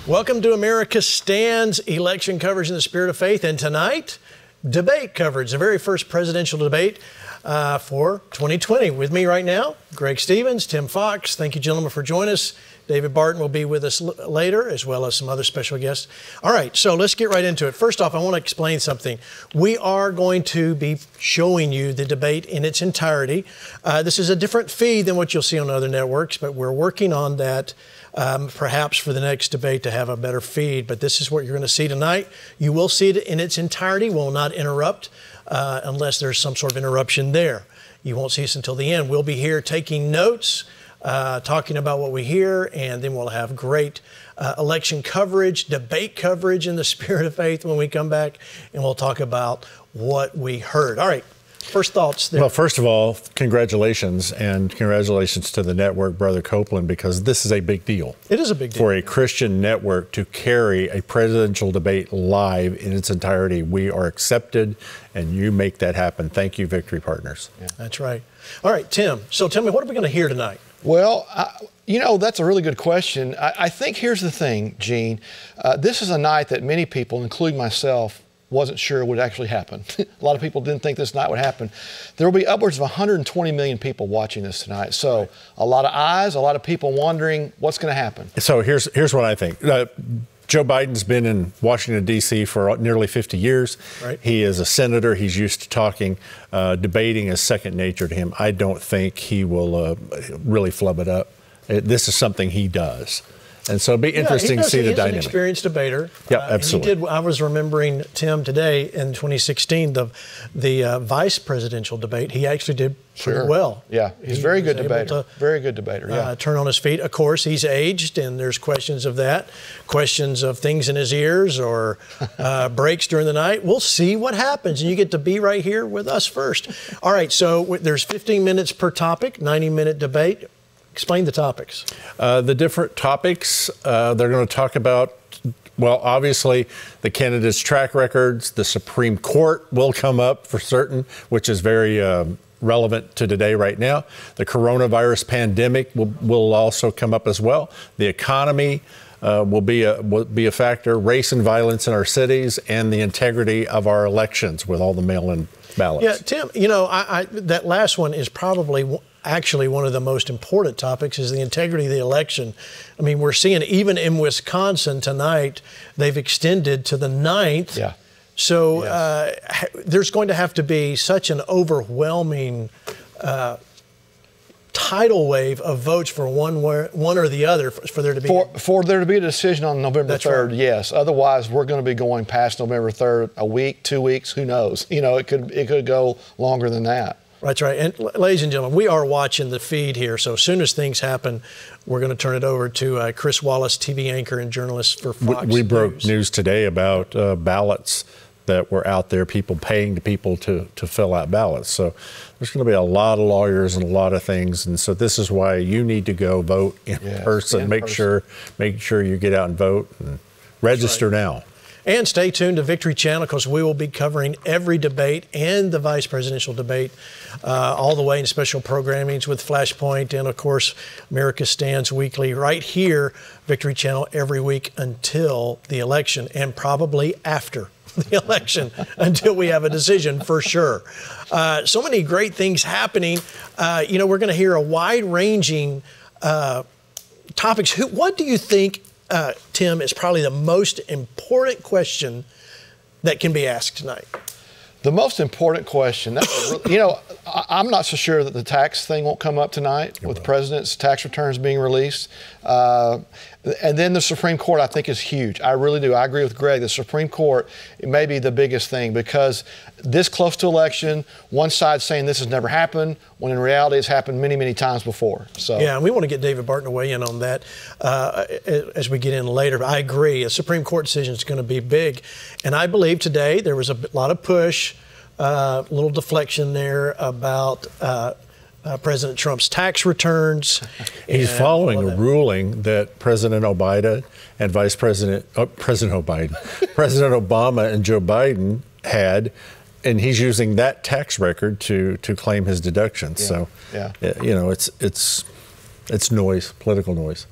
Welcome to America Stands, election coverage in the spirit of faith. And tonight, debate coverage, the very first presidential debate for 2020. With me right now, Greg Stevens, Tim Fox. Thank you, gentlemen, for joining us. David Barton will be with us later, as well as some other special guests. All right, so let's get right into it. First off, I want to explain something. We are going to be showing you the debate in its entirety. This is a different feed than what you'll see on other networks, but we're working on that perhaps for the next debate to have a better feed. But this is what you're going to see tonight. You will see it in its entirety. We'll not interrupt unless there's some sort of interruption there. You won't see us until the end. We'll be here taking notes, talking about what we hear, and then we'll have great election coverage, debate coverage in the spirit of faith when we come back, and we'll talk about what we heard. All right, first thoughts there. Well, first of all, congratulations, and congratulations to the network, Brother Copeland, because this is a big deal. It is a big deal. For a Christian network to carry a presidential debate live in its entirety. We are accepted, and you make that happen. Thank you, Victory Partners. Yeah. That's right. All right, Tim, so tell me, what are we going to hear tonight? Well, you know, that's a really good question. I think here's the thing, Gene. This is a night that many people, including myself, wasn't sure would actually happen. A lot of people didn't think this night would happen. There will be upwards of 120 million people watching this tonight. So a lot of eyes, a lot of people wondering what's going to happen. So here's what I think. Joe Biden's been in Washington, D.C. for nearly 50 years. Right. He is a senator. He's used to talking. Debating is second nature to him. I don't think he will really flub it up. This is something he does. And so it'll be interesting to see the dynamic. He's an experienced debater. Yeah, absolutely. I was remembering, Tim, today in 2016, the vice presidential debate. He actually did pretty well. Yeah, he's a very good debater. Very good debater, yeah. Turn on his feet. Of course, he's aged, and there's questions of that, questions of things in his ears or breaks during the night. We'll see what happens, and you get to be right here with us first. All right, so there's 15 minutes per topic, 90-minute debate. Explain the topics. The different topics, they're going to talk about, well, obviously, the candidates' track records. The Supreme Court will come up for certain, which is very relevant to today right now. The coronavirus pandemic will also come up as well. The economy will be a factor. Race and violence in our cities, and the integrity of our elections with all the mail-in ballots. Yeah, Tim, you know, that last one is probably actually one of the most important topics, is the integrity of the election. I mean, we're seeing even in Wisconsin tonight, they've extended to the 9th. Yeah. So there's going to have to be such an overwhelming tidal wave of votes for one or the other for there to be for there to be a decision on November 3rd. Right. Yes. Otherwise, we're going to be going past November 3rd a week, 2 weeks. Who knows? You know, it could go longer than that. That's right. And ladies and gentlemen, we are watching the feed here. So as soon as things happen, we're going to turn it over to Chris Wallace, TV anchor and journalist for Fox News. We broke news today about ballots that were out there, people paying to people to fill out ballots. So there's going to be a lot of lawyers and a lot of things. And so this is why you need to go vote in person. Make sure you get out and vote and register now. And stay tuned to Victory Channel, because we will be covering every debate and the vice presidential debate all the way in special programmings with Flashpoint and, of course, America Stands Weekly right here, Victory Channel, every week until the election, and probably after the election until we have a decision for sure. So many great things happening. You know, we're going to hear a wide-ranging topics. What do you think, Tim, is probably the most important question that can be asked tonight? The most important question, you know, I'm not so sure that the tax thing won't come up tonight with the president's tax returns being released. And then the Supreme Court, I think, is huge. I really do. I agree with Greg. The Supreme Court, it may be the biggest thing, because this close to election, one side saying this has never happened, when in reality it's happened many, many times before. So yeah, and we want to get David Barton to weigh in on that as we get in later. But I agree. A Supreme Court decision is going to be big. And I believe today there was a lot of push, a little deflection there about President Trump's tax returns. He's following a ruling that President Obama and President Obama and Joe Biden had, and he's using that tax record to claim his deductions. Yeah. So, you know, it's noise, political noise.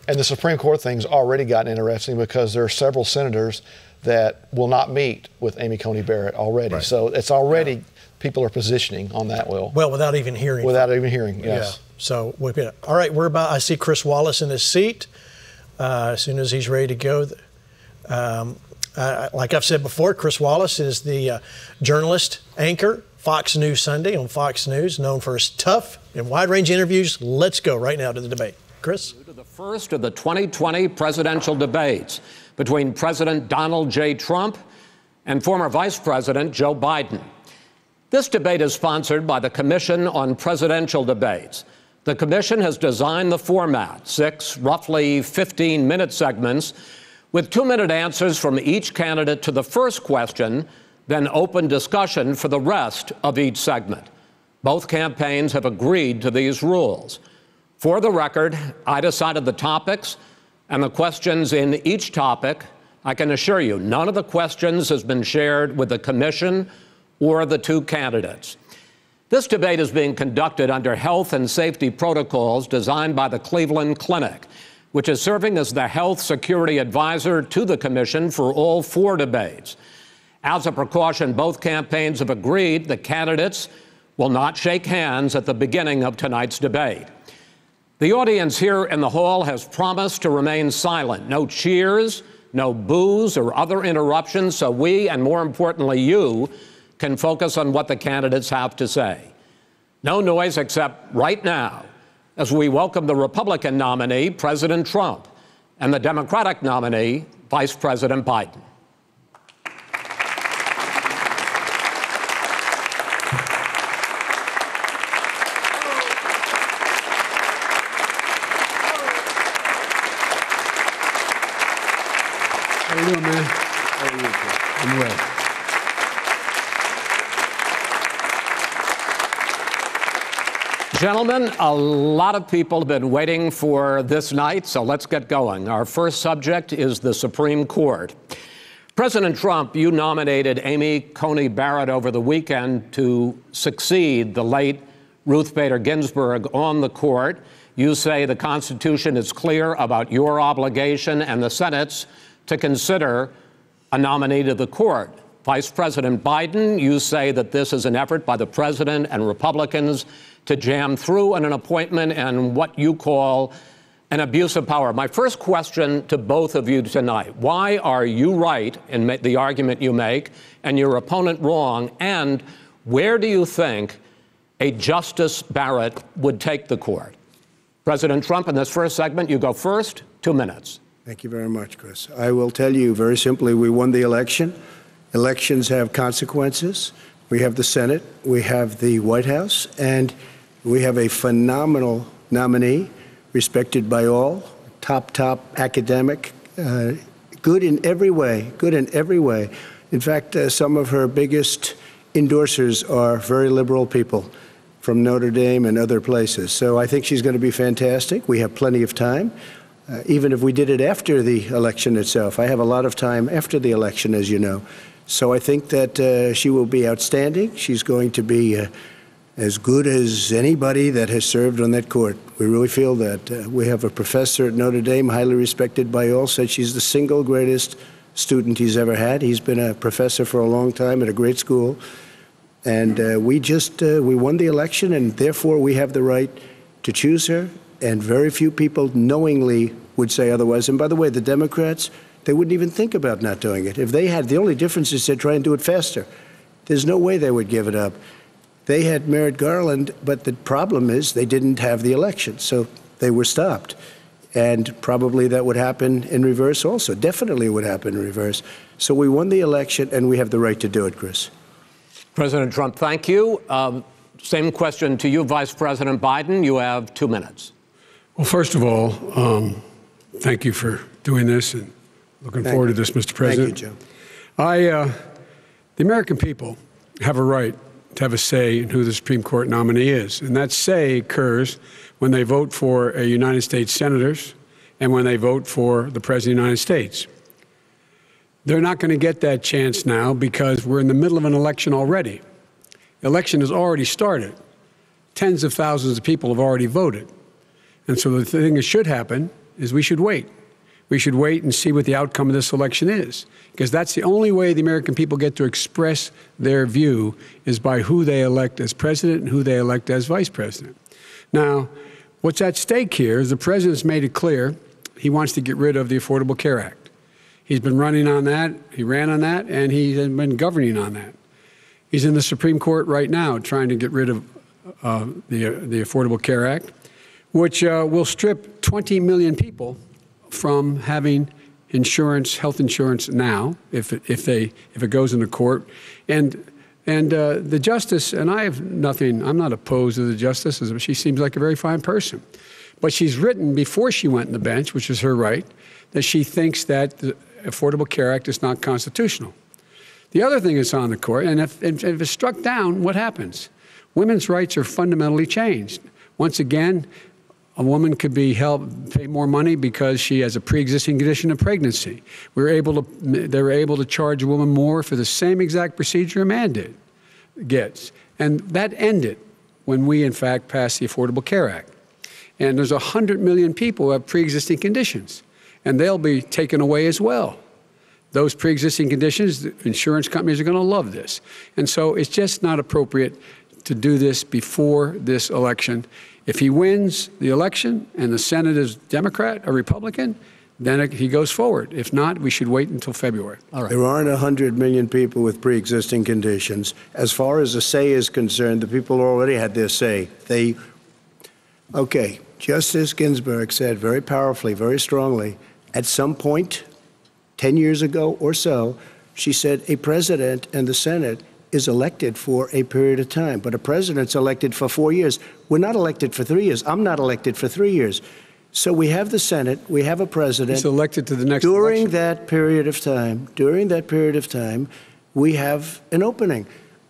And the Supreme Court thing's already gotten interesting because there are several senators that will not meet with Amy Coney Barrett already. Right. So it's already, people are positioning on that will. Well, without even hearing. Without even hearing, yes. Yeah. So, all right, I see Chris Wallace in his seat. As soon as he's ready to go. Like I've said before, Chris Wallace is the journalist anchor, Fox News Sunday on Fox News, known for his tough and wide-range interviews. Let's go right now to the debate. Chris? To the first of the 2020 presidential debates between President Donald J. Trump and former Vice President Joe Biden. This debate is sponsored by the Commission on Presidential Debates. The commission has designed the format, 6 roughly 15-minute segments with 2-minute answers from each candidate to the first question, then open discussion for the rest of each segment. Both campaigns have agreed to these rules. For the record, I decided the topics and the questions in each topic. I can assure you, none of the questions has been shared with the commission or the 2 candidates. This debate is being conducted under health and safety protocols designed by the Cleveland Clinic, which is serving as the health security advisor to the commission for all 4 debates. As a precaution, both campaigns have agreed the candidates will not shake hands at the beginning of tonight's debate. The audience here in the hall has promised to remain silent. No cheers, no boos or other interruptions, so we, and more importantly you, can focus on what the candidates have to say. No noise except right now, as we welcome the Republican nominee, President Trump, and the Democratic nominee, Vice President Biden. How you doing, man? How are you? I'm well. Gentlemen, a lot of people have been waiting for this night, so let's get going. Our first subject is the Supreme Court. President Trump, you nominated Amy Coney Barrett over the weekend to succeed the late Ruth Bader Ginsburg on the court. You say the Constitution is clear about your obligation and the Senate's to consider a nominee to the court. Vice President Biden, you say that this is an effort by the president and Republicans to jam through an appointment and what you call an abuse of power. My first question to both of you tonight, why are you right in the argument you make and your opponent wrong? And where do you think a Justice Barrett would take the court? President Trump, in this first segment, you go first, 2 minutes. Thank you very much, Chris. I will tell you very simply, we won the election. Elections have consequences. We have the Senate, we have the White House, and we have a phenomenal nominee, respected by all, top academic, good in every way, In fact, some of her biggest endorsers are very liberal people from Notre Dame and other places. So I think she's going to be fantastic. We have plenty of time. Even if we did it after the election itself. I have a lot of time after the election, as you know. So I think that she will be outstanding. She's going to be as good as anybody that has served on that court. We really feel that. We have a professor at Notre Dame, highly respected by all, said she's the single greatest student he's ever had. He's been a professor for a long time at a great school. And we won the election, and therefore we have the right to choose her. And very few people knowingly would say otherwise. And by the way, the Democrats, they wouldn't even think about not doing it. If they had, the only difference is they'd try and do it faster. There's no way they would give it up. They had Merrick Garland, but the problem is they didn't have the election, so they were stopped. And probably that would happen in reverse also. Definitely would happen in reverse. So we won the election, and we have the right to do it, Chris. President Trump, thank you. Same question to you, Vice President Biden. You have 2 minutes. Well, first of all, thank you for doing this and looking forward to this, Mr. President. Thank you, Joe. The American people have a right to have a say in who the Supreme Court nominee is. And that say occurs when they vote for United States senators and when they vote for the President of the United States. They're not going to get that chance now because we're in the middle of an election already. The election has already started. Tens of thousands of people have already voted. And so the thing that should happen is we should wait. We should wait and see what the outcome of this election is, because that's the only way the American people get to express their view is by who they elect as president and who they elect as vice president. Now, what's at stake here is the president's made it clear he wants to get rid of the Affordable Care Act. He's been running on that, he ran on that, and he's been governing on that. He's in the Supreme Court right now trying to get rid of the Affordable Care Act, which will strip 20 million people from having insurance, health insurance now, if it goes into court, and the justice, and I'm not opposed to the justice. She seems like a very fine person, but she's written before she went on the bench, which is her right, that she thinks that the Affordable Care Act is not constitutional. The other thing that's on the court, and if it's struck down, what happens? Women's rights are fundamentally changed. Once again, a woman could be pay more money because she has a pre-existing condition of pregnancy. They were able to charge a woman more for the same exact procedure a man gets. And that ended when we, in fact, passed the Affordable Care Act. And there's 100 million people who have pre-existing conditions, and they'll be taken away as well. Those pre-existing conditions, the insurance companies are going to love this. And so it's just not appropriate to do this before this election. If he wins the election and the Senate is Democrat or Republican, then he goes forward. If not, we should wait until February. All right. There aren't 100 million people with pre-existing conditions. As far as the say is concerned, the people already had their say. Okay, Justice Ginsburg said very powerfully, very strongly, at some point, 10 years ago or so, she said a president and the Senate is elected for a period of time, but a president's elected for 4 years. We're not elected for 3 years. I'm not elected for 3 years. So we have the Senate, we have a president. He's elected to the next election. during that period of time, we have an opening.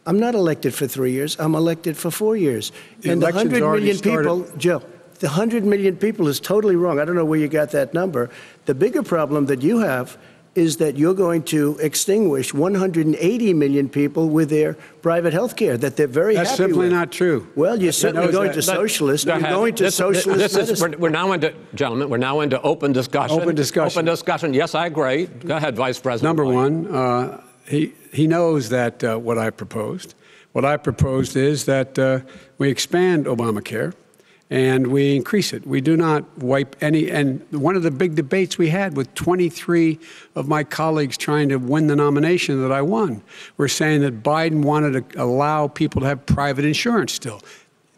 I'm not elected for 3 years. I'm elected for 4 years. And the 100 million people, Joe, the 100 million people is totally wrong. I don't know where you got that number. The bigger problem that you have is that you're going to extinguish 180 million people with their private health care that they're very happy with. That's simply not true. Well, you're certainly going to socialist. You're going to socialist medicine. We're now into, gentlemen, we're now into open discussion. Open discussion. Open discussion. Yes, I agree. Go ahead, Vice President. Number one, he knows that what I proposed. What I proposed is that we expand Obamacare and we increase it. We do not wipe any. And one of the big debates we had with 23 of my colleagues trying to win the nomination that I won were saying that Biden wanted to allow people to have private insurance still.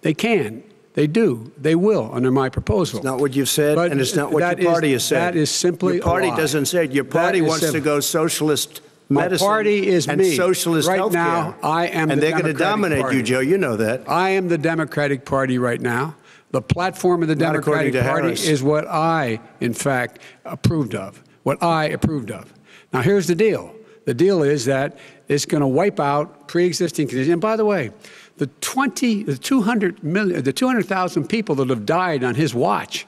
They can. They do. They will under my proposal. It's not what you've said, and it's not what your party has said. That is simply your party a lie. Doesn't say it. Your party wants to go socialist medicine. My party is and me. socialist right healthcare. Now, I am and the they're going to dominate party. you, Joe. You know that. I am the Democratic Party right now. The platform of the Democratic Party is what I, in fact, approved of. What I approved of. Now, here's the deal. The deal is that it's going to wipe out pre-existing conditions. And by the way, the 200,000 people that have died on his watch,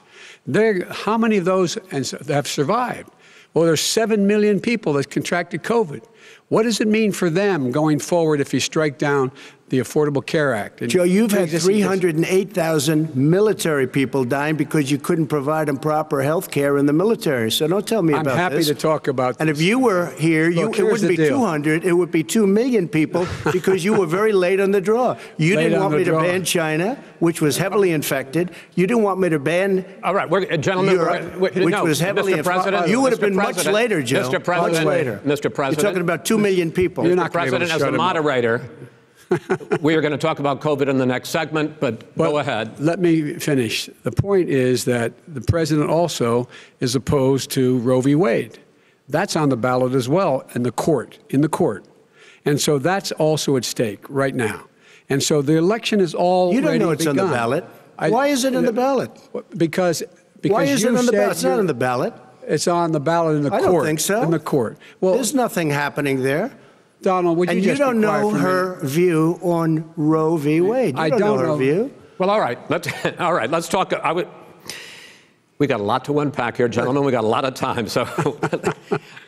how many of those have survived? Well, there's 7 million people that contracted COVID. What does it mean for them going forward if you strike down the Affordable Care Act? Joe, you've had 308,000 military people dying because you couldn't provide them proper health care in the military. So don't tell me about this. I'm happy to talk about this. And if you were here, it wouldn't be 200. It would be 2 million people because you were very late on the draw. You didn't want me to ban China, which was heavily infected. You didn't want me to ban gentlemen, Europe, which was heavily infected. You would have been much later, Joe. Mr. President, much later. Mr. President. You're talking about 2 million people. You're not Mr. President, as the moderator, we are going to talk about COVID in the next segment, but go ahead. Let me finish. The point is that the president also is opposed to Roe v. Wade. That's on the ballot as well in the court. And so that's also at stake right now. And so the election is already begun. You don't know it's on the ballot. Why is it on the ballot? Because why is it on the ballot? It's not on the ballot. It's on the ballot in the court. I don't think so. In the court. Well, there's nothing happening there. Donald, would you just don't know her view on Roe v. Wade. I don't know her view. Well, all right. Let's talk. We got a lot to unpack here, gentlemen. We got a lot of time. So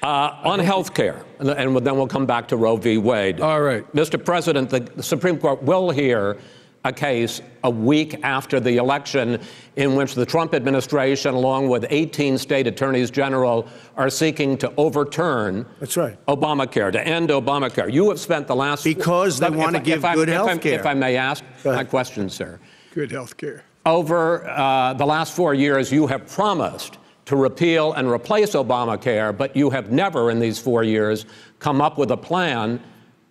on health care, and then we'll come back to Roe v. Wade. All right. Mr. President, the Supreme Court will hear a case a week after the election in which the Trump administration, along with 18 state attorneys general, are seeking to overturn Obamacare, to end Obamacare. You have spent the last... Because they want to give good health care. If I may ask my question, sir. Good health care. Over the last 4 years, you have promised to repeal and replace Obamacare, but you have never in these 4 years come up with a plan,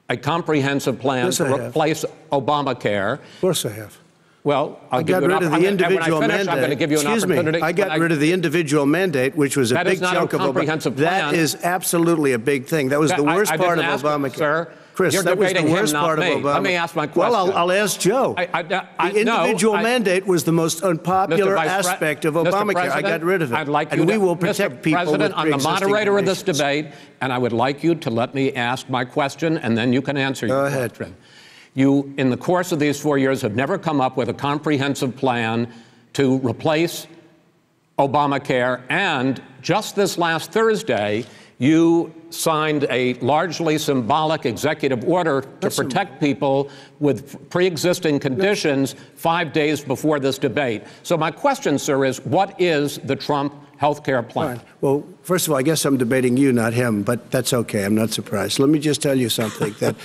a comprehensive plan to replace Obamacare. Of course I have. Well, I got rid of the individual mandate. I'm going to give you an opportunity. I got rid of the individual mandate, which was a big chunk of Obamacare. That is absolutely a big thing. That was the worst part of Obamacare. Sir, Chris, that was the worst part of Obama. Let me ask my question. Well, I'll ask Joe. The individual mandate was the most unpopular aspect of Obamacare. I got rid of it. I'd like and we will protect people with President, I'm the moderator of this debate, and I would like you to let me ask my question, and then you can answer your question. You, in the course of these 4 years, have never come up with a comprehensive plan to replace Obamacare, and just this last Thursday, you signed a largely symbolic executive order to protect people with pre-existing conditions 5 days before this debate. So my question, sir, is what is the Trump health care plan? Right. Well, first of all, I guess I'm debating you, not him, but that's okay. I'm not surprised. Let me just tell you something, that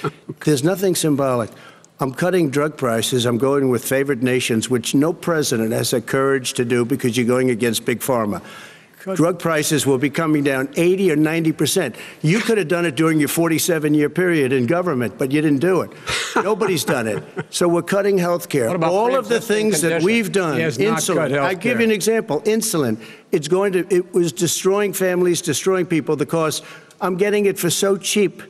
there's nothing symbolic. I'm cutting drug prices. I'm going with favored nations, which no president has the courage to do because you're going against Big Pharma. Drug prices will be coming down 80 or 90%. You could have done it during your 47-year period in government, but you didn't do it. Nobody's done it. So we're cutting health care. All of the things that we've done, insulin. I'll give you an example. Insulin. It was destroying families, destroying people because I'm getting it for so cheap.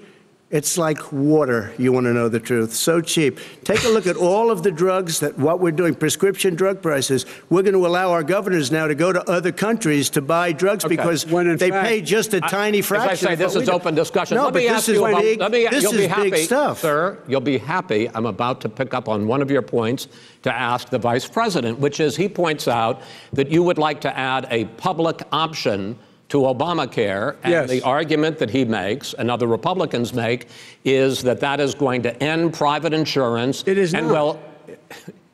It's like water, you want to know the truth. So cheap. Take a look at all of the drugs what we're doing, prescription drug prices. We're going to allow our governors now to go to other countries to buy drugs because they pay just a tiny fraction. As I say, this is open discussion. No, let me ask you about, this you'll is be happy, big stuff. Sir, you'll be happy. I'm about to pick up on one of your points to ask the vice president, which is he points out that you would like to add a public option to Obamacare, and the argument that he makes and other Republicans make is that that is going to end private insurance. It is and not. Well,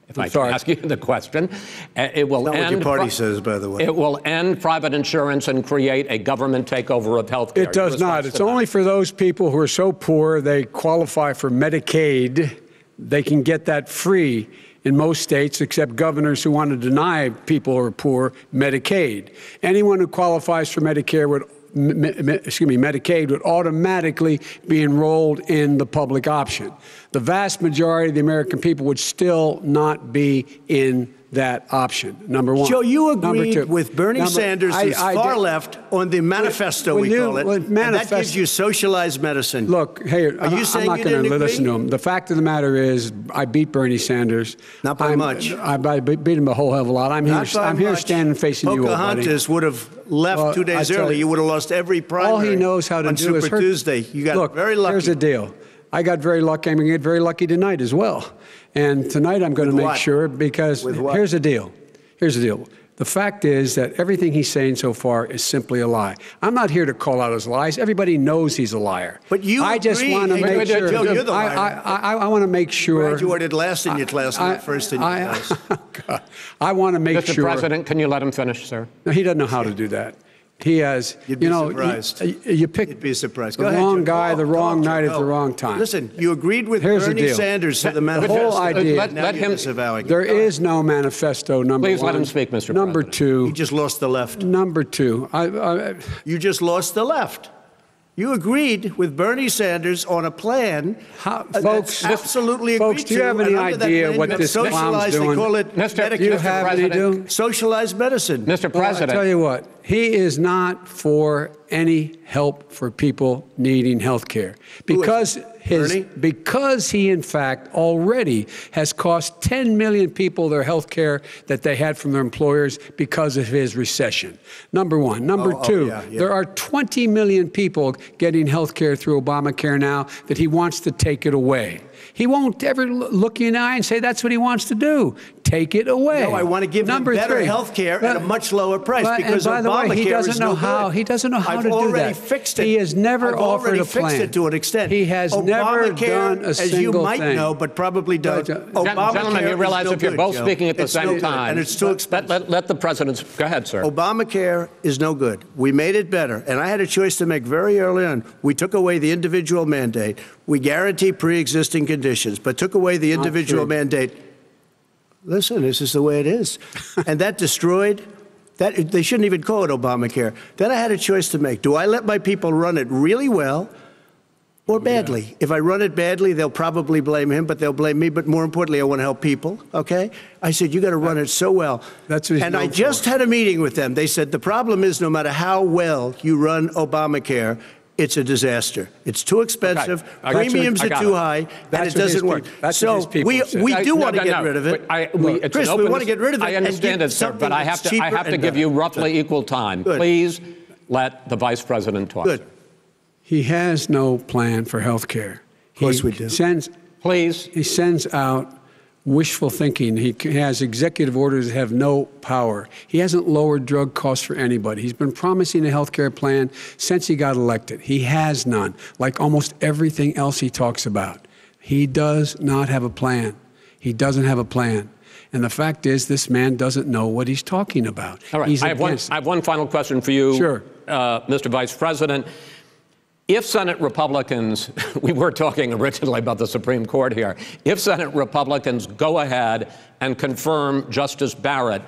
if I can ask you the question, it will end. Not what your party says, by the way. It will end private insurance and create a government takeover of health care. It does not. It's only for those people who are so poor they qualify for Medicaid. They can get that free in most states, except governors who want to deny people who are poor Medicaid. Anyone who qualifies for Medicare Medicaid would automatically be enrolled in the public option. The vast majority of the American people would still not be in that option, number one. Joe, you agreed with Bernie Sanders, who's far left, on the manifesto, we call it, and that gives you socialized medicine. Look, hey, I'm not going to listen to him. The fact of the matter is, I beat Bernie Sanders. Not by much. I beat him a whole hell of a lot. I'm here standing facing you, old buddy. Pocahontas would have left 2 days early. You would have lost every primary. All he knows how to do is Super Tuesday. You got very lucky. Here's the deal. I got very lucky. I'm going to get very lucky tonight as well. And tonight I'm going to make sure, because here's the deal. Here's the deal. The fact is that everything he's saying so far is simply a lie. I'm not here to call out his lies. Everybody knows he's a liar. But you I just want to make sure. Joe, you're the liar. I want to make sure. Graduated last in your class, not first in your class. I want to make sure. Mr. President, can you let him finish, sir? No, he doesn't know how to do that. He has, You'd be surprised. You picked You'd be surprised. the wrong guy, the wrong night at the wrong time. Listen, you agreed with Bernie Sanders to the manifesto. The whole idea. Let him. There is no manifesto, number one. Please let him speak, Mr. President. Number two. You just lost the left. Number two. You just lost the left. You agreed with Bernie Sanders on a plan. Folks, absolutely folks, do you have any idea what this clown's doing? They call it do you have any idea? Socialized medicine. Mr. President. I'll tell you what. He is not for any help for people needing health care. Because he, in fact, already has cost 10 million people their health care that they had from their employers because of his recession. Number one. Number two, there are 20 million people getting health care through Obamacare now that he wants to take it away. He won't ever look you in the eye and say that's what he wants to do. Take it away. No, I want to give them better health care at a much lower price because Obamacare he doesn't know how. He doesn't know how to do that. I've already fixed it. He has never offered a plan. I've already fixed it to an extent. He has never never done a as you single might thing. know, but probably don't. Gentlemen, you realize if you're both speaking at the same time, and it's too expensive. Let the president. Go ahead, sir. Obamacare is no good. We made it better, and I had a choice to make very early on. We took away the individual mandate. We guarantee pre-existing conditions, but took away the individual mandate. Listen, this is the way it is, and that destroyed. That they shouldn't even call it Obamacare. Then I had a choice to make. Do I let my people run it really well or badly? Yeah. If I run it badly, they'll probably blame him, but they'll blame me. But more importantly, I want to help people, okay? I said, you got to run it so well. That's what and I just had a meeting with them. They said, the problem is no matter how well you run Obamacare, it's a disaster. It's too expensive. Okay. Premiums are too high, and it doesn't work. So we do want to get rid of it. Chris, we want to get rid of it. I understand it, sir, but I have to give you roughly equal time. Good. Please let the vice president talk. Good. He has no plan for health care. Of course we do. He sends out wishful thinking. He has executive orders that have no power. He hasn't lowered drug costs for anybody. He's been promising a health care plan since he got elected. He has none, like almost everything else he talks about. He does not have a plan. He doesn't have a plan. And the fact is, this man doesn't know what he's talking about. All right. I have one final question for you, sure. Mr. Vice President. If Senate Republicans, we were talking originally about the Supreme Court here, if Senate Republicans go ahead and confirm Justice Barrett,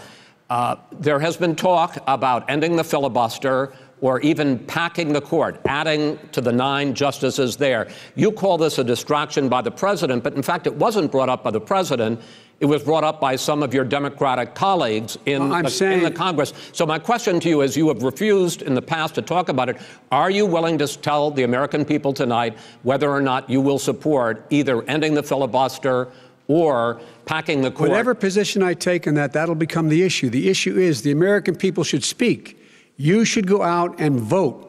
there has been talk about ending the filibuster or even packing the court, adding to the 9 justices there. You call this a distraction by the president, but in fact, it wasn't brought up by the president. It was brought up by some of your Democratic colleagues in the Congress. So my question to you is, you have refused in the past to talk about it. Are you willing to tell the American people tonight whether or not you will support either ending the filibuster or packing the court? Whatever position I take on that, that'll become the issue. The issue is the American people should speak. You should go out and vote.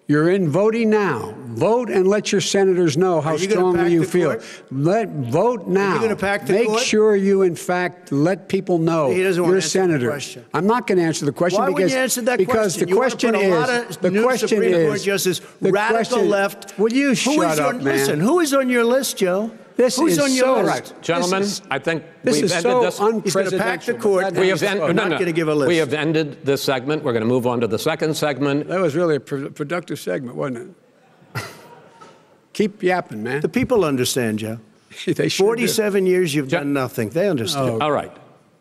You're in voting now. Vote and let your senators know how strongly you feel. Vote now. Are you going to pack the court? Make sure you, in fact, let people know you're a senator. I'm not going to answer the question. Why wouldn't you answer that because question? the question is, the question Supreme is, Court Justice, radical left. Will you shut up, man? Listen, who is on your list, Joe? Who's on your list? Right. Gentlemen, I think this is so unprecedented. He's going to pack the court. We have not going to give a list. We have ended this segment. We're going to move on to the second segment. That was really a productive segment, wasn't it? Keep yapping, man. The people understand, Joe. They sure 47 do. years you've done nothing. They understand. All right.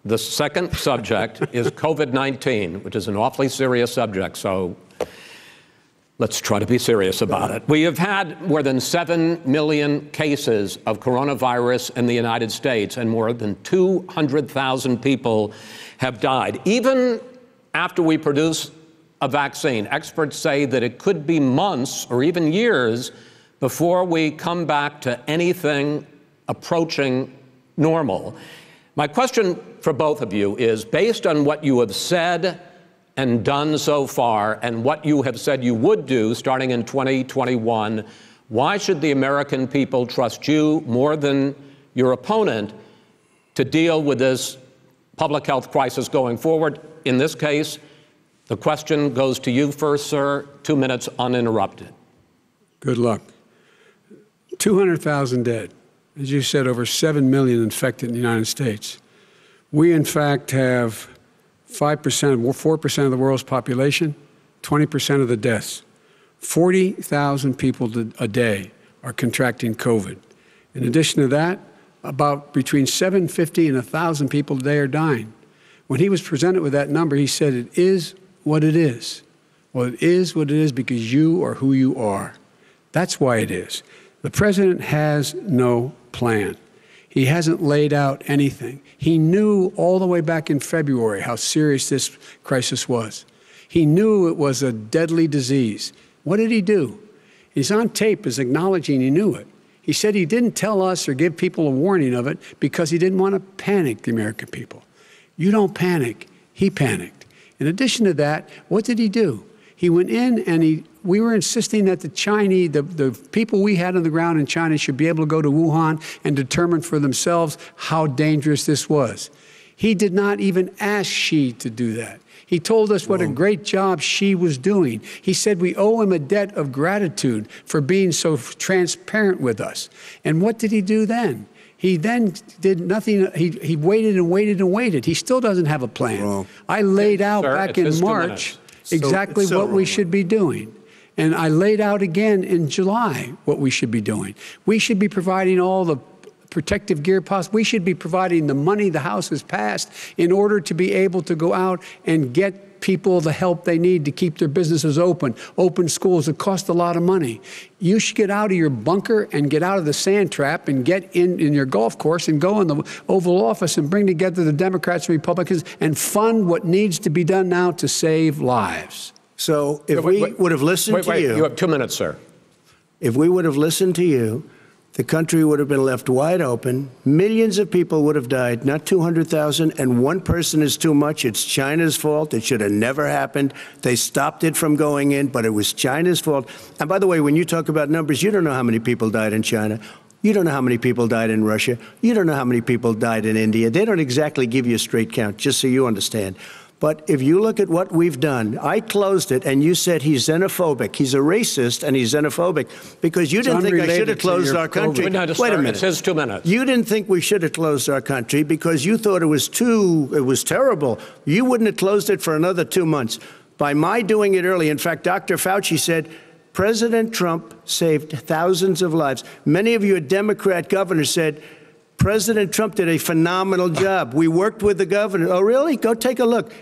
The second subject is COVID-19, which is an awfully serious subject. So let's try to be serious about it. We have had more than 7 million cases of coronavirus in the United States, and more than 200,000 people have died. Even after we produce a vaccine, experts say that it could be months or even years before we come back to anything approaching normal. My question for both of you is, based on what you have said and done so far, and what you have said you would do starting in 2021, why should the American people trust you more than your opponent to deal with this public health crisis going forward? In this case, the question goes to you first, sir. 2 minutes uninterrupted. Good luck. 200,000 dead. As you said, over 7 million infected in the United States. We, in fact, have 4% of the world's population, 20% of the deaths. 40,000 people a day are contracting COVID. In addition to that, about between 750 and 1,000 people a day are dying. When he was presented with that number, he said, it is what it is. Well, it is what it is because you are who you are. That's why it is. The president has no plan. He hasn't laid out anything. He knew all the way back in February how serious this crisis was. He knew it was a deadly disease. What did he do? He's on tape as acknowledging he knew it. He said he didn't tell us or give people a warning of it because he didn't want to panic the American people. You don't panic. He panicked. In addition to that, what did he do? He went in and we were insisting that the Chinese, the people we had on the ground in China should be able to go to Wuhan and determine for themselves how dangerous this was. He did not even ask Xi to do that. He told us what a great job she was doing. He said we owe him a debt of gratitude for being so transparent with us. And what did he do then? He then did nothing. He waited and waited and waited. He still doesn't have a plan. Wrong. I laid out Sir, back in March exactly So what we wrong. should be doing. And I laid out again in July what we should be doing. We should be providing all the protective gear possible. We should be providing the money the House has passed in order to be able to go out and get people the help they need to keep their businesses open schools that cost a lot of money. You should get out of your bunker and get out of the sand trap and get in your golf course and go in the Oval Office and bring together the Democrats and Republicans and fund what needs to be done now to save lives. So if we would have listened to you. You have 2 minutes, sir. If we would have listened to you, the country would have been left wide open. Millions of people would have died, not 200,000, and one person is too much. It's China's fault. It should have never happened. They stopped it from going in, but it was China's fault. And by the way, when you talk about numbers, you don't know how many people died in China. You don't know how many people died in Russia. You don't know how many people died in India. They don't exactly give you a straight count, just so you understand. But if you look at what we've done, I closed it, and you said he's xenophobic. He's a racist, and he's xenophobic because you didn't think I should have closed our country. No, Wait a minute. It says 2 minutes. You didn't think we should have closed our country because you thought it was terrible. You wouldn't have closed it for another 2 months. By my doing it early, in fact, Dr. Fauci said, President Trump saved thousands of lives. Many of you Democrat governors said, President Trump did a phenomenal job. We worked with the governor. Oh, really? Go take a look.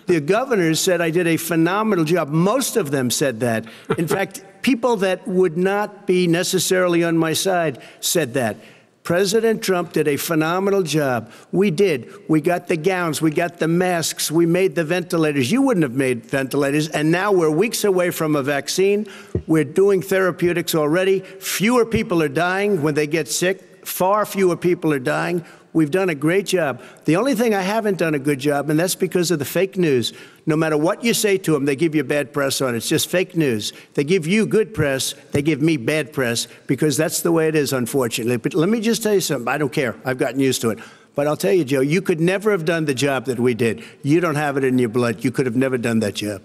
The governors said I did a phenomenal job. Most of them said that. In fact, people that would not be necessarily on my side said that. President Trump did a phenomenal job. We did. We got the gowns. We got the masks. We made the ventilators. You wouldn't have made ventilators. And now we're weeks away from a vaccine. We're doing therapeutics already. Fewer people are dying when they get sick. Far fewer people are dying. We've done a great job. The only thing I haven't done a good job, and that's because of the fake news. No matter what you say to them, they give you bad press on it. It's just fake news. They give you good press. They give me bad press because that's the way it is, unfortunately. But let me just tell you something. I don't care. I've gotten used to it. But I'll tell you, Joe, you could never have done the job that we did. You don't have it in your blood. You could have never done that job.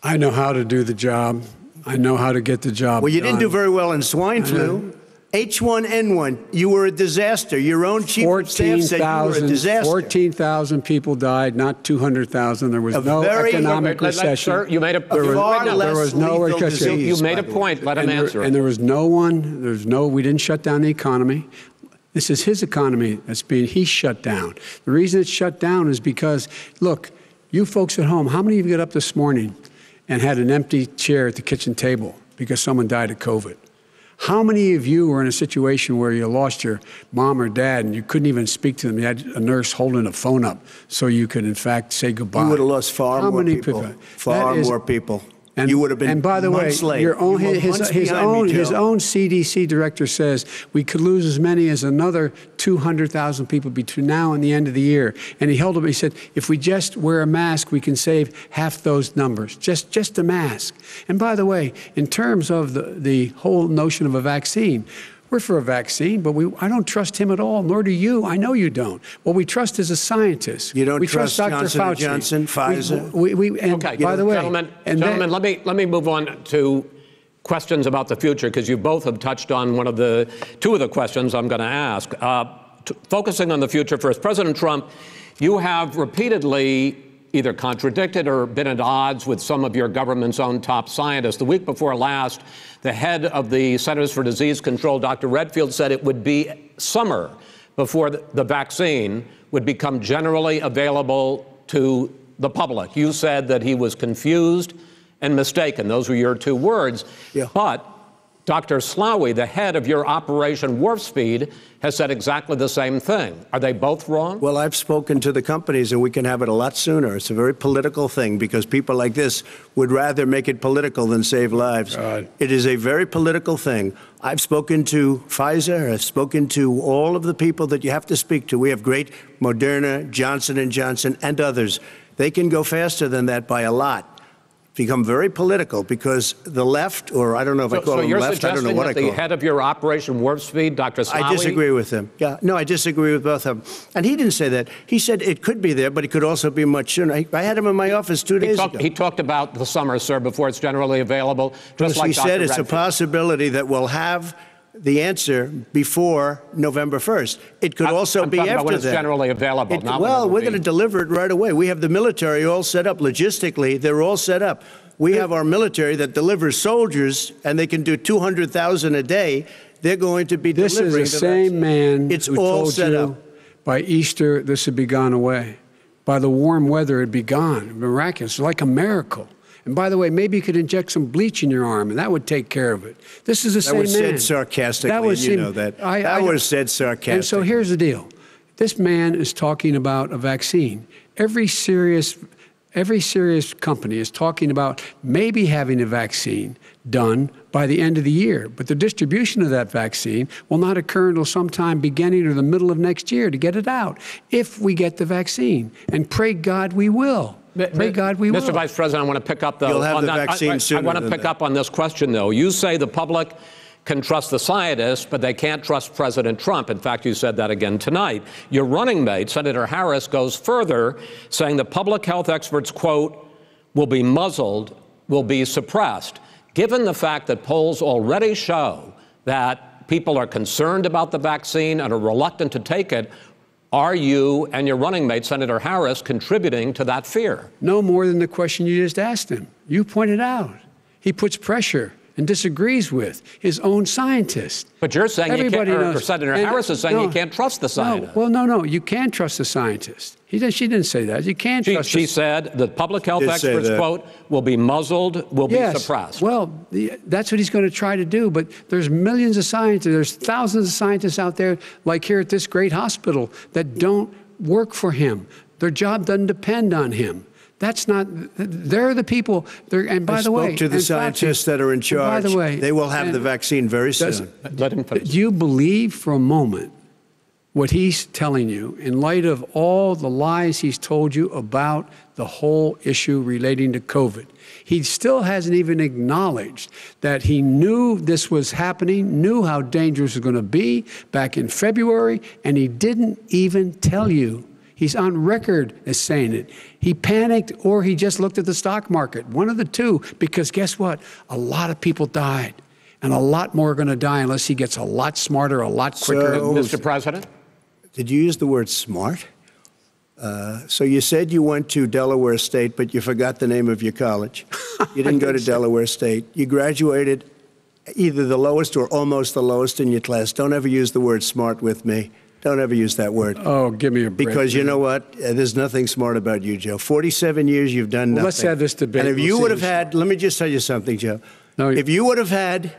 I know how to do the job. I know how to get the job Well, you done. didn't do very well in swine flu. H1N1, you were a disaster. Your own chief of staff said you were a disaster. 14,000 people died, not 200,000. There was no economic recession. Sir, you made a There was no recession. You made a point. Let him answer. And there was we didn't shut down the economy. This is his economy he's shut down. The reason it's shut down is because, look, you folks at home, how many of you got up this morning and had an empty chair at the kitchen table because someone died of COVID? How many of you were in a situation where you lost your mom or dad and you couldn't even speak to them? You had a nurse holding a phone up so you could, in fact, say goodbye. You would have lost far more people. Far more people. And, you would have been and by the way, months late. his own CDC director says we could lose as many as another 200,000 people between now and the end of the year. And he held up. He said, if we just wear a mask, we can save half those numbers. Just a mask. And by the way, in terms of the whole notion of a vaccine. We're for a vaccine, but I don't trust him at all, nor do you. I know you don't. What we trust is a scientist. You don't we trust Dr. Johnson Fauci. Johnson, Pfizer? Okay, by the way, gentlemen, let me move on to questions about the future, because you both have touched on two of the questions I'm going to ask. Focusing on the future first, President Trump, you have repeatedly either contradicted or been at odds with some of your government's own top scientists. The week before last, the head of the Centers for Disease Control, Dr. Redfield, said it would be summer before the vaccine would become generally available to the public. You said that he was confused and mistaken. Those were your two words. Yeah. But Dr. Slaoui, the head of your Operation Warp Speed, has said exactly the same thing. Are they both wrong? Well, I've spoken to the companies, and we can have it a lot sooner. It's a very political thing because people like this would rather make it political than save lives. God. It is a very political thing. I've spoken to Pfizer. I've spoken to all of the people that you have to speak to. We have great Moderna, Johnson & Johnson, and others. They can go faster than that by a lot. become very political because the left, or I don't know if I call them left, I don't know what I call them. So you're suggesting that the head of your Operation Warp Speed, Dr. Slaoui? I disagree with him. Yeah, no, I disagree with both of them. And he didn't say that. He said it could be there, but it could also be much sooner. I had him in my office 2 days ago. He talked about the summer, sir, before it's generally available. Just like he said it's Redfield. a possibility that we'll have the answer before November 1st. It could also be after after when it's that. generally available. Well, we're going to deliver it right away. We have the military all set up. Logistically, they're all set up. We have our military that delivers soldiers, and they can do 200,000 a day. They're going to be delivering. This is the same man it's who all told set you up. by Easter this would be gone away. By the warm weather, it'd be gone. Miraculous, like a miracle. And by the way, maybe you could inject some bleach in your arm, and that would take care of it. This is the same man. That was said sarcastically, and you know that. That was said sarcastically. And so here's the deal. This man is talking about a vaccine. Every serious company is talking about maybe having a vaccine done by the end of the year. But the distribution of that vaccine will not occur until sometime beginning or the middle of next year to get it out, if we get the vaccine. And pray God we will. Pray God we will. Mr. Vice President, I want to pick up You'll have the vaccine sooner I want to pick up on this question, though. You say the public can trust the scientists, but they can't trust President Trump. In fact, you said that again tonight. Your running mate, Senator Harris, goes further, saying the public health experts, quote, will be muzzled, will be suppressed. Given the fact that polls already show that people are concerned about the vaccine and are reluctant to take it, are you and your running mate, Senator Harris, contributing to that fear? No more than the question you just asked him. You pointed out. He puts pressure and disagrees with his own scientists. But you're saying Everybody you can't, knows. or Senator Harris is saying you can't trust the scientists. No, you can trust the scientists. She didn't say that. You can't trust She said the public health experts, quote, will be muzzled, will be suppressed. Well, that's what he's going to try to do. But there's millions of scientists, there's thousands of scientists out there, like here at this great hospital, that don't work for him. Their job doesn't depend on him. That's not, they're the people, and by the way. I spoke to the scientists that are in charge. By the way. They will have the vaccine very soon. Let him finish. Do you believe for a moment what he's telling you in light of all the lies he's told you about the whole issue relating to COVID? He still hasn't even acknowledged that he knew this was happening, knew how dangerous it was going to be back in February, and he didn't even tell you. He's on record as saying it. He panicked or he just looked at the stock market. One of the two, because guess what? A lot of people died. And a lot more are going to die unless he gets a lot smarter, a lot quicker. Mr. President? Did you use the word smart? So you said you went to Delaware State, but you forgot the name of your college. You didn't go to Delaware State. You graduated either the lowest or almost the lowest in your class. Don't ever use the word smart with me. Don't ever use that word. Oh, give me a break. Because you know what? There's nothing smart about you, Joe. 47 years, you've done nothing. Let's have this debate. And if you would have had, let me just tell you something, Joe. No, if you would have had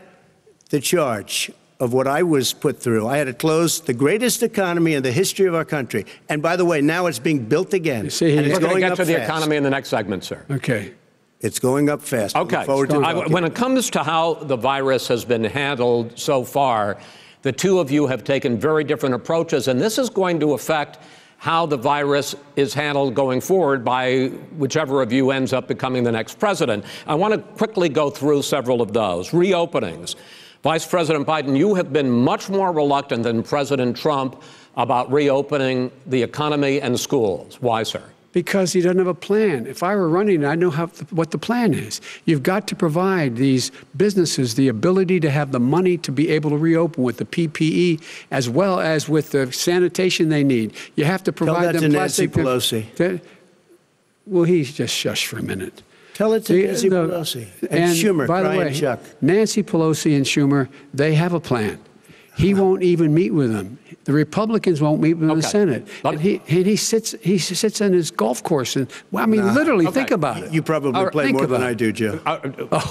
the charge of what I was put through, I had to close the greatest economy in the history of our country. And by the way, now it's being built again. You see, and it's We're going going to get up to the fast. economy in the next segment, sir. Okay. It's going up fast. Okay. When it comes to how the virus has been handled so far, the two of you have taken very different approaches, and this is going to affect how the virus is handled going forward by whichever of you ends up becoming the next president. I want to quickly go through several of those. Reopenings. Vice President Biden, you have been much more reluctant than President Trump about reopening the economy and schools. Why, sir? Because he doesn't have a plan. If I were running, I know what the plan is. You've got to provide these businesses the ability to have the money to be able to reopen with the PPE as well as with the sanitation they need. You have to provide them plastic. Tell that to Nancy Pelosi. Well, he's just shush for a minute. Tell it to Nancy Pelosi. And Schumer, by the way, Chuck. Nancy Pelosi and Schumer, they have a plan. He won't even meet with them. The Republicans won't meet with him in the Senate. And he sits on his golf course. And well, I mean, literally, think about it. You probably play more than I do, Joe.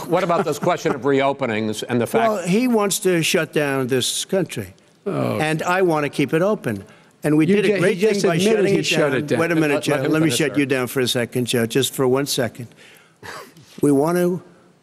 What about this question of reopenings and the fact? Well, he wants to shut down this country, and I want to keep it open. And we did a great thing by shutting it down. Wait a minute, Joe. Let me shut you down for a second, Joe, just for 1 second.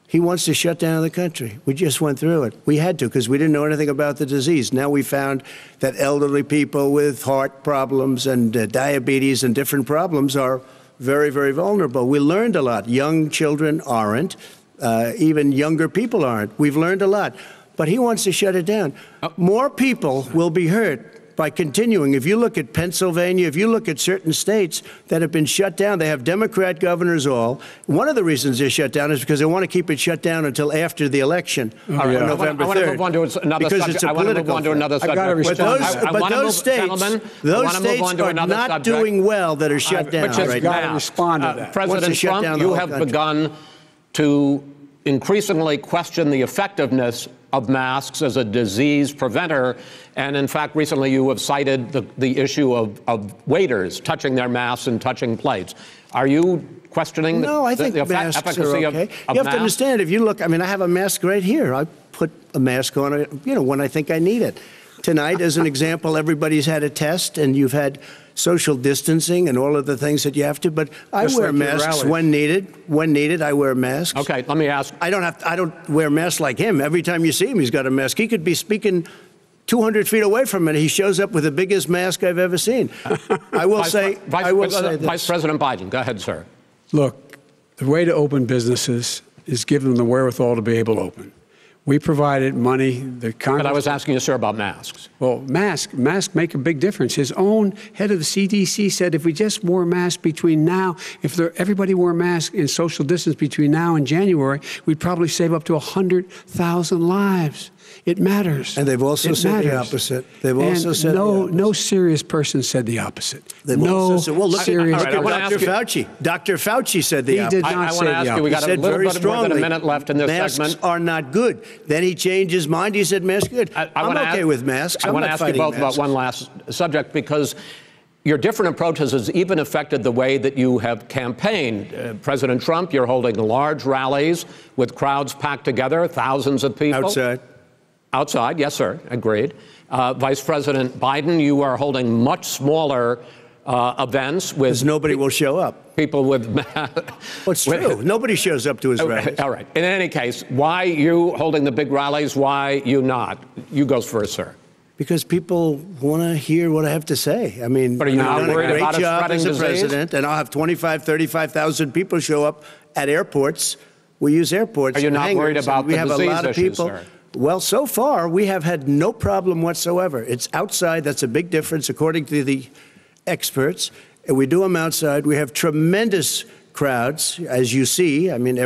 He wants to shut down the country. We just went through it. We had to because we didn't know anything about the disease. Now we found that elderly people with heart problems and diabetes and different problems are very, very vulnerable. We learned a lot. Young children aren't. Even younger people aren't. We've learned a lot. But he wants to shut it down. More people will be hurt by continuing. If you look at Pennsylvania, if you look at certain states that have been shut down, they have Democrat governors all. One of the reasons they're shut down is because they want to keep it shut down until after the election on November 3rd. I want to move on to another subject. I want to move on to another subject. But those states are not doing well that are shut down right now. Respond to that. President Trump, you have begun to increasingly question the effectiveness of masks as a disease preventer. And in fact, recently you have cited the issue of waiters touching their masks and touching plates. Are you questioning No, I think masks are okay. You have to understand, if you look, I mean, I have a mask right here. I put a mask on, when I think I need it. Tonight, as an example, everybody's had a test, and you've had social distancing and all of the things that you have to. But I wear masks when needed. When needed, I wear masks. Okay, let me ask. I don't wear masks like him. Every time you see him, he's got a mask. He could be speaking 200 feet away from it. He shows up with the biggest mask I've ever seen. I will say this. Vice President Biden, go ahead, sir. Look, the way to open businesses is give them the wherewithal to be able to open. We provided money. The Congress. But I was asking you, sir, about masks. Well, masks make a big difference. His own head of the CDC said if we just wore masks between now, if everybody wore masks in social distance between now and January, we'd probably save up to 100,000 lives. It matters. And they've also said the opposite. They've also said no serious person said the opposite. They've also said, well, look at Dr. Fauci. Dr. Fauci said the opposite. He did not say the opposite. We got a little bit more than a minute left in this segment. Masks are not good. Then he changed his mind. He said masks are good. I'm okay with masks. I want to ask you both about one last subject, because your different approaches has even affected the way that you have campaigned. President Trump, you're holding large rallies with crowds packed together, thousands of people. Outside, yes, sir, agreed. Vice President Biden, you are holding much smaller events with... Because nobody will show up. People with... Well, it's true. Nobody shows up to his rallies. All right. In any case, why you holding the big rallies? Why you not? You go first, sir. Because people want to hear what I have to say. I mean, but are you not worried about job as a disease? President, and I'll have 35,000 people show up at airports. We use airports. Are you not worried about the disease We have a lot of people. Sir? Well, so far, we have had no problem whatsoever. It's outside. That's a big difference, according to the experts. And we do them outside. We have tremendous crowds, as you see. I mean,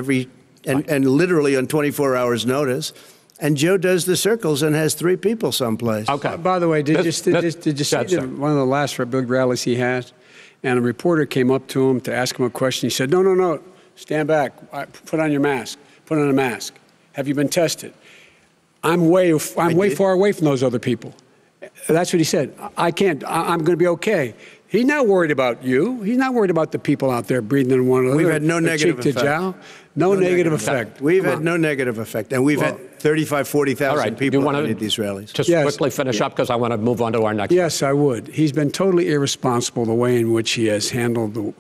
and literally on 24 hours' notice. And Joe does the circles and has 3 people someplace. Okay. By the way, did you see one of the last big rallies he has? And a reporter came up to him to ask him a question. He said, no, stand back. Put on your mask. Put on a mask. Have you been tested? I'm way far away from those other people. That's what he said. I can't. I'm going to be okay. He's not worried about you. He's not worried about the people out there breathing in one another. We've had no negative effect. No negative effect. We've had no negative effect. And we've had 35,000, 40,000 people at these rallies. Just quickly finish up, because I want to move on to our next. Yes, I would. He's been totally irresponsible the way in which he has handled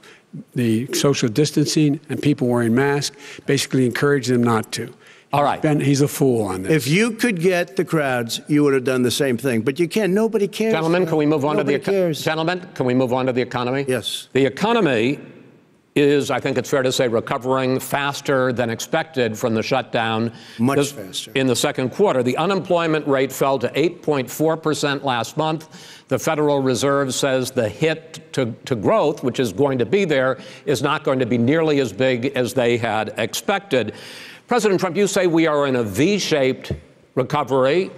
the social distancing and people wearing masks, basically encouraged them not to. All right. He's a fool on this. If you could get the crowds, you would have done the same thing. But you can't. Nobody cares. Gentlemen, can we move on to the economy? Yes. The economy is, I think it's fair to say, recovering faster than expected from the shutdown. Much faster. In the second quarter, the unemployment rate fell to 8.4% last month. The Federal Reserve says the hit to growth, which is going to be there, is not going to be nearly as big as they had expected. President Trump, you say we are in a V-shaped recovery.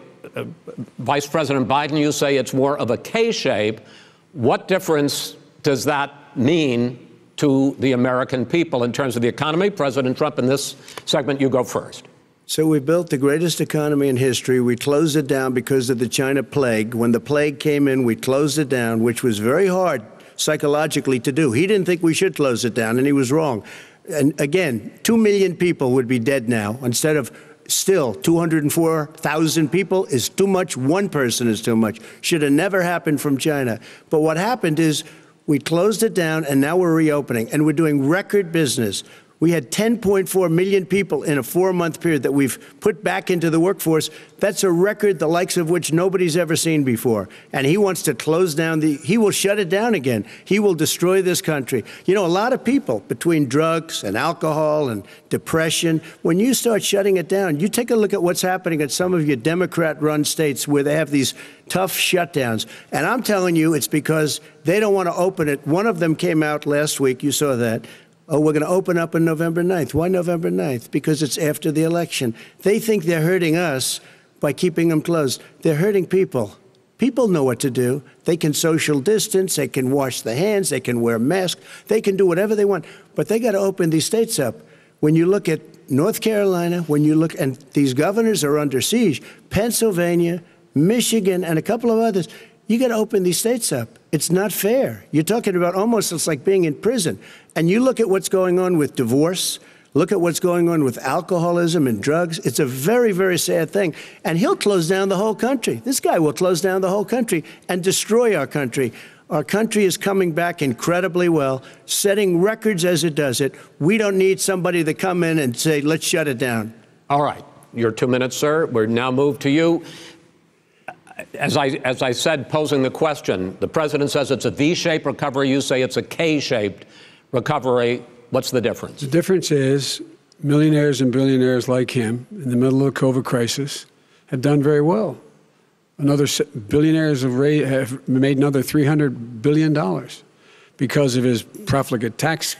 Vice President Biden, you say it's more of a K-shape. What difference does that mean to the American people in terms of the economy? President Trump, in this segment, you go first. So we built the greatest economy in history. We closed it down because of the China plague. When the plague came in, we closed it down, which was very hard psychologically to do. He didn't think we should close it down, and he was wrong. And again, 2 million people would be dead now instead of still 204,000 people is too much. One person is too much. Should have never happened from China. But what happened is we closed it down, and now we're reopening, and we're doing record business. We had 10.4 million people in a 4-month period that we've put back into the workforce. That's a record the likes of which nobody's ever seen before. And he wants to close down he will shut it down again. He will destroy this country. You know, a lot of people, between drugs and alcohol and depression, when you start shutting it down, you take a look at what's happening at some of your Democrat-run states where they have these tough shutdowns. And I'm telling you, it's because they don't want to open it. One of them came out last week. You saw that. Oh, we're going to open up on November 9th. Why November 9th? Because it's after the election. They think they're hurting us by keeping them closed. They're hurting people. People know what to do. They can social distance. They can wash their hands. They can wear masks. They can do whatever they want. But they got to open these states up. When you look at North Carolina, and these governors are under siege, Pennsylvania, Michigan, and a couple of others, you got to open these states up. It's not fair. You're talking about almost it's like being in prison. And you look at what's going on with divorce, look at what's going on with alcoholism and drugs. It's a very, very sad thing. And he'll close down the whole country. This guy will close down the whole country and destroy our country. Our country is coming back incredibly well, setting records as it does it. We don't need somebody to come in and say, let's shut it down. All right. Your 2 minutes, sir. We're now moved to you. As I said, posing the question, the president says it's a V-shaped recovery. You say it's a K-shaped recovery. What's the difference? The difference is millionaires and billionaires like him in the middle of the COVID crisis have done very well. Billionaires have made another $300 billion because of his profligate tax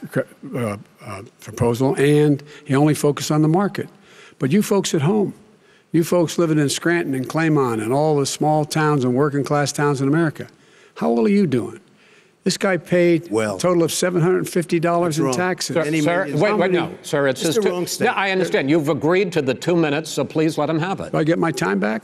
proposal, and he only focused on the market. But you folks at home, you folks living in Scranton and Claymont and all the small towns and working class towns in America, how well are you doing? This guy paid a total of $750 in taxes. Sir, wait, no, sir, it's just wrong statement. Yeah, I understand. You've agreed to the 2 minutes, so please let him have it. Do I get my time back?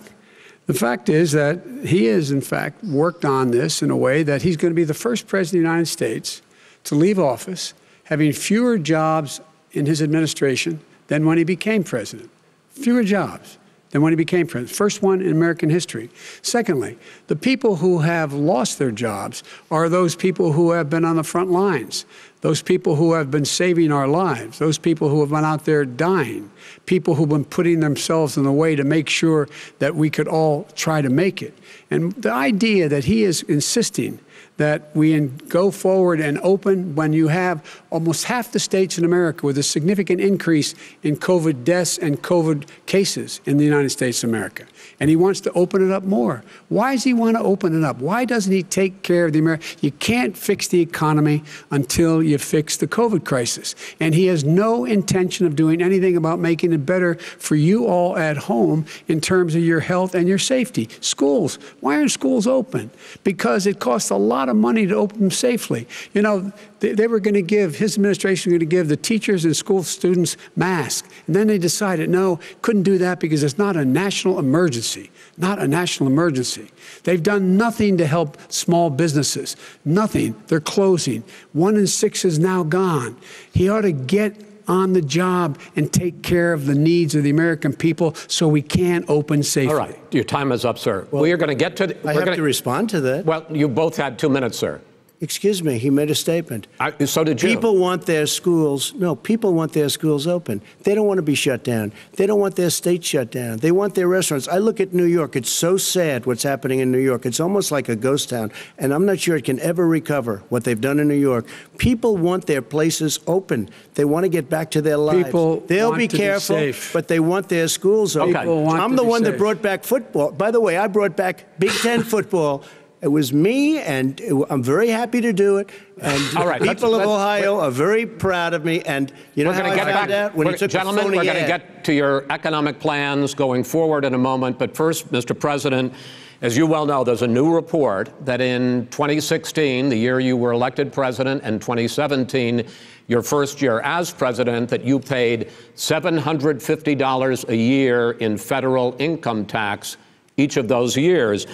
The fact is that he has, in fact, worked on this in a way that he's going to be the first president of the United States to leave office having fewer jobs in his administration than when he became president. Fewer jobs than when he became president. First one in American history. Secondly, the people who have lost their jobs are those people who have been on the front lines, those people who have been saving our lives, those people who have been out there dying, people who've been putting themselves in the way to make sure that we could all try to make it. And the idea that he is insisting that we go forward and open when you have almost half the states in America with a significant increase in COVID deaths and COVID cases in the United States of America. And he wants to open it up more. Why does he want to open it up? Why doesn't he take care of the American? You can't fix the economy until you fix the COVID crisis. And he has no intention of doing anything about making it better for you all at home in terms of your health and your safety. Schools. Why aren't schools open? Because it costs a lot of money to open them safely. You know, they were going to give, his administration was going to give the teachers and school students masks. And then they decided, no, couldn't do that because it's not a national emergency. Not a national emergency. They've done nothing to help small businesses. Nothing. They're closing. 1 in 6 is now gone. He ought to get on the job and take care of the needs of the American people so we can open safely. All right. Your time is up, sir. Well, we're going to get to... I have to respond to that. Well, you both had 2 minutes, sir. Excuse me, he made a statement. So did you. People want their schools open. They don't want to be shut down. They don't want their state shut down. They want their restaurants. I look at New York. It's so sad what's happening in New York. It's almost like a ghost town. And I'm not sure it can ever recover what they've done in New York. People want their places open. They want to get back to their lives. They'll be careful, but they want their schools open. I'm the one that brought back football. By the way, I brought back Big Ten football. It was me, and I'm very happy to do it. And all right, people of Ohio are very proud of me. And you know how I found out? When he took a phony ad. Gentlemen, we're going to get to your economic plans going forward in a moment. But first, Mr. President, as you well know, there's a new report that in 2016, the year you were elected president, and 2017, your first year as president, that you paid $750 a year in federal income tax each of those years.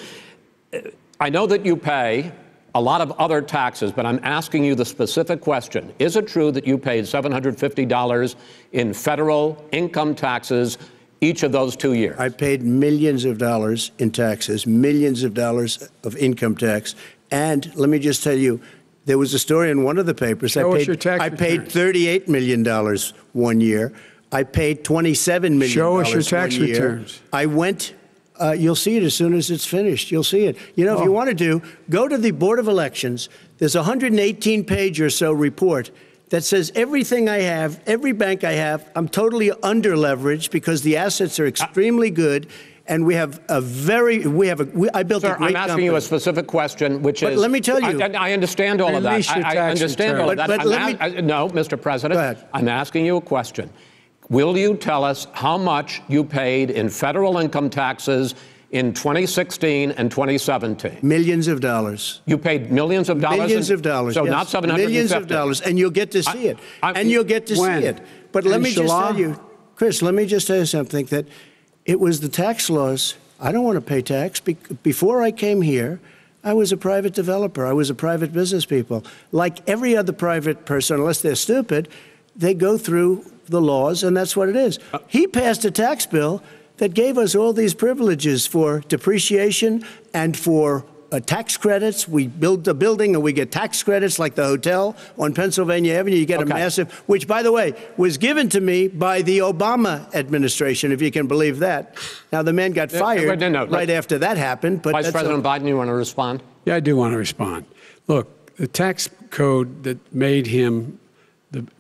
I know that you pay a lot of other taxes, but I'm asking you the specific question. Is it true that you paid $750 in federal income taxes each of those 2 years? I paid millions of dollars in taxes, millions of dollars of income tax. And let me just tell you, There was a story in one of the papers. Show us your tax I paid returns. $38 million 1 year. I paid $27 million. Show us your tax 1 year. returns. I went. You'll see it as soon as it's finished. You'll see it. You know, if you want to go to the Board of Elections. There's a 118-page or so report that says everything I have, every bank I have, I'm totally under-leveraged because the assets are extremely good. And I built Sir, a great company. I'm asking you a specific question, which But is... let me tell you. I understand all of that. Release your I tax understand all of that. return. No, Mr. President. Go ahead. I'm asking you a question. Will you tell us how much you paid in federal income taxes in 2016 and 2017? Millions of dollars. You paid millions of dollars? Millions of dollars. So yes. not 750? Millions of dollars. And you'll get to see it. When? But let me just Inshallah? tell you, Chris, let me just tell you something, that it was the tax laws. I don't want to pay tax. Before I came here, I was a private developer. I was a private business people. Like every other private person, unless they're stupid, they go through the laws, and that's what it is. He passed a tax bill that gave us all these privileges for depreciation and for tax credits. We build a building and we get tax credits, like the hotel on Pennsylvania Avenue. You get a massive, which, by the way, was given to me by the Obama administration, if you can believe that. Now, the man got fired right after that happened. But Vice President Biden, you want to respond? Yeah, I do want to respond. Look, the tax code that made him,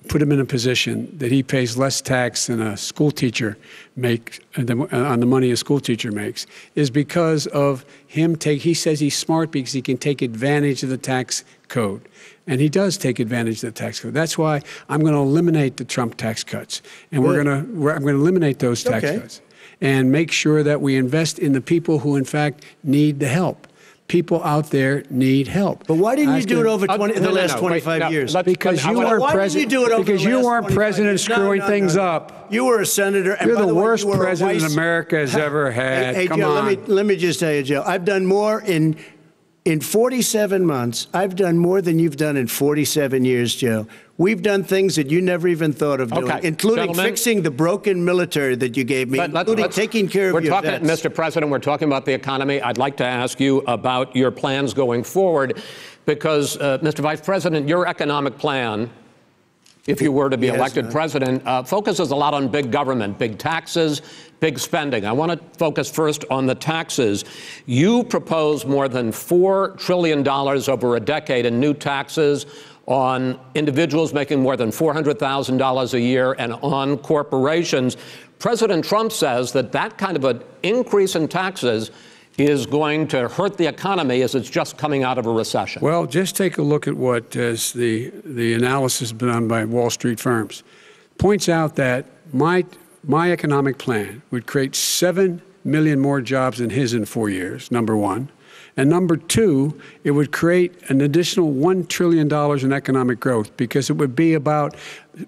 put him in a position that he pays less tax than a school teacher makes on the money a school teacher makes is because of him he says he's smart because he can take advantage of the tax code. And he does take advantage of the tax code. That's why I'm going to eliminate the Trump tax cuts. And I'm going to eliminate those tax cuts and make sure that we invest in the people who, in fact, need the help. People out there need help. But why didn't you do it over the last 25 years? Because you weren't president. Because you weren't president screwing things up. You were a senator. And You're by the way, worst you were president America has ever had. Hey, Come Joe, on. let me just tell you, Joe. I've done more in 47 months. I've done more than you've done in 47 years, Joe. We've done things that you never even thought of doing, including fixing the broken military that you gave me, including taking care of your vets. Mr. President, we're talking about the economy. I'd like to ask you about your plans going forward because, Mr. Vice President, your economic plan, if you were to be elected president, focuses a lot on big government, big taxes, big spending. I want to focus first on the taxes. You propose more than $4 trillion over a decade in new taxes on individuals making more than $400,000 a year and on corporations. President Trump says that that kind of an increase in taxes is going to hurt the economy as it's just coming out of a recession. Well, just take a look at what as the analysis done by Wall Street firms points out that my economic plan would create 7 million more jobs than his in 4 years, number one. And number two, it would create an additional $1 trillion in economic growth because it would be about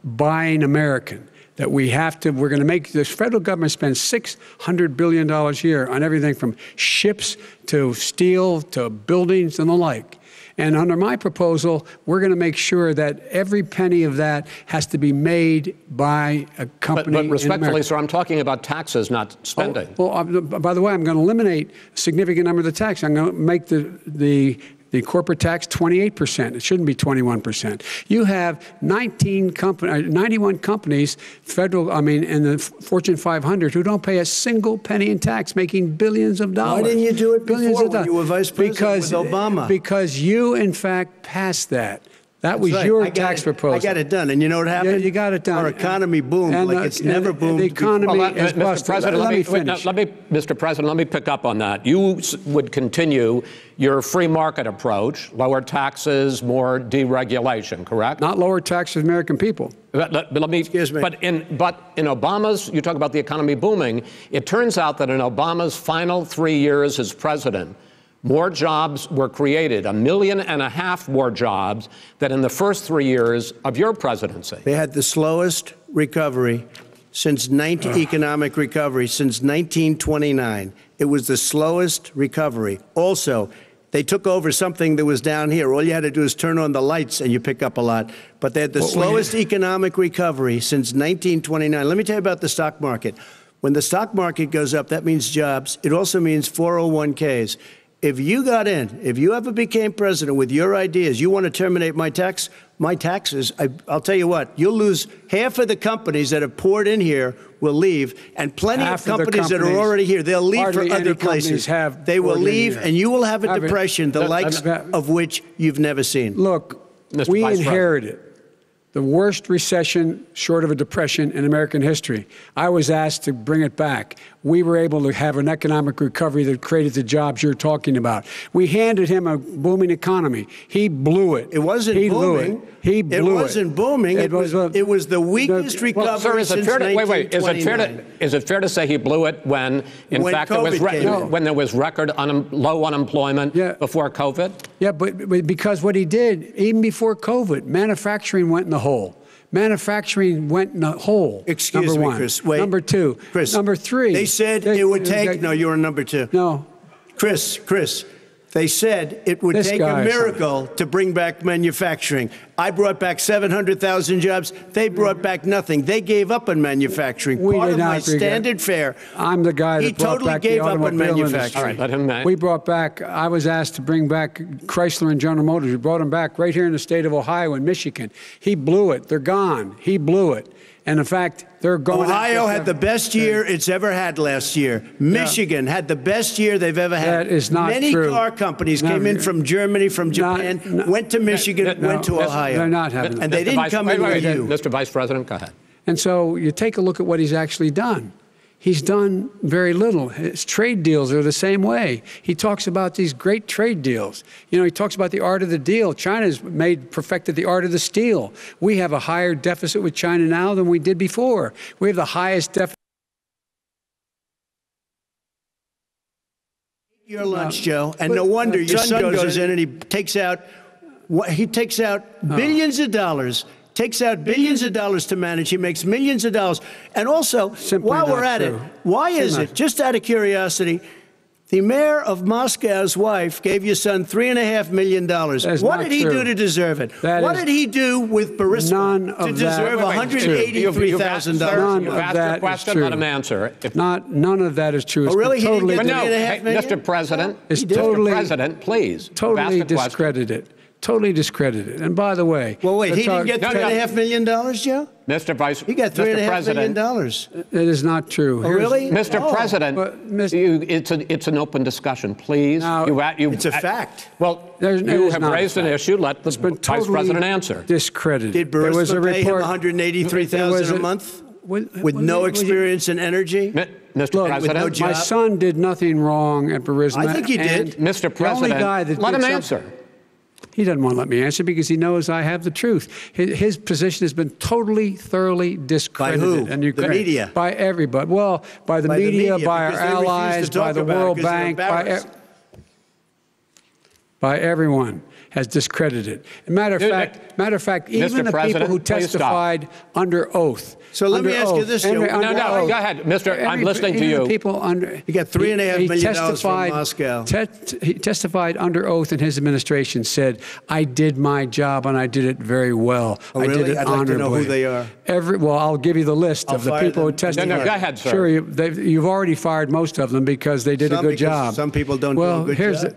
buying American. That we're going to make this federal government spend $600 billion a year on everything from ships to steel to buildings and the like. And under my proposal, we're going to make sure that every penny of that has to be made by a company. But respectfully, sir, I'm talking about taxes, not spending. By the way, I'm going to eliminate a significant number of the tax. I'm going to make the corporate tax 28%. It shouldn't be 21%. You have 91 companies, in the Fortune 500 who don't pay a single penny in tax, making billions of dollars. Why didn't you do it before when you were vice president with Obama? Because you, in fact, passed that. That was your tax proposal. I got it done. And you know what happened? Yeah, you got it done. Our economy boomed like it's never boomed The economy is busted. Let me finish. Mr. President, let me pick up on that. You would continue your free market approach, lower taxes, more deregulation, correct? Not lower taxes for American people. Excuse me. But in Obama's, you talk about the economy booming, it turns out that in Obama's final 3 years as president, more jobs were created, 1.5 million more jobs than in the first 3 years of your presidency. They had the slowest recovery economic recovery since 1929. It was the slowest recovery. Also, they took over something that was down here. All you had to do is turn on the lights and you pick up a lot. But they had the slowest economic recovery since 1929. Let me tell you about the stock market. When the stock market goes up, that means jobs. It also means 401ks. if you got in, if you ever became president with your ideas, you want to terminate my taxes, I'll tell you what, you'll lose half of the companies that have poured in here will leave, and plenty of companies that are already here, they'll leave for other places. They will leave, and you will have a depression, the likes of which you've never seen. Look, we inherited the worst recession short of a depression in American history. I was asked to bring it back. We were able to have an economic recovery that created the jobs you're talking about. We handed him a booming economy. He blew it. It wasn't booming. He blew it. It wasn't booming. It was the weakest recovery since 1929. Is it fair to say he blew it when fact, there was record low unemployment before COVID? Yeah, but because what he did, even before COVID, manufacturing went in the hole. Manufacturing went in the hole. Excuse me, Chris. Wait. Number two. Chris. Number three. They said it would take. No, you were number two. No. Chris. They said it would take a miracle to bring back manufacturing. I brought back 700,000 jobs. They brought back nothing. They gave up on manufacturing. Part of my standard fare. I'm the guy that brought back the automobile industry. All right, let him. We brought back. I was asked to bring back Chrysler and General Motors. We brought them back right here in the state of Ohio and Michigan. He blew it. They're gone. He blew it. And in fact, they're going. Ohio had the best year it's ever had last year. Michigan had the best year they've ever had. That is not true. Many car companies came in from Germany, from Japan, went to Michigan, went to Ohio. They're not having and they didn't come in with you. Mr. Vice President, go ahead. And so you take a look at what he's actually done. He's done very little. His trade deals are the same way. He talks about these great trade deals. You know, he talks about the art of the deal. China's perfected the art of the steal. We have a higher deficit with China now than we did before. We have the highest deficit. Your lunch, Joe, and no wonder your son goes in and he takes out billions of dollars. Takes out billions of dollars to manage. He makes millions of dollars. And also, while we're at it, why is it, just out of curiosity, the mayor of Moscow's wife gave your son $3.5 million. What did he do to deserve it? What did he do with Burisma to deserve $183,000? You've asked your question, let him answer. None of that is true. Oh, really? He didn't get $3.5 million? Mr. President, Mr. President, please. Totally discredited. Totally discredited. And by the way, well, wait, he didn't get $3.5 million, Joe? Mr. Vice, he got $3.5 million. It is not true. Oh, really? Mr. President, it's an open discussion, please. Now, it's a fact. Well, you have raised an issue. Let the Vice President answer. Discredited. Did Burisma pay him $183,000 a month with no experience in energy? Mr. President, with no job? My son did nothing wrong at Burisma. I think he did. Mr. President, let him answer. He doesn't want to let me answer because he knows I have the truth. His position has been totally, thoroughly discredited. By who? The media? By everybody. Well, by the media, by our allies, by the World Bank, by everyone has discredited. Matter of fact, even the people who testified under oath. So let me ask you this, Joe. No, go ahead, Mr. I'm listening to you. He got $3.5 million from Moscow. He testified under oath in his administration, said, I did my job and I did it very well. Oh, really? I did it I'd honorably. like to know who they are. Well, I'll give you the list of the people who testified. No, go ahead, sir. Sure, you've already fired most of them because they did a good job. Some people don't do a good job.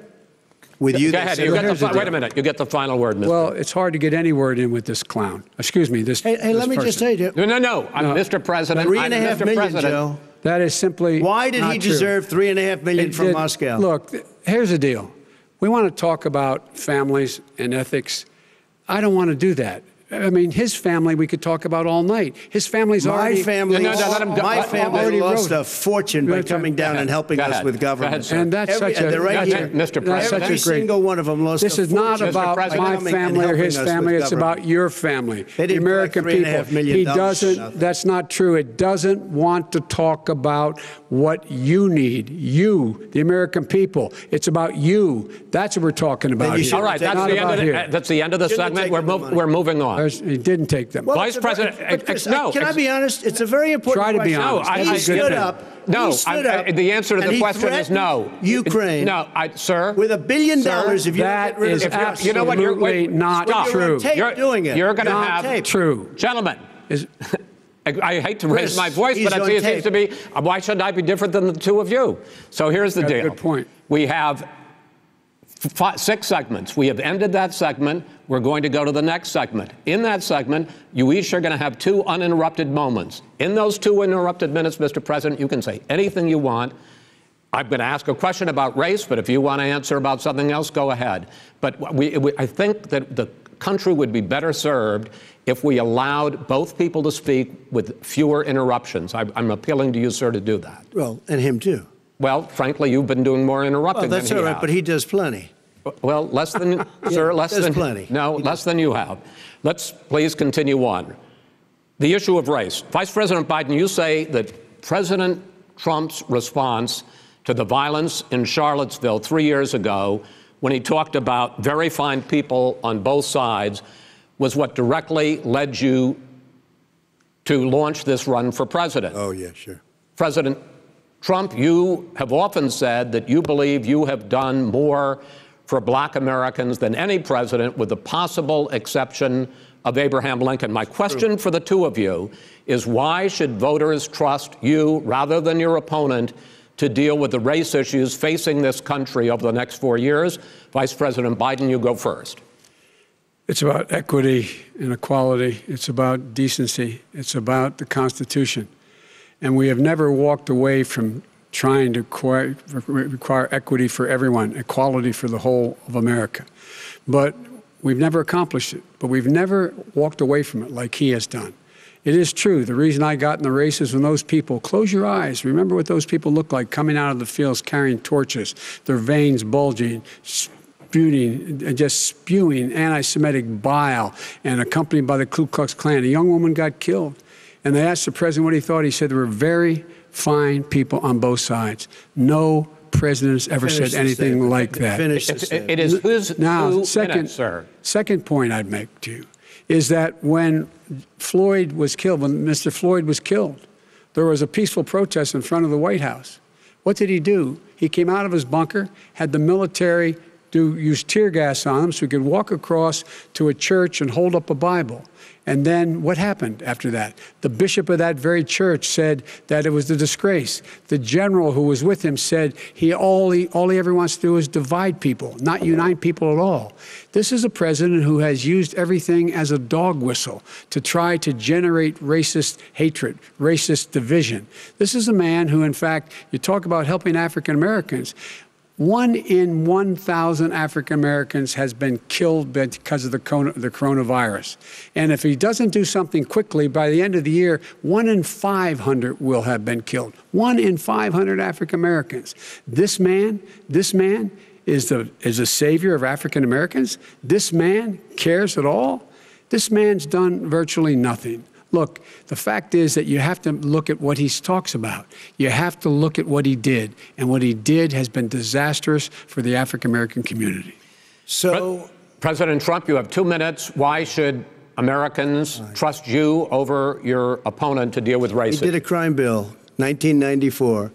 With you, go ahead. Wait a minute. You get the final word, Mr. Well, it's hard to get any word in with this clown. Excuse me. Hey, let me just say to you. No. I'm Mr. President. $3.5 million, Joe. That is simply Why did he deserve $3.5 million from Moscow? Look, here's the deal. We want to talk about families and ethics. I don't want to do that. I mean, his family we could talk about all night. His family's already... My family lost a fortune by coming down and helping us with government. And that's such a... Mr. President. Every single one of them lost a fortune. This is not about my family or his family. It's about your family, the American people. He doesn't... That's not true. It doesn't want to talk about what you need. You, the American people. It's about you. That's what we're talking about here. All right, that's the end of the segment. We're moving on. He didn't take them. Well, Vice President, no. Can I be honest? It's a very important question. Try to be honest. He stood up. No, the answer to the question is no. Ukraine. No, sir. With $1 billion, if you that is absolutely not true. You're doing it. You're going to have true, gentlemen. I hate to raise my voice, but it seems to be. Why should I be different than the two of you? So here's the deal. Good point. We have 6 segments. We have ended that segment. We're going to go to the next segment. In that segment, you each are going to have 2 uninterrupted moments. In those 2 uninterrupted minutes, Mr. President, you can say anything you want. I'm going to ask a question about race, but if you want to answer about something else, go ahead. But I think that the country would be better served if we allowed both people to speak with fewer interruptions. I'm appealing to you, sir, to do that. Well, and him too. Well, frankly, you've been doing more interrupting Well, that's than all he right, has. but he does plenty. Well, less than, sir, less does than plenty. No, less than you have. Let's please continue on. The issue of race. Vice President Biden, you say that President Trump's response to the violence in Charlottesville 3 years ago, when he talked about very fine people on both sides, was what directly led you to launch this run for president. Oh, yeah, sure. President Trump, you have often said that you believe you have done more for Black Americans than any president, with the possible exception of Abraham Lincoln. My question for the 2 of you is, why should voters trust you rather than your opponent to deal with the race issues facing this country over the next 4 years? Vice President Biden, you go first. It's about equity and equality. It's about decency. It's about the Constitution. And we have never walked away from trying to require equity for everyone, equality for the whole of America. But we've never accomplished it. But we've never walked away from it like he has done. It is true. The reason I got in the race is when those people, close your eyes, remember what those people look like coming out of the fields carrying torches, their veins bulging, just spewing anti-Semitic bile, and accompanied by the Ku Klux Klan. A young woman got killed. And they asked the president what he thought. He said there were very fine people on both sides. No president has ever said anything like that. It is who's now, who second point I'd make to you is that when Floyd was killed, when Mr. Floyd was killed, there was a peaceful protest in front of the White House. What did he do? He came out of his bunker, had the military use tear gas on him so he could walk across to a church and hold up a Bible. And then what happened after that? The bishop of that very church said that it was a disgrace. The general who was with him said all he ever wants to do is divide people, not unite people at all. This is a president who has used everything as a dog whistle to try to generate racist hatred, racist division. This is a man who, in fact, you talk about helping African Americans. 1 in 1,000 African Americans has been killed because of the coronavirus. And if he doesn't do something quickly, by the end of the year, 1 in 500 will have been killed. 1 in 500 African Americans. This man is a savior of African Americans. This man cares at all. This man's done virtually nothing. Look, the fact is that you have to look at what he talks about. You have to look at what he did. And what he did has been disastrous for the African-American community. So, President Trump, you have 2 minutes. Why should Americans trust you over your opponent to deal with racism? he did a crime bill, 1994,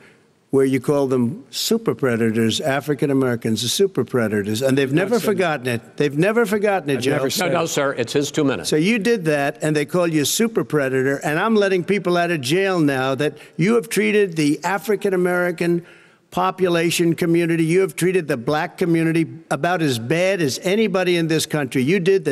where you call them super predators, African Americans, the super predators, and they've never forgotten it. They've never forgotten it, Joe. No, sir, it's his 2 minutes. So you did that, and they call you a super predator, and I'm letting people out of jail now that you have treated the African American population community, you have treated the black community about as bad as anybody in this country. You did the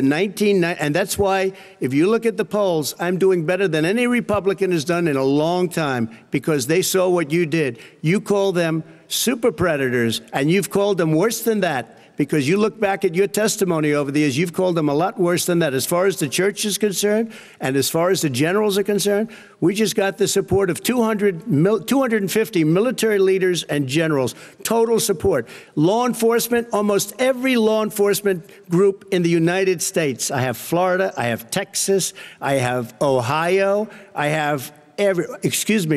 and that's why, if you look at the polls, I'm doing better than any Republican has done in a long time, because they saw what you did. You call them super predators, and you've called them worse than that. Because you look back at your testimony over the years, you've called them a lot worse than that. As far as the church is concerned, and as far as the generals are concerned, we just got the support of 250 military leaders and generals, total support. Law enforcement, almost every law enforcement group in the United States. I have Florida, I have Texas, I have Ohio, I have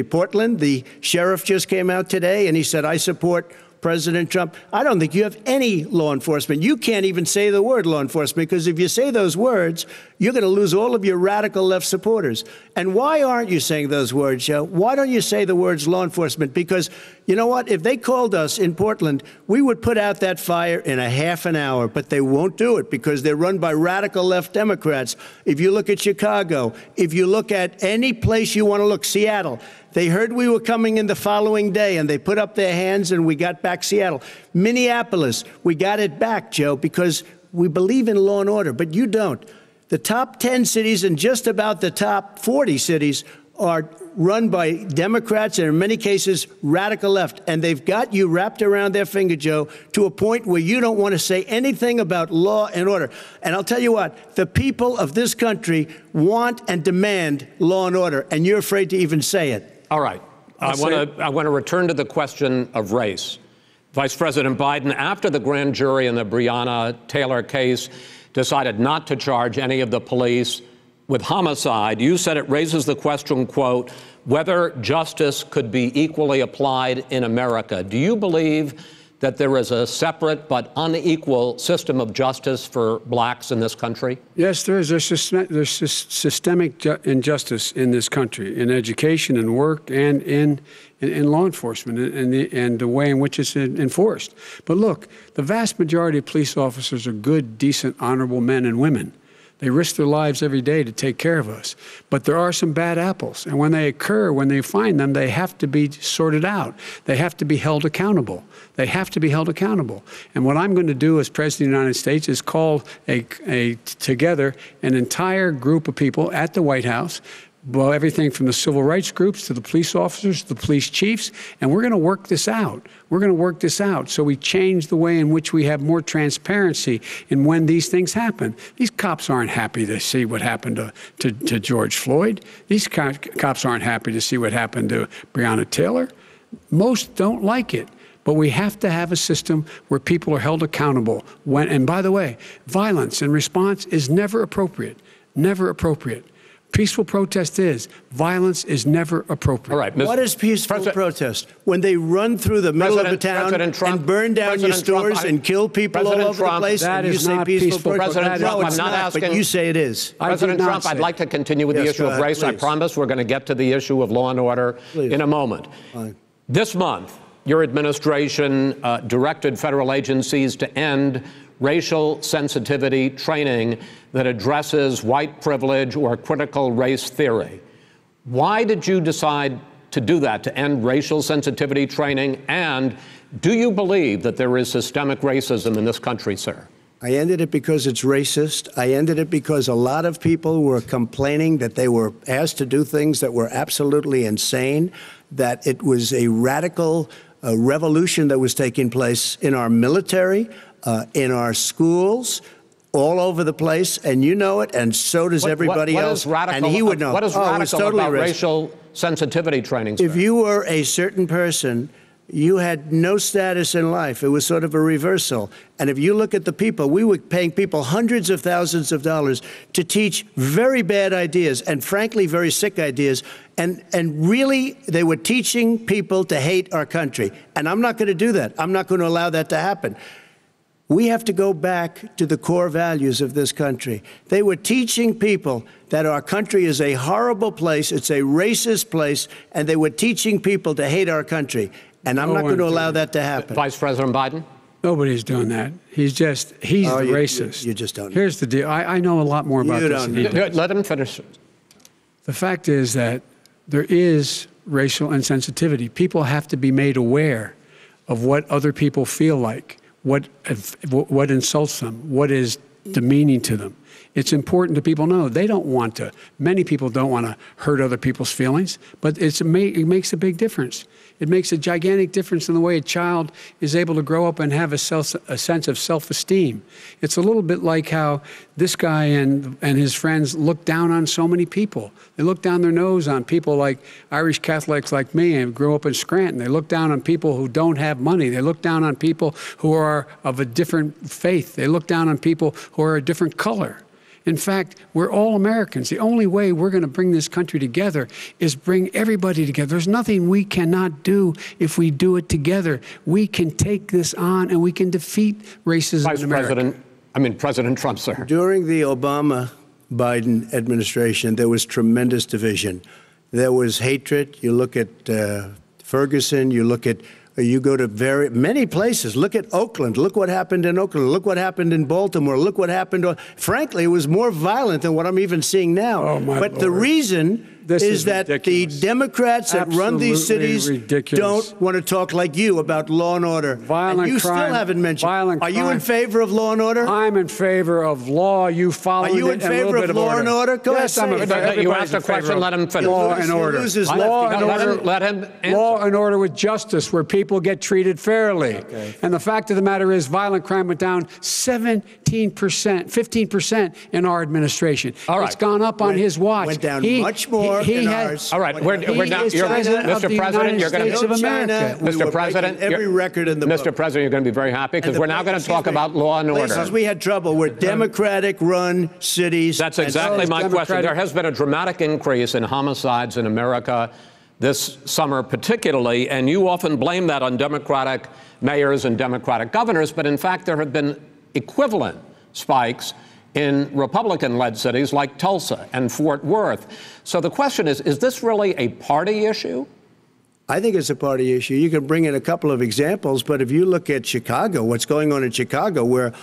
Portland. The sheriff just came out today and he said, I support President Trump. I don't think you have any law enforcement. You can't even say the word law enforcement, because if you say those words, you're going to lose all of your radical left supporters. And why aren't you saying those words, Joe? Why don't you say the words law enforcement? Because you know what? If they called us in Portland, we would put out that fire in a half an hour, but they won't do it because they're run by radical left Democrats. If you look at Chicago, if you look at any place you want to look, Seattle, They heard we were coming in the following day, and they put up their hands, and we got back Seattle. Minneapolis, we got it back, Joe, because we believe in law and order, but you don't. The top 10 cities and just about the top 40 cities are run by Democrats and in many cases radical left. And they've got you wrapped around their finger, Joe, to a point where you don't want to say anything about law and order. And I'll tell you what, the people of this country want and demand law and order, and you're afraid to even say it. All right. I want to return to the question of race. Vice President Biden, after the grand jury in the Breonna Taylor case decided not to charge any of the police with homicide, you said it raises the question, quote, whether justice could be equally applied in America. Do you believe that there is a separate but unequal system of justice for blacks in this country? Yes, there is. There's systemic injustice in this country, in education and work and in law enforcement and the way in which it's enforced. But look, the vast majority of police officers are good, decent, honorable men and women. They risk their lives every day to take care of us. But there are some bad apples. And when they occur, when they find them, they have to be sorted out. They have to be held accountable. They have to be held accountable. And what I'm going to do as President of the United States is call together an entire group of people at the White House, well, everything from the civil rights groups to the police officers, to the police chiefs, and we're going to work this out. We're going to work this out so we change the way in which we have more transparency in when these things happen. These cops aren't happy to see what happened to George Floyd. These cops aren't happy to see what happened to Breonna Taylor. Most don't like it. But we have to have a system where people are held accountable. And by the way, violence in response is never appropriate. Never appropriate. Peaceful protest is. Violence is never appropriate. All right, what is peaceful protest? When they run through the middle of a town and burn down your stores and kill people all over the place, that and you is say not peaceful peaceful. protest? President Trump, No, it's I'm not asking. but you say it is. President Trump, I'd like to continue with the issue of race. Please. I promise we're going to get to the issue of law and order in a moment. Fine. This month, your administration directed federal agencies to end racial sensitivity training that addresses white privilege or critical race theory. Why did you decide to do that, to end racial sensitivity training? And do you believe that there is systemic racism in this country, sir? I ended it because it's racist. I ended it because a lot of people were complaining that they were asked to do things that were absolutely insane, that it was a radical revolution that was taking place in our military, in our schools, all over the place, and you know it, and so does everybody else. Radical, and he would know. What is radical totally about racial sensitivity training, sir? If you were a certain person, you had no status in life. It was sort of a reversal. And if you look at the people, we were paying people hundreds of thousands of dollars to teach very bad ideas and, frankly, very sick ideas. And really, they were teaching people to hate our country. And I'm not going to do that. I'm not going to allow that to happen. We have to go back to the core values of this country. They were teaching people that our country is a horrible place, it's a racist place, and they were teaching people to hate our country. And I'm not going to allow that to happen. Vice President Biden? Nobody's doing that. He's the racist. You just don't know. Here's the deal. I know a lot more about this than he does. Let him finish. The fact is that there is racial insensitivity. People have to be made aware of what other people feel like, what insults them, what is demeaning to them. It's important that people know they don't want to. Many people don't want to hurt other people's feelings, but it makes a big difference. It makes a gigantic difference in the way a child is able to grow up and have a sense of self-esteem. It's a little bit like how this guy and his friends look down on so many people. They look down their nose on people like Irish Catholics like me and grew up in Scranton. They look down on people who don't have money. They look down on people who are of a different faith. They look down on people who are a different color. In fact, we're all Americans. The only way we're going to bring this country together is bring everybody together. There's nothing we cannot do if we do it together. We can take this on and we can defeat racism in America. President Trump, sir. During the Obama-Biden administration, there was tremendous division. There was hatred. You look at Ferguson, you go to many places. Look at Oakland. Look what happened in Oakland. Look what happened in Baltimore. Look what happened. Frankly, it was more violent than what I'm even seeing now. Oh, my But Lord. the reason is that ridiculous. the Democrats that run these cities don't want to talk like you about law and order. Violent and you crime, still haven't mentioned. Violent Are you crime. in favor of law and order? I'm in favor of law. You follow. Are you in favor of law and order? Go yes, ahead. I'm in favor. You asked a question. Let him finish. Law and order. Law and order. Let him answer. Law and order with justice, where people get treated fairly. Okay. And the fact of the matter is, violent crime went down 15% in our administration. All right. It's gone up on his watch. Went down much more in ours. All right, we're now. Mr. President, you're going to. Mr. President, every record in the Mr. book. President, you're going to be very happy because we're now going to talk about law and order. Places we had trouble were Democratic-run cities. That's exactly my question. There has been a dramatic increase in homicides in America this summer particularly, and you often blame that on Democratic mayors and Democratic governors, but in fact there have been equivalent spikes in Republican-led cities like Tulsa and Fort Worth. So the question is this really a party issue? I think it's a party issue. You can bring in a couple of examples, but if you look at Chicago, what's going on in Chicago, where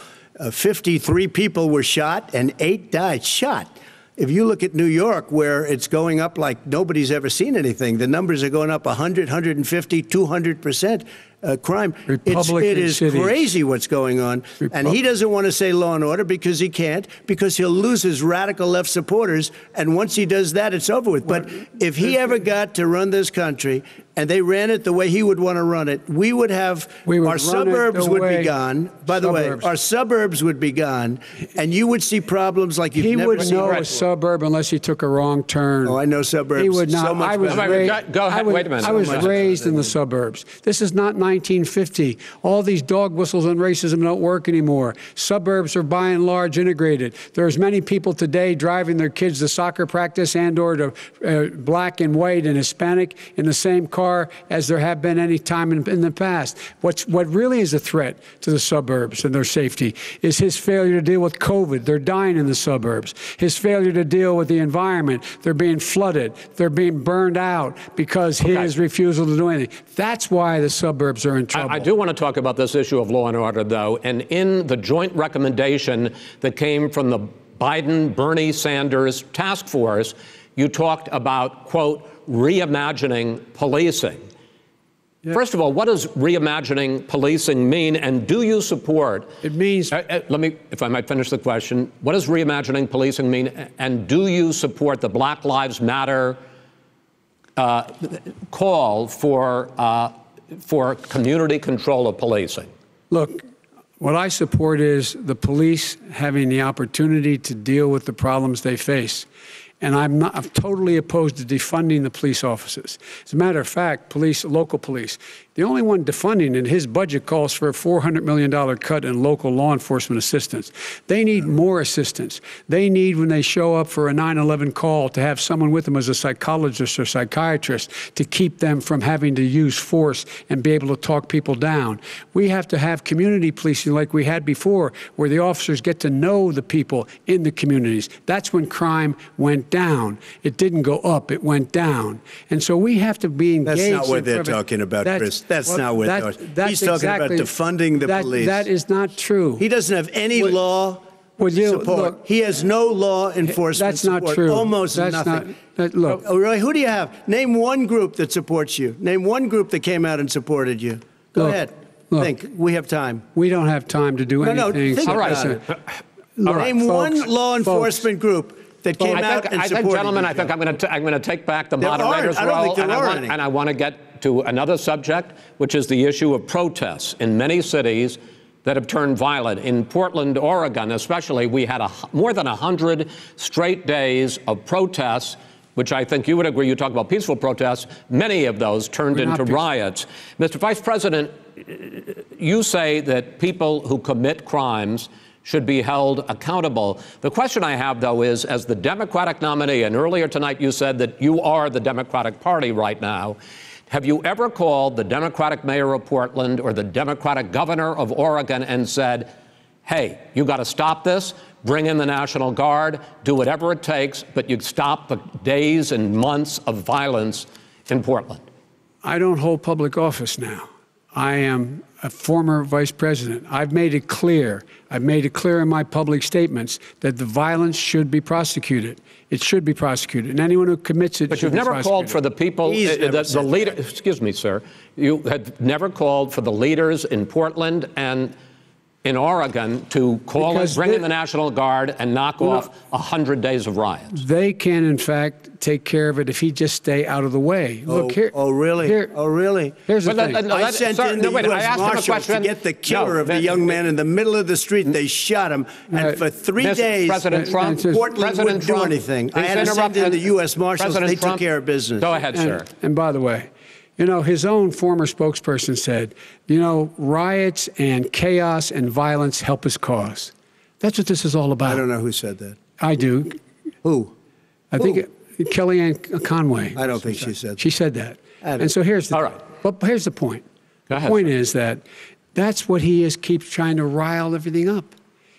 53 people were shot and 8 died shot. If you look at New York, where it's going up like nobody's ever seen anything, the numbers are going up 100, 150, 200%. Crime. It is crazy what's going on. And he doesn't want to say law and order because he can't, because he'll lose his radical left supporters. And once he does that, it's over with. But if he ever got to run this country and they ran it the way he would want to run it, we would have our suburbs would be gone. By the way, our suburbs would be gone. And you would see problems like you've never seen. He would know a suburb unless he took a wrong turn. Oh, I know suburbs. He would not. So much Go ahead. Wait a minute. I was raised in the suburbs. This is not 1950. All these dog whistles on racism don't work anymore. Suburbs are by and large integrated. There's many people today driving their kids to soccer practice and or to black and white and Hispanic in the same car as there have been any time in the past. What really is a threat to the suburbs and their safety is his failure to deal with COVID. They're dying in the suburbs. His failure to deal with the environment. They're being flooded. They're being burned out because his refusal to do anything. That's why the suburbs are in trouble. I do want to talk about this issue of law and order, though. And in the joint recommendation that came from the Biden-Bernie Sanders task force, you talked about, quote, reimagining policing. Yeah. First of all, what does reimagining policing mean, and do you support? It means. Let me, if I might finish the question. What does reimagining policing mean, and do you support the Black Lives Matter call for community control of policing? Look, what I support is the police having the opportunity to deal with the problems they face. And I'm totally opposed to defunding the police officers. As a matter of fact, local police, the only one defunding it, his budget calls for a $400 million cut in local law enforcement assistance. They need more assistance. They need, when they show up for a 9/11 call, to have someone with them as a psychologist or psychiatrist to keep them from having to use force and be able to talk people down. We have to have community policing like we had before, where the officers get to know the people in the communities. That's when crime went down. It didn't go up, it went down. And so we have to be engaged. That's not what they're talking about, Chris. That's not what they're talking about. He's talking about defunding the police. That is not true. He doesn't have any law support. Look, he has no law enforcement support. That's not true. Almost nothing. Look. Oh, really? Who do you have? Name one group that supports you. Name one group that came out and supported you. Go ahead. Think. We have time. We don't have time to do anything. No, think about it. Name one law enforcement group that came out and supported gentlemen, you. I think I'm going to take back the moderator's role, and I want to get to another subject, which is the issue of protests in many cities that have turned violent. In Portland, Oregon, especially, we had more than 100 straight days of protests, which I think you would agree. You talk about peaceful protests. Many of those turned into riots. Mr. Vice President, you say that people who commit crimes should be held accountable. The question I have, though, is, as the Democratic nominee, and earlier tonight you said that you are the Democratic Party right now, have you ever called the Democratic mayor of Portland or the Democratic governor of Oregon and said, hey, you got to stop this, bring in the National Guard, do whatever it takes, but you stop the days and months of violence in Portland? I don't hold public office now. I am a former vice president. I've made it clear. I've made it clear in my public statements that the violence should be prosecuted. It should be prosecuted. And anyone who commits it But should you've be never prosecuted. called for the people, the leader, excuse me, sir. You had never called for the leaders in Portland and in Oregon to bring in the National Guard and knock off 100 days of riots. They can, in fact, take care of it if he just stay out of the way. Look here. Oh, really? Oh, really? Here's the thing. I sent in the U.S. Marshals to get the killer of the young man in the middle of the street. They shot him, and for 3 days, President Trump, Portland wouldn't do anything. I had to send in the U.S. Marshals. They took care of business. Go ahead, sir. And by the way, you know, his own former spokesperson said, you know, riots and chaos and violence help his cause. That's what this is all about. I don't know who said that. I do. Who? I think Kellyanne Conway. I don't think she said that. She said that. And so here's the here's the point. Go ahead, the point is that that's what he is, keeps trying to rile everything up.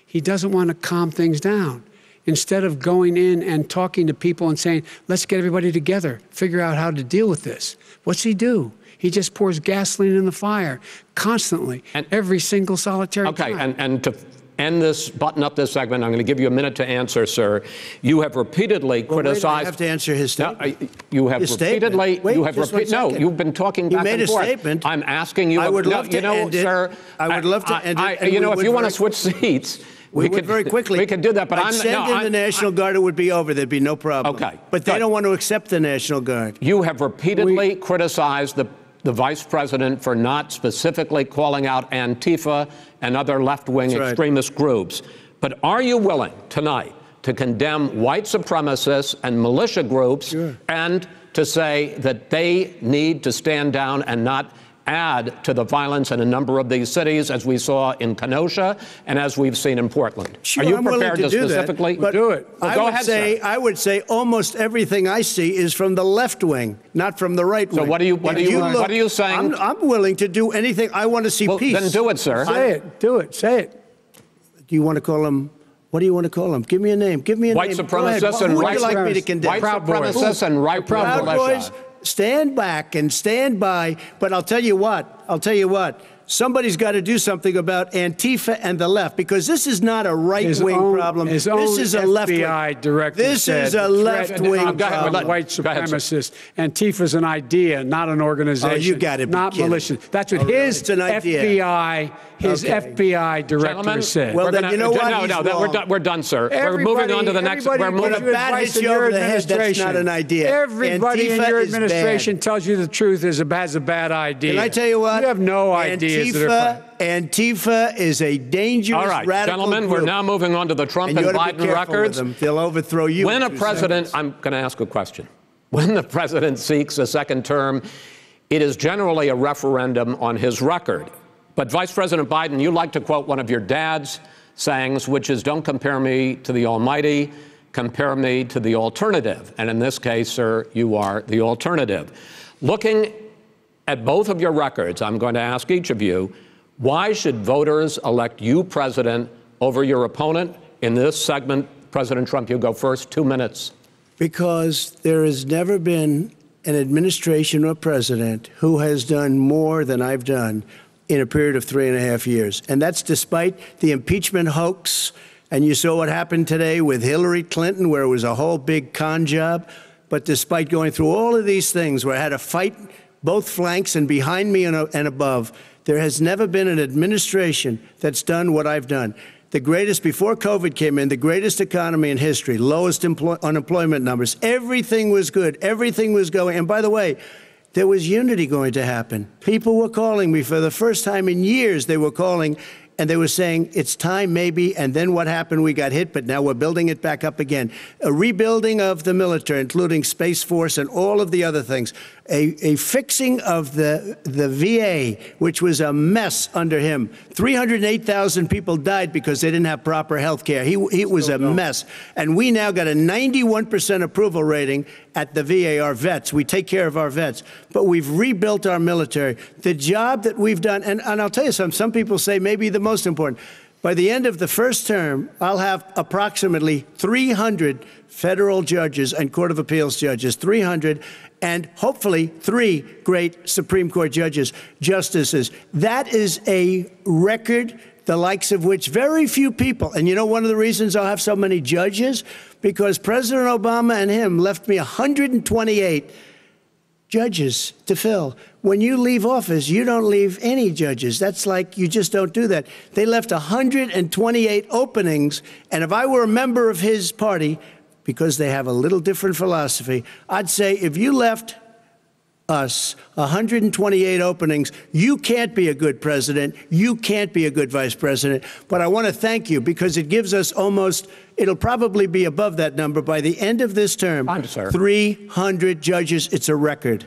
He doesn't want to calm things down. Instead of going in and talking to people and saying, let's get everybody together, figure out how to deal with this. What's he do? He just pours gasoline in the fire constantly, and every single solitary time. And to end this, button up this segment, I'm going to give you a minute to answer, sir. You have repeatedly criticized. I have to answer his statement. No, you have repeatedly. Wait, you have no, you've been talking back and forth. He made a statement. I'm asking you. I would love to end it. Sir. I would love to end it. You know, if you want to switch seats. We could very quickly. We could do that, but I'd send in the National Guard, it would be over. There'd be no problem. Okay. But they don't want to accept the National Guard. You have repeatedly criticized the vice president for not specifically calling out Antifa and other left-wing extremist groups. But are you willing tonight to condemn white supremacists and militia groups and to say that they need to stand down and not add to the violence in a number of these cities, as we saw in Kenosha and as we've seen in Portland? Sure, are you I'm prepared to do specifically that, do it? Well, go ahead, sir. I would say almost everything I see is from the left wing, not from the right wing. So what are you saying? I'm willing to do anything. I want to see peace. Then do it, sir. Say it. Do it. Say it. Do you want to call him? What do you want to call them? Give me a name. Give me a white name. Supremacists and who would you like me to condemn? White supremacists and right Proud Boys. Stand back and stand by. But I'll tell you what. Somebody's got to do something about Antifa and the left, because this is not a right-wing problem. This is a left-wing. FBI director This is a left-wing problem. White supremacist. Antifa's an idea, not an organization. Oh, you got to be not kidding. malicious. That's what his FBI, FBI director said. Well, then you know what? No, we're done, sir. We're moving on to the next. We're moving. When a bat hits you over the head, that's not an idea. Everybody in your administration tells you the truth has a bad idea. Can I tell you what? You have no ideas. Antifa is a dangerous, radical gentlemen, group. We're now moving on to the Trump and Biden records. They'll overthrow you. When a president, I'm going to ask a question. When the president seeks a second term, it is generally a referendum on his record. But Vice President Biden, you like to quote one of your dad's sayings, which is, don't compare me to the Almighty, compare me to the alternative. And in this case, sir, you are the alternative. Looking at both of your records, I'm going to ask each of you, why should voters elect you president over your opponent? In this segment, President Trump, you go first, 2 minutes. Because there has never been an administration or president who has done more than I've done in a period of 3.5 years. And that's despite the impeachment hoax. And you saw what happened today with Hillary Clinton, where it was a whole big con job. But despite going through all of these things, where I had to fight both flanks and behind me and above, there has never been an administration that's done what I've done. The greatest, before COVID came in, the greatest economy in history, lowest unemployment numbers. Everything was good. Everything was going. And by the way, there was unity going to happen. People were calling me for the first time in years. They were calling and they were saying, it's time maybe. And then what happened? We got hit, but now we're building it back up again. A rebuilding of the military, including Space Force and all of the other things. A fixing of the VA, which was a mess under him. 308,000 people died because they didn't have proper health care. He was a mess. And we now got a 91% approval rating at the VA, our vets. We take care of our vets. But we've rebuilt our military. The job that we've done, and I'll tell you something, some people say maybe the most important, By the end of the first term, I'll have approximately 300 federal judges and Court of Appeals judges, 300, and hopefully 3 great Supreme Court justices. That is a record, the likes of which very few people, and you know one of the reasons I'll have so many judges? Because President Obama and him left me 128 judges to fill. When you leave office, you don't leave any judges. That's like, you just don't do that. They left 128 openings, and if I were a member of his party, because they have a little different philosophy, I'd say if you left us 128 openings, you can't be a good president, you can't be a good vice president. But I want to thank you because it gives us almost, it'll probably be above that number by the end of this term. 300 judges, it's a record.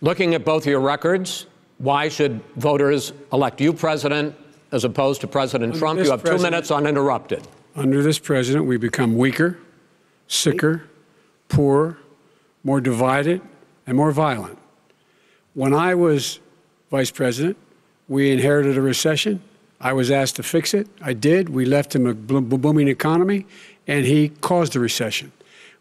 Looking at both your records, why should voters elect you president as opposed to President Trump? You have 2 minutes uninterrupted. Under this president, we become weaker, sicker, poorer, more divided, and more violent. When I was vice president, we inherited a recession. I was asked to fix it. I did. We left him a booming economy, and he caused a recession.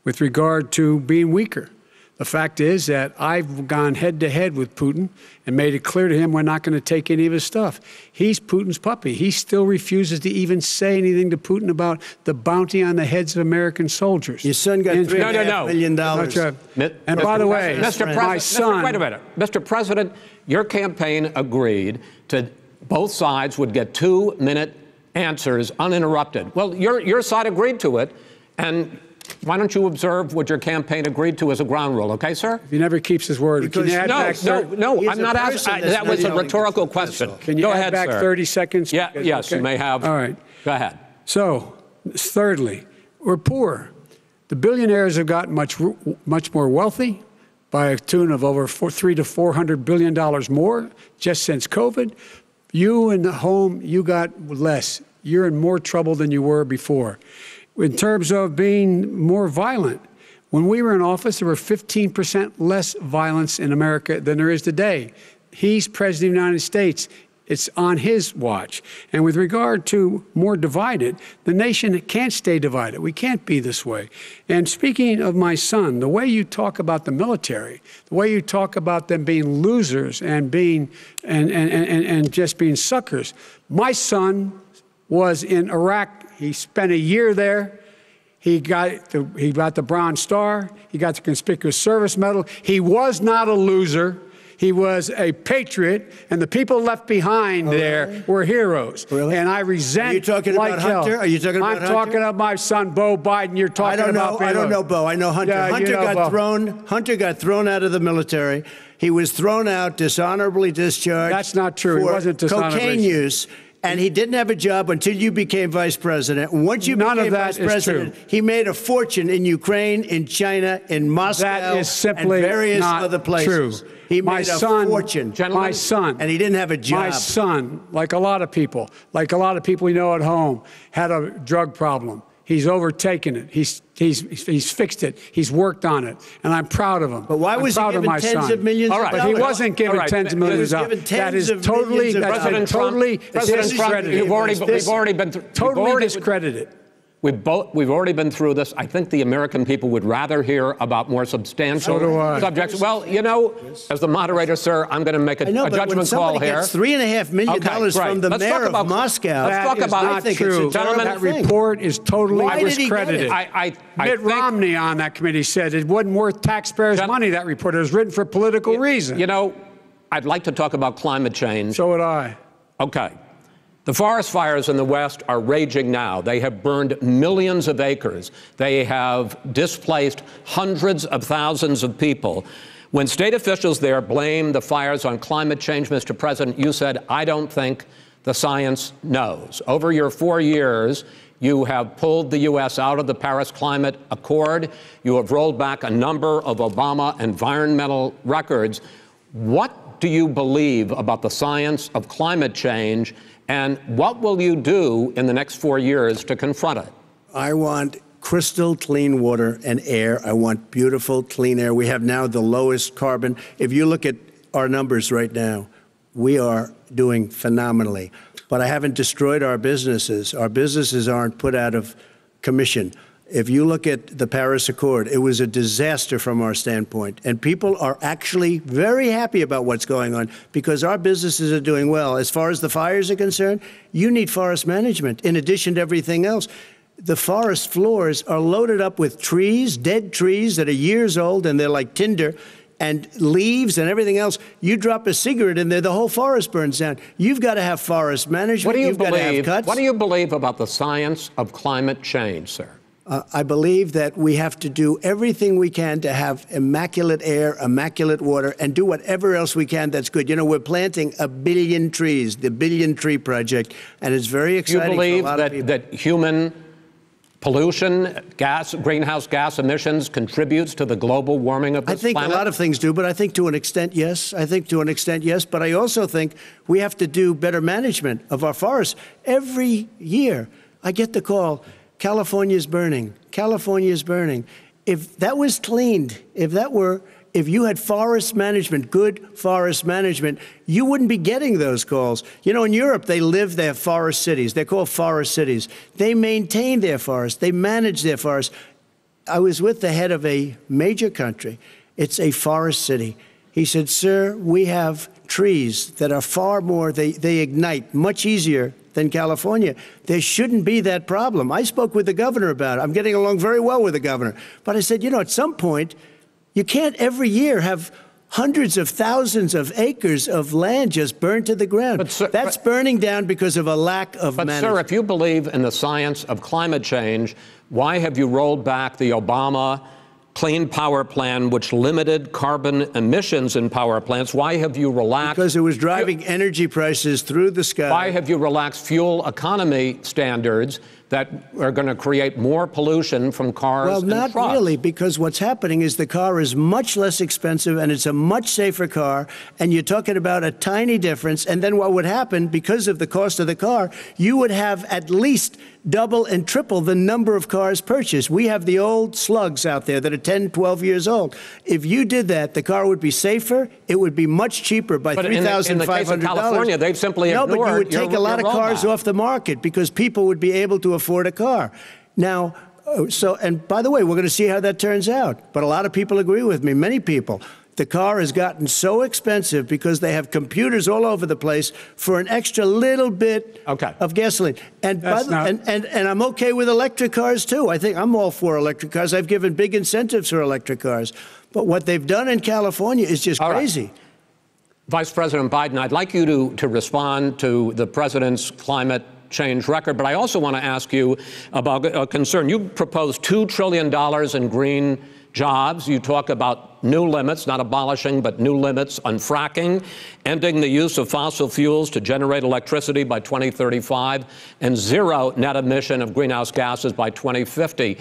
With regard to being weaker, the fact is that I've gone head-to-head with Putin and made it clear to him we're not going to take any of his stuff. He's Putin's puppy. He still refuses to even say anything to Putin about the bounty on the heads of American soldiers. Your son got $3.5 million. And by the way, my son... Wait a minute. Mr. President, your campaign agreed to both sides would get 2-minute answers uninterrupted. Well, your side agreed to it, and... why don't you observe what your campaign agreed to as a ground rule, okay, sir? He never keeps his word. Can you add no, I'm not asking. That was a rhetorical question. Can you add back 30 seconds? Yeah, yes, okay. You may have. All right. Go ahead. So, thirdly, we're poor. The billionaires have gotten much more wealthy by a tune of over $300 to $400 billion more just since COVID. You in the home, you got less. You're in more trouble than you were before. In terms of being more violent, when we were in office, there were 15% less violence in America than there is today. He's president of the United States. It's on his watch. And with regard to more divided, the nation can't stay divided. We can't be this way. And speaking of my son, the way you talk about the military, the way you talk about them being losers and being and just being suckers, my son was in Iraq. He spent a year there. He got the Bronze Star. He got the Conspicuous Service Medal. He was not a loser. He was a patriot, and the people left behind there were heroes. Really? And I resent. Are you talking about Hunter? Are you talking about Hunter? I'm talking about my son, Beau Biden. You're talking about. I don't know Beau. I know Hunter. Yeah, Hunter got thrown out of the military. He was thrown out, dishonorably discharged. That's not true. He wasn't dishonorably. Cocaine use. And he didn't have a job until you became vice president. Once you became vice president, he made a fortune in Ukraine, in China, in Moscow, that is simply and various not other places. True. He made a fortune. My son. And he didn't have a job. My son, like a lot of people we know at home, had a drug problem. He's overtaken it. He's fixed it. He's worked on it, and I'm proud of him. But why was he given tens of millions of dollars? But he wasn't given tens of millions of dollars. That is totally discredited. We've already been through. Totally discredited. We've already been through this. I think the American people would rather hear about more substantial subjects. Well, you know, as the moderator, sir, I'm going to make a judgment call here. Gets $3.5 million from the mayor of Moscow. Let's talk about not true. Gentlemen, that report is totally discredited. Mitt Romney on that committee said it wasn't worth taxpayers' money, that report. It was written for political reasons. You know, I'd like to talk about climate change. So would I. Okay. The forest fires in the West are raging now. They have burned millions of acres. They have displaced hundreds of thousands of people. When state officials there blame the fires on climate change, Mr. President, you said, I don't think the science knows. Over your 4 years, you have pulled the U.S. out of the Paris Climate Accord. You have rolled back a number of Obama environmental records. What do you believe about the science of climate change? And what will you do in the next 4 years to confront it? I want crystal clean water and air. I want beautiful, clean air. We have now the lowest carbon. If you look at our numbers right now, we are doing phenomenally. but I haven't destroyed our businesses. Our businesses aren't put out of commission. If you look at the Paris Accord, it was a disaster from our standpoint. And people are actually very happy about what's going on because our businesses are doing well. As far as the fires are concerned, you need forest management in addition to everything else. The forest floors are loaded up with trees, dead trees that are years old, and they're like tinder, and leaves and everything else. You drop a cigarette in there, the whole forest burns down. You've got to have forest management. You've got to have cuts. What do you believe about the science of climate change, sir? I believe that we have to do everything we can to have immaculate air, immaculate water, and do whatever else we can that's good. You know, we're planting 1 billion trees, the Billion Tree Project, and it's very exciting for a lot of people. That human pollution, greenhouse gas emissions contributes to the global warming of this planet? I think a lot of things do, but I think to an extent, yes. I think to an extent, yes. But I also think we have to do better management of our forests. Every year, I get the call, California's burning. California's burning. If that was cleaned, if you had forest management, good forest management, you wouldn't be getting those calls. You know, in Europe, they have forest cities. They're called forest cities. They maintain their forests. They manage their forests. I was with the head of a major country. It's a forest city. He said, sir, we have trees that are far more, they ignite much easier than California. There shouldn't be that problem. I spoke with the governor about it. I'm getting along very well with the governor. But I said, you know, at some point, you can't every year have hundreds of thousands of acres of land just burned to the ground. That's burning down because of a lack of management. But, sir, if you believe in the science of climate change, why have you rolled back the Obama Clean Power Plan, which limited carbon emissions in power plants? Why have you relaxed? Because it was driving energy prices through the sky. Why have you relaxed fuel economy standards that are going to create more pollution from cars and trucks? Well, not really, because what's happening is the car is much less expensive and it's a much safer car, and you're talking about a tiny difference. And then what would happen, because of the cost of the car, you would have at least double and triple the number of cars purchased. We have the old slugs out there that are 10, 12 years old. If you did that, the car would be safer. It would be much cheaper by $3,500. In the case of California, they've simply ignored No, but you would take a lot of cars off the market because people would be able to afford a car. Now, and by the way, we're going to see how that turns out. But a lot of people agree with me, many people. The car has gotten so expensive because they have computers all over the place for an extra little bit of gasoline. And I'm okay with electric cars, too. I think I'm all for electric cars. I've given big incentives for electric cars. But what they've done in California is just crazy. Right. Vice President Biden, I'd like you to respond to the president's climate change record, but I also want to ask you about a concern. You proposed $2 trillion in green jobs. You talk about new limits, not abolishing, but new limits on fracking, ending the use of fossil fuels to generate electricity by 2035, and zero net emission of greenhouse gases by 2050.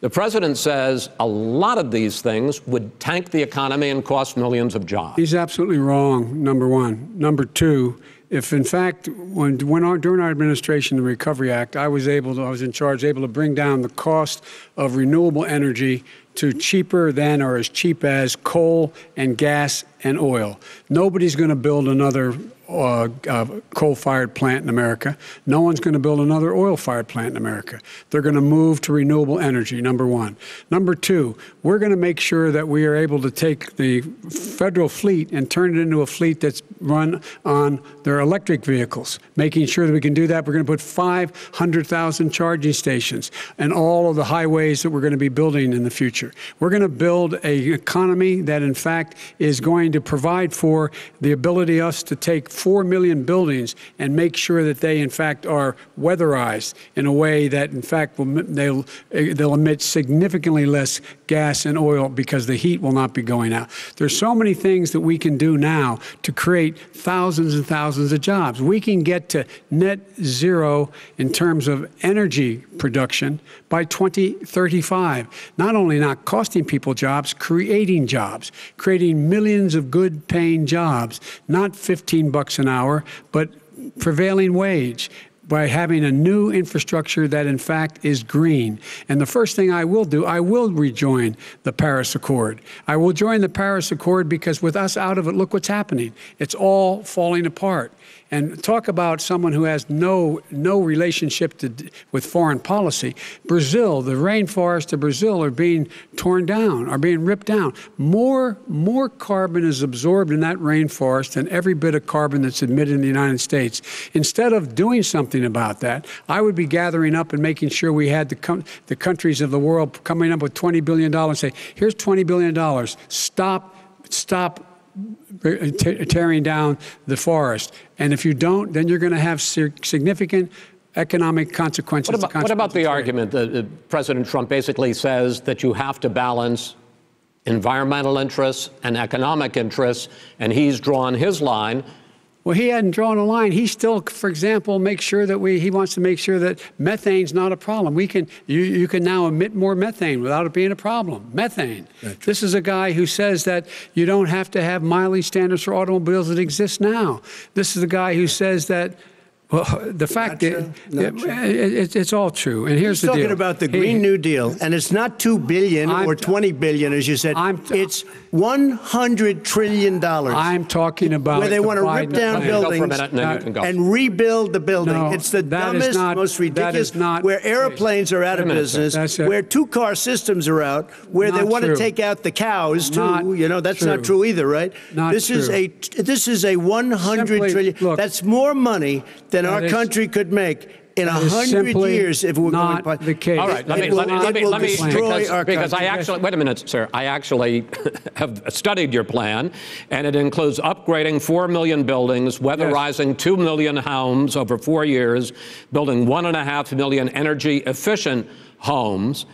The president says a lot of these things would tank the economy and cost millions of jobs. He's absolutely wrong, number one. Number two, if in fact, during our administration, the Recovery Act, I was in charge, able to bring down the cost of renewable energy to cheaper than or as cheap as coal and gas and oil. Nobody's going to build another coal-fired plant in America. No one's going to build another oil-fired plant in America. They're going to move to renewable energy, number one. Number two, we're going to make sure that we are able to take the federal fleet and turn it into a fleet that's run on their electric vehicles. Making sure that we can do that, we're going to put 500,000 charging stations and all of the highways that we're going to be building in the future. We're going to build an economy that, in fact, is going to provide for the ability of us to take 4 million buildings and make sure that they, in fact, are weatherized in a way that, in fact, they'll emit significantly less gas and oil because the heat will not be going out. There's so many things that we can do now to create thousands and thousands of jobs. We can get to net zero in terms of energy production by 2035. Not only not costing people jobs, creating millions of good-paying jobs, not $15 an hour, but prevailing wage. by having a new infrastructure that, in fact, is green. And the first thing I will do, I will rejoin the Paris Accord. I will join the Paris Accord because with us out of it, look what's happening. It's all falling apart. And talk about someone who has no relationship with foreign policy. Brazil, the rainforests of Brazil are being torn down, are being ripped down. More carbon is absorbed in that rainforest than every bit of carbon that's emitted in the United States. Instead of doing something about that, I would be gathering up and making sure we had the countries of the world coming up with $20 billion and say, here's $20 billion. Stop tearing down the forest. And if you don't, then you're going to have significant economic consequences. What about the argument that President Trump basically says that you have to balance environmental interests and economic interests, and he's drawn his line? Well, he hadn't drawn a line. He still, for example, makes sure that he wants to make sure that methane's not a problem. You can now emit more methane without it being a problem. Methane. This is a guy who says that you don't have to have mileage standards for automobiles that exist now. This is a guy who says that, well, the fact that it's all true. And here's the deal. He's talking about the Green New Deal, and it's not $2 billion or $20 billion, as you said. It's $100 trillion. I'm talking about where they want to rip down buildings and rebuild the building. No, it's the dumbest, most ridiculous. Where airplanes are out of business, where two-car systems are out, where they want to take out the cows too. You know, that's not true either, right? This is a $100 trillion. Look, that's more money than our country could make in 100 years if we're not going to the case. All right, let me destroy our because country. I actually, wait a minute, sir. I actually have studied your plan, and it includes upgrading 4 million buildings, weatherizing 2 million homes over 4 years, building 1.5 million energy-efficient homes.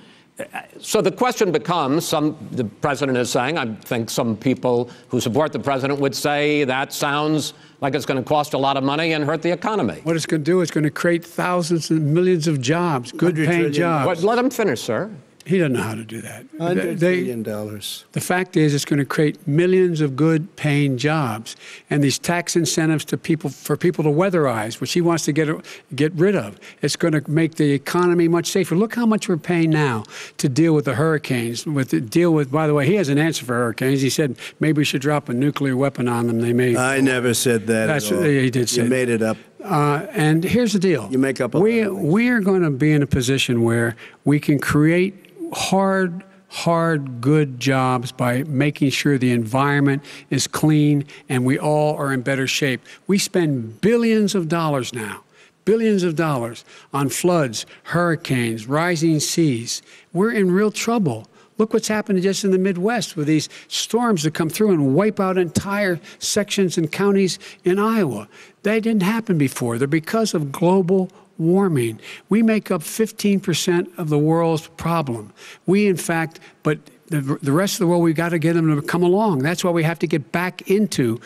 So the question becomes, the president is saying, I think some people who support the president would say that sounds like it's going to cost a lot of money and hurt the economy. What it's going to do is going to create thousands and millions of jobs, good-paying jobs. Let him finish, sir. He doesn't know how to do that. $100 billion. The fact is, it's going to create millions of good-paying jobs, and these tax incentives for people to weatherize, which he wants to get rid of. It's going to make the economy much safer. Look how much we're paying now to deal with the hurricanes. By the way, he has an answer for hurricanes. He said maybe we should drop a nuclear weapon on them. They may. I never said that. That's what he did say. You made it up. And here's the deal. You make up a we are going to be in a position where we can create hard, good jobs by making sure the environment is clean and we all are in better shape. We spend billions of dollars now, billions of dollars on floods, hurricanes, rising seas. We're in real trouble. Look what's happened just in the Midwest with these storms that come through and wipe out entire sections and counties in Iowa. That didn't happen before. They're because of global warming. We make up 15% of the world's problem. We, in fact, but the rest of the world, we've got to get them to come along. That's why we have to get back into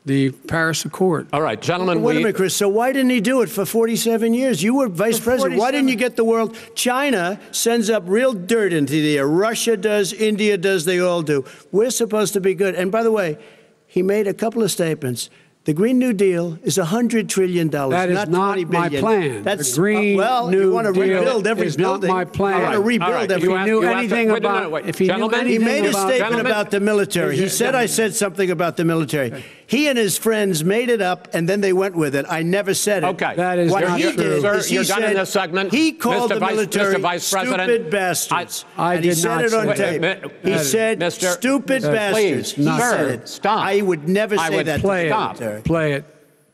the Paris Accord. All right, gentlemen. Wait a minute, Chris. So why didn't he do it for 47 years? You were vice president. Why didn't you get the world? China sends up real dirt into the air. Russia does. India does. They all do. We're supposed to be good. And by the way, he made a couple of statements. The Green New Deal is $100 trillion, that is not $20 billion. My plan. That's the Green New you want to Deal rebuild every is building. Not my plan. I want to rebuild every. If he knew anything about, he made a statement about the military. He said I said something about the military. He and his friends made it up, and then they went with it. I never said it. Okay. That is what not he true. did Sir, is he you're done in this segment. He called the military stupid bastards. I did not say it on tape. He said stupid bastards. He said it. Stop. I would never say that. Play it.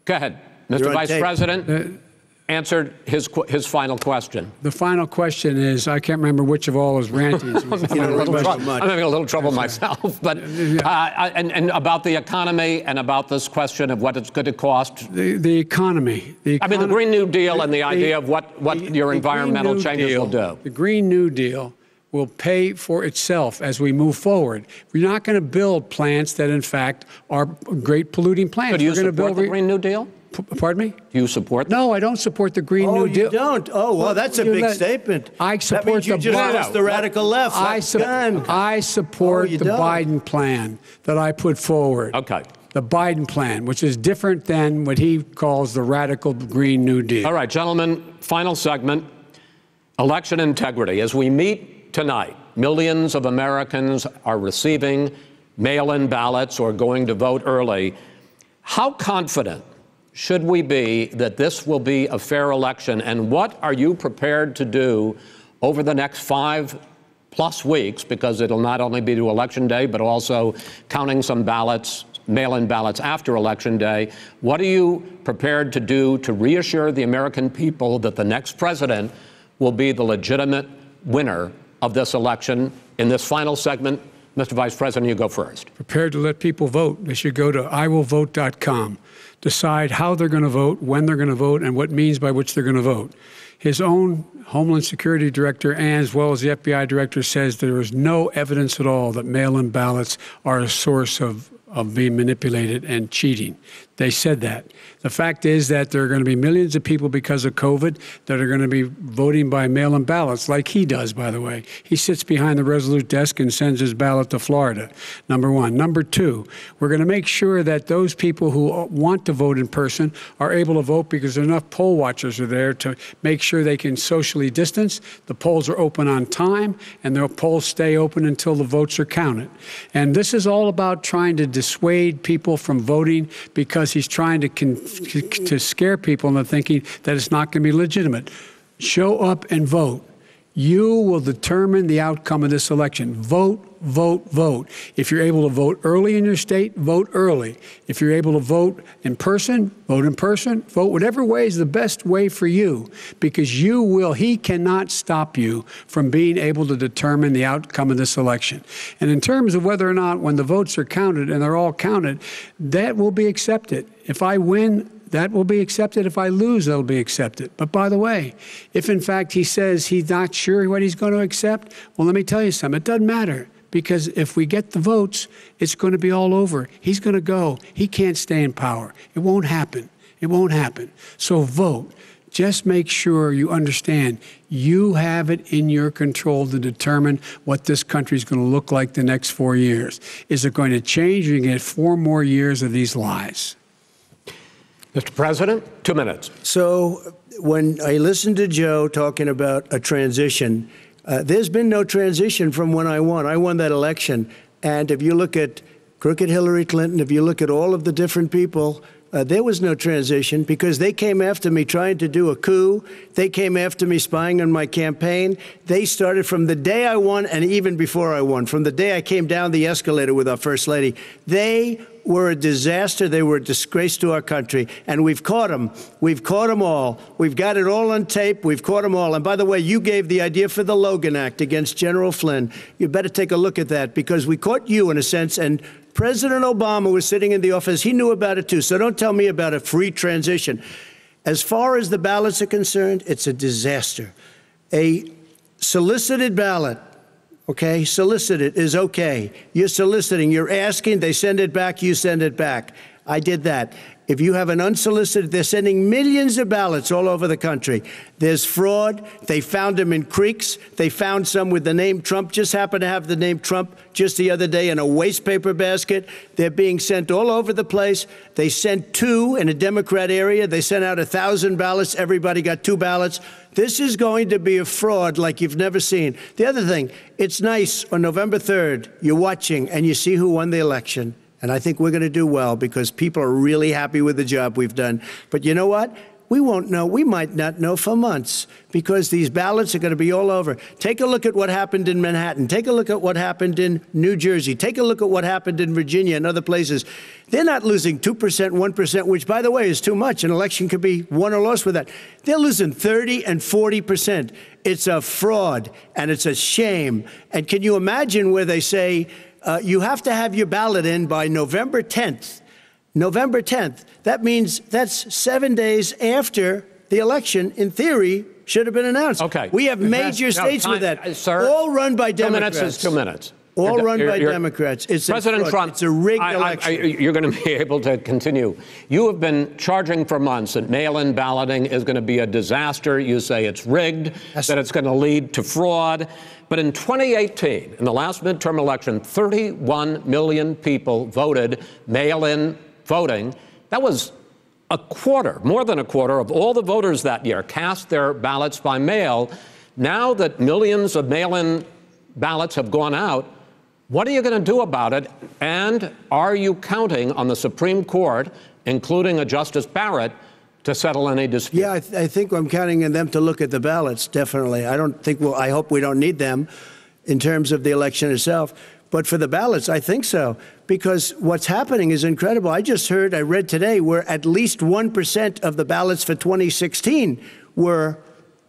Go ahead. Mr. Vice President, answered his final question. The final question is, I can't remember which of all his rantings. I'm having a little trouble myself. But and about the economy and about this question of what it's going to cost. The economy. I mean, the Green New Deal and the idea of what your environmental changes will do. The Green New Deal will pay for itself as we move forward. We're not going to build plants that, in fact, are great polluting plants. So do you support the Green New Deal? Pardon me? Do you support that? No, I don't support the Green New Deal. Oh, you don't? Oh, well, that's a big statement. I support that means you just lost the radical left. I support the Biden plan that I put forward. Okay. the Biden plan, which is different than what he calls the radical Green New Deal. All right, gentlemen, final segment, election integrity. As we meet tonight, millions of Americans are receiving mail-in ballots or going to vote early. How confident should we be that this will be a fair election? And what are you prepared to do over the next 5+ weeks, because it'll not only be to Election Day, but also counting some ballots, mail-in ballots after Election Day? What are you prepared to do to reassure the American people that the next president will be the legitimate winner of this election? In this final segment, Mr. Vice President, you go first. Prepared to let people vote. They should go to iwillvote.com, decide how they're going to vote, when they're going to vote, and what means by which they're going to vote. His own Homeland Security Director, and as well as the FBI Director, says there is no evidence at all that mail-in ballots are a source of being manipulated and cheating. They said that. The fact is that there are going to be millions of people because of COVID that are going to be voting by mail-in ballots, like he does, by the way. He sits behind the Resolute desk and sends his ballot to Florida, number one. Number two, we're going to make sure that those people who want to vote in person are able to vote, because enough poll watchers are there to make sure they can socially distance. The polls are open on time, and the polls stay open until the votes are counted. And this is all about trying to dissuade people from voting, because he's trying to scare people into thinking that it's not going to be legitimate. Show up and vote. You will determine the outcome of this election. Vote, vote, vote. If you're able to vote early in your state, vote early. If you're able to vote in person, vote in person. Vote whatever way is the best way for you, because he cannot stop you from being able to determine the outcome of this election. And in terms of whether or not, when the votes are counted, and they're all counted, that will be accepted. If I win, that will be accepted. If I lose, that will be accepted. But by the way, if in fact he says he's not sure what he's going to accept, well, let me tell you something. It doesn't matter, because if we get the votes, it's going to be all over. He's going to go. He can't stay in power. It won't happen. It won't happen. So vote. Just make sure you understand you have it in your control to determine what this country is going to look like the next 4 years. Is it going to change? You're going to get 4 more years of these lies. Mr. President, 2 minutes. So when I listened to Joe talking about a transition, there's been no transition from when I won. I won that election. And if you look at crooked Hillary Clinton, if you look at all of the different people, there was no transition, because they came after me trying to do a coup. They came after me spying on my campaign. They started from the day I won, and even before I won, from the day I came down the escalator with our First Lady. They were a disaster. They were a disgrace to our country. And we've caught them. We've caught them all. We've got it all on tape. We've caught them all. And by the way, you gave the idea for the Logan Act against General Flynn. You better take a look at that, because we caught you in a sense. And President Obama was sitting in the office. He knew about it, too. So don't tell me about a free transition. As far as the ballots are concerned, it's a disaster. A solicited ballot, okay, solicited is okay. You're soliciting, you're asking, they send it back, you send it back. I did that. If you have an unsolicited, they're sending millions of ballots all over the country. There's fraud. They found them in creeks. They found some with the name Trump, just happened to have the name Trump just the other day in a waste paper basket. They're being sent all over the place. They sent 2 in a Democrat area. They sent out 1,000 ballots. Everybody got 2 ballots. This is going to be a fraud like you've never seen. The other thing, it's nice on November 3rd, you're watching and you see who won the election. And I think we're going to do well, because people are really happy with the job we've done. But you know what? We won't know. We might not know for months, because these ballots are going to be all over. Take a look at what happened in Manhattan. Take a look at what happened in New Jersey. Take a look at what happened in Virginia and other places. They're not losing 2%, 1%, which, by the way, is too much. An election could be won or lost with that. They're losing 30 and 40%. It's a fraud, and it's a shame. And can you imagine where they say, you have to have your ballot in by November 10th. November 10th. That means that's 7 days after the election, in theory, should have been announced. Okay. We have major states with that. Sir, all run by Democrats. 2 minutes is 2 minutes. All run by Democrats. It's President Trump, it's a rigged election. You're going to be able to continue. You have been charging for months that mail-in balloting is going to be a disaster. You say it's rigged, that it's going to lead to fraud. But in 2018, in the last midterm election, 31 million people voted mail-in voting, that was a quarter, more than a quarter of all the voters that year cast their ballots by mail. Now that millions of mail-in ballots have gone out, what are you going to do about it? And are you counting on the Supreme Court, including a Justice Barrett, to settle any dispute? Yeah, I think I'm counting on them to look at the ballots, definitely. I hope we don't need them in terms of the election itself. But for the ballots, I think so, because what's happening is incredible. I read today, where at least 1% of the ballots for 2016 were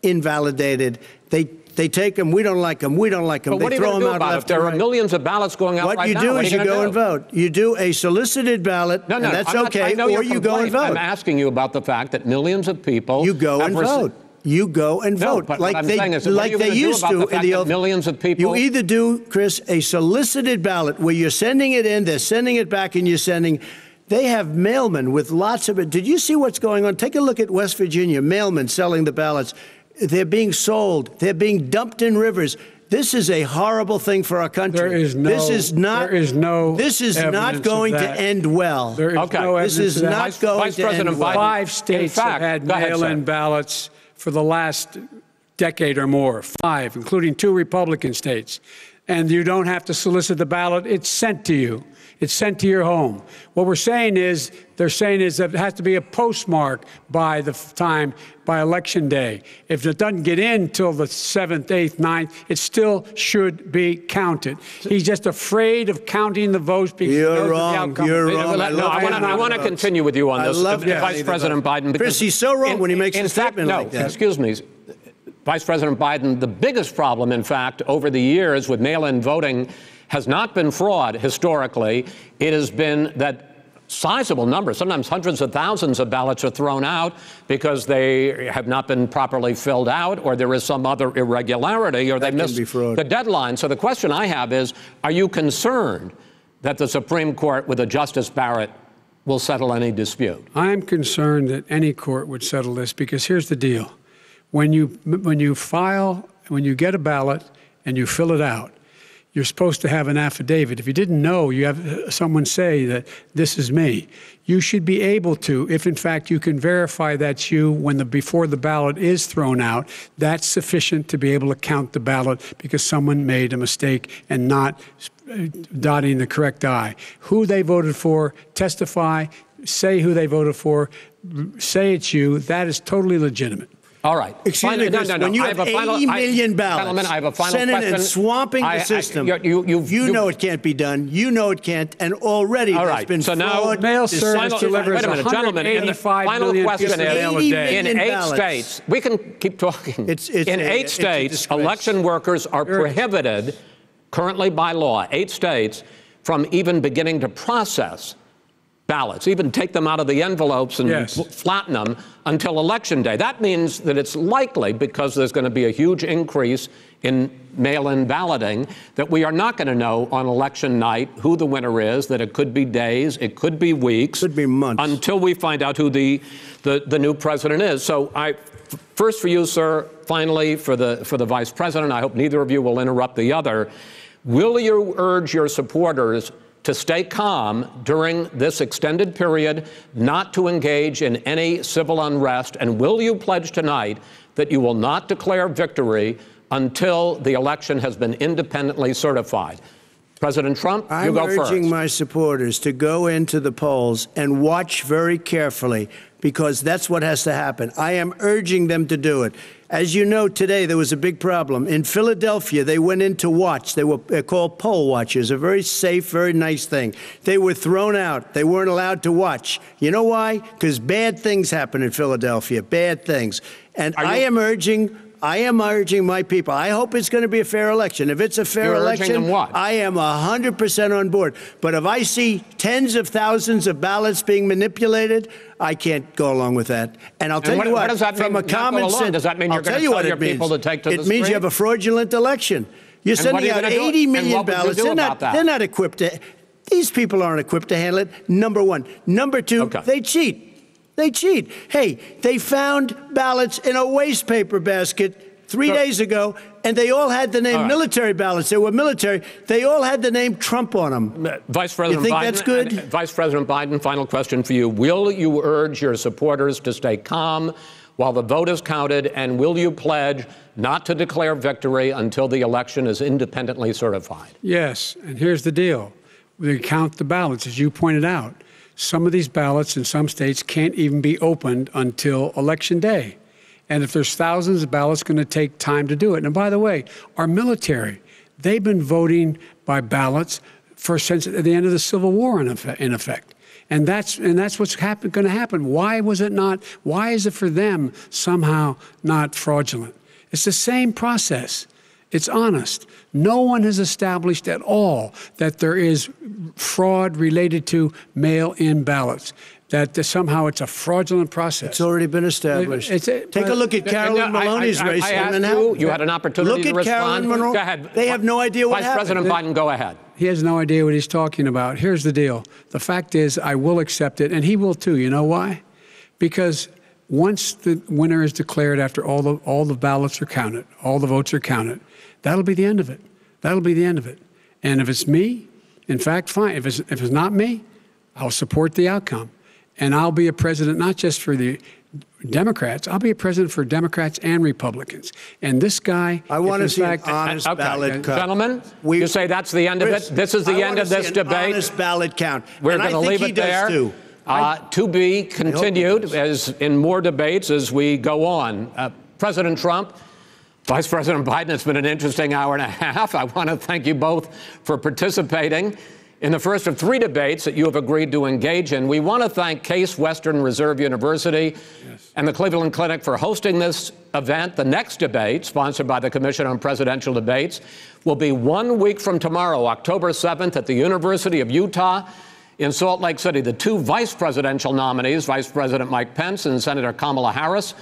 invalidated. They take them, we don't like them, But what are you going to do about it? There are millions of ballots going out right now. What you do is you go and vote. You do a solicited ballot, and that's okay, or you go and vote. I'm asking you about the fact that millions of people... You go and vote. You go and vote. But like they used to in the old... Millions of people... You either do, Chris, a solicited ballot where you're sending it in, they're sending it back, and you're sending... They have mailmen with lots of it. Did you see what's going on? Take a look at West Virginia, mailmen selling the ballots. They're being sold. They're being dumped in rivers. This is a horrible thing for our country. This is not going to end well. There is no evidence. This is not going to end well. 5 states have had mail-in ballots for the last decade or more. 5, including 2 Republican states. And you don't have to solicit the ballot. It's sent to you. It's sent to your home. What they're saying is that it has to be a postmark by election day. If it doesn't get in till the 7th, 8th, 9th, it still should be counted. He's just afraid of counting the votes because you're wrong. You're wrong. I want to continue with you on this, Vice President Biden. Because Chris, he's so wrong when he makes a statement like that. Excuse me. Vice President Biden, the biggest problem, in fact, over the years with mail-in voting has not been fraud historically. It has been that sizable numbers, sometimes hundreds of thousands of ballots are thrown out because they have not been properly filled out, or there is some other irregularity, or they missed the deadline. So the question I have is, are you concerned that the Supreme Court with a Justice Barrett will settle any dispute? I'm concerned that any court would settle this, because here's the deal. When you get a ballot and you fill it out, you're supposed to have an affidavit. If you didn't know, you have someone say that this is me. You should be able to, if in fact you can verify that's you before the ballot is thrown out, that's sufficient to be able to count the ballot because someone made a mistake and not dotting the correct I. Who they voted for, testify, say who they voted for, say it's you. That is totally legitimate. All right. Excuse me, Chris, when you have 80 million ballots, I have a final Senate question. And swamping the system, you know it can't be done. You know it can't. And already there's been fraud. Mail service delivers wait a minute, gentlemen. In the final question is, in 8 states, we can keep talking. In 8 states, election workers are prohibited currently by law, 8 states, from even beginning to process ballots, even take them out of the envelopes and flatten them until Election Day. That means that it's likely, because there's going to be a huge increase in mail-in balloting, that we are not going to know on election night who the winner is, that it could be days, it could be weeks, could be months, until we find out who the new president is. So first for you, sir, finally for the Vice President, I hope neither of you will interrupt the other. Will you urge your supporters to stay calm during this extended period, not to engage in any civil unrest? And will you pledge tonight that you will not declare victory until the election has been independently certified? President Trump, you go first. I'm urging my supporters to go into the polls and watch very carefully, because that's what has to happen. I am urging them to do it. As you know, today there was a big problem. In Philadelphia, they went in to watch. They're called poll watchers, a very safe, very nice thing. They were thrown out. They weren't allowed to watch. You know why? Because bad things happen in Philadelphia, bad things. And I am urging my people. I hope it's going to be a fair election. If it's a fair election, I am 100% on board. But if I see tens of thousands of ballots being manipulated, I can't go along with that. And I'll tell you what, does that mean, from a common sense, does that mean you're going to tell your people to take to the street? It means you have a fraudulent election. You're sending out 80 million ballots. They're not equipped to. These people aren't equipped to handle it. Number one. Number two, they cheat. They cheat. Hey, they found ballots in a waste paper basket 3 days ago, and they all had the name military ballots. They were military. They all had the name Trump on them. Vice President you think Biden, that's good? Vice President Biden, final question for you. Will you urge your supporters to stay calm while the vote is counted, and will you pledge not to declare victory until the election is independently certified? Yes, and here's the deal. We count the ballots, as you pointed out. Some of these ballots in some states can't even be opened until Election Day. And if there's thousands of ballots, it's going to take time to do it. And by the way, our military, they've been voting by ballots since the end of the Civil War, in effect. And that's what's going to happen. Why is it for them somehow not fraudulent? It's the same process. It's honest. No one has established at all that there is fraud related to mail-in ballots, that somehow it's a fraudulent process. It's already been established. Take a look at Carolyn Maloney's race. I asked you had an opportunity to respond. Carolyn Maloney. Go ahead. They have no idea what happened. Vice President Biden, go ahead. He has no idea what he's talking about. Here's the deal. The fact is, I will accept it, and he will too. You know why? Because once the winner is declared, after all the ballots are counted, all the votes are counted, that'll be the end of it. That'll be the end of it. And if it's me, in fact, fine. If it's not me, I'll support the outcome. And I'll be a president not just for the Democrats. I'll be a president for Democrats and Republicans. And this guy, I want to see an honest ballot count. Gentlemen, you say that's the end of it? This is the end of this debate? Honest ballot count. We're going to leave it there. To be continued as in more debates as we go on. President Trump, Vice President Biden, it's been an interesting hour and a half. I want to thank you both for participating in the first of 3 debates that you have agreed to engage in. We want to thank Case Western Reserve University and the Cleveland Clinic for hosting this event. The next debate, sponsored by the Commission on Presidential Debates, will be 1 week from tomorrow, October 7th, at the University of Utah in Salt Lake City. The 2 vice presidential nominees, Vice President Mike Pence and Senator Kamala Harris,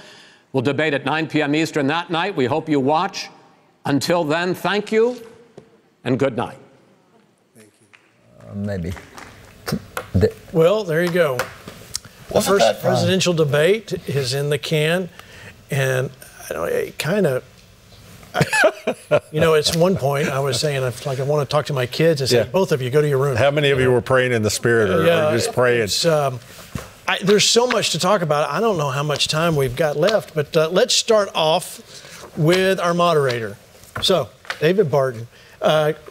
will debate at 9 p.m. Eastern that night. We hope you watch. Until then, thank you and good night. Maybe. Well, there you go. The first presidential debate is in the can, and it's one point I was saying, I want to talk to my kids and say, both of you, go to your room. How many of you were praying in the Spirit or just praying? There's so much to talk about. I don't know how much time we've got left, but let's start off with our moderator. So, David Barton.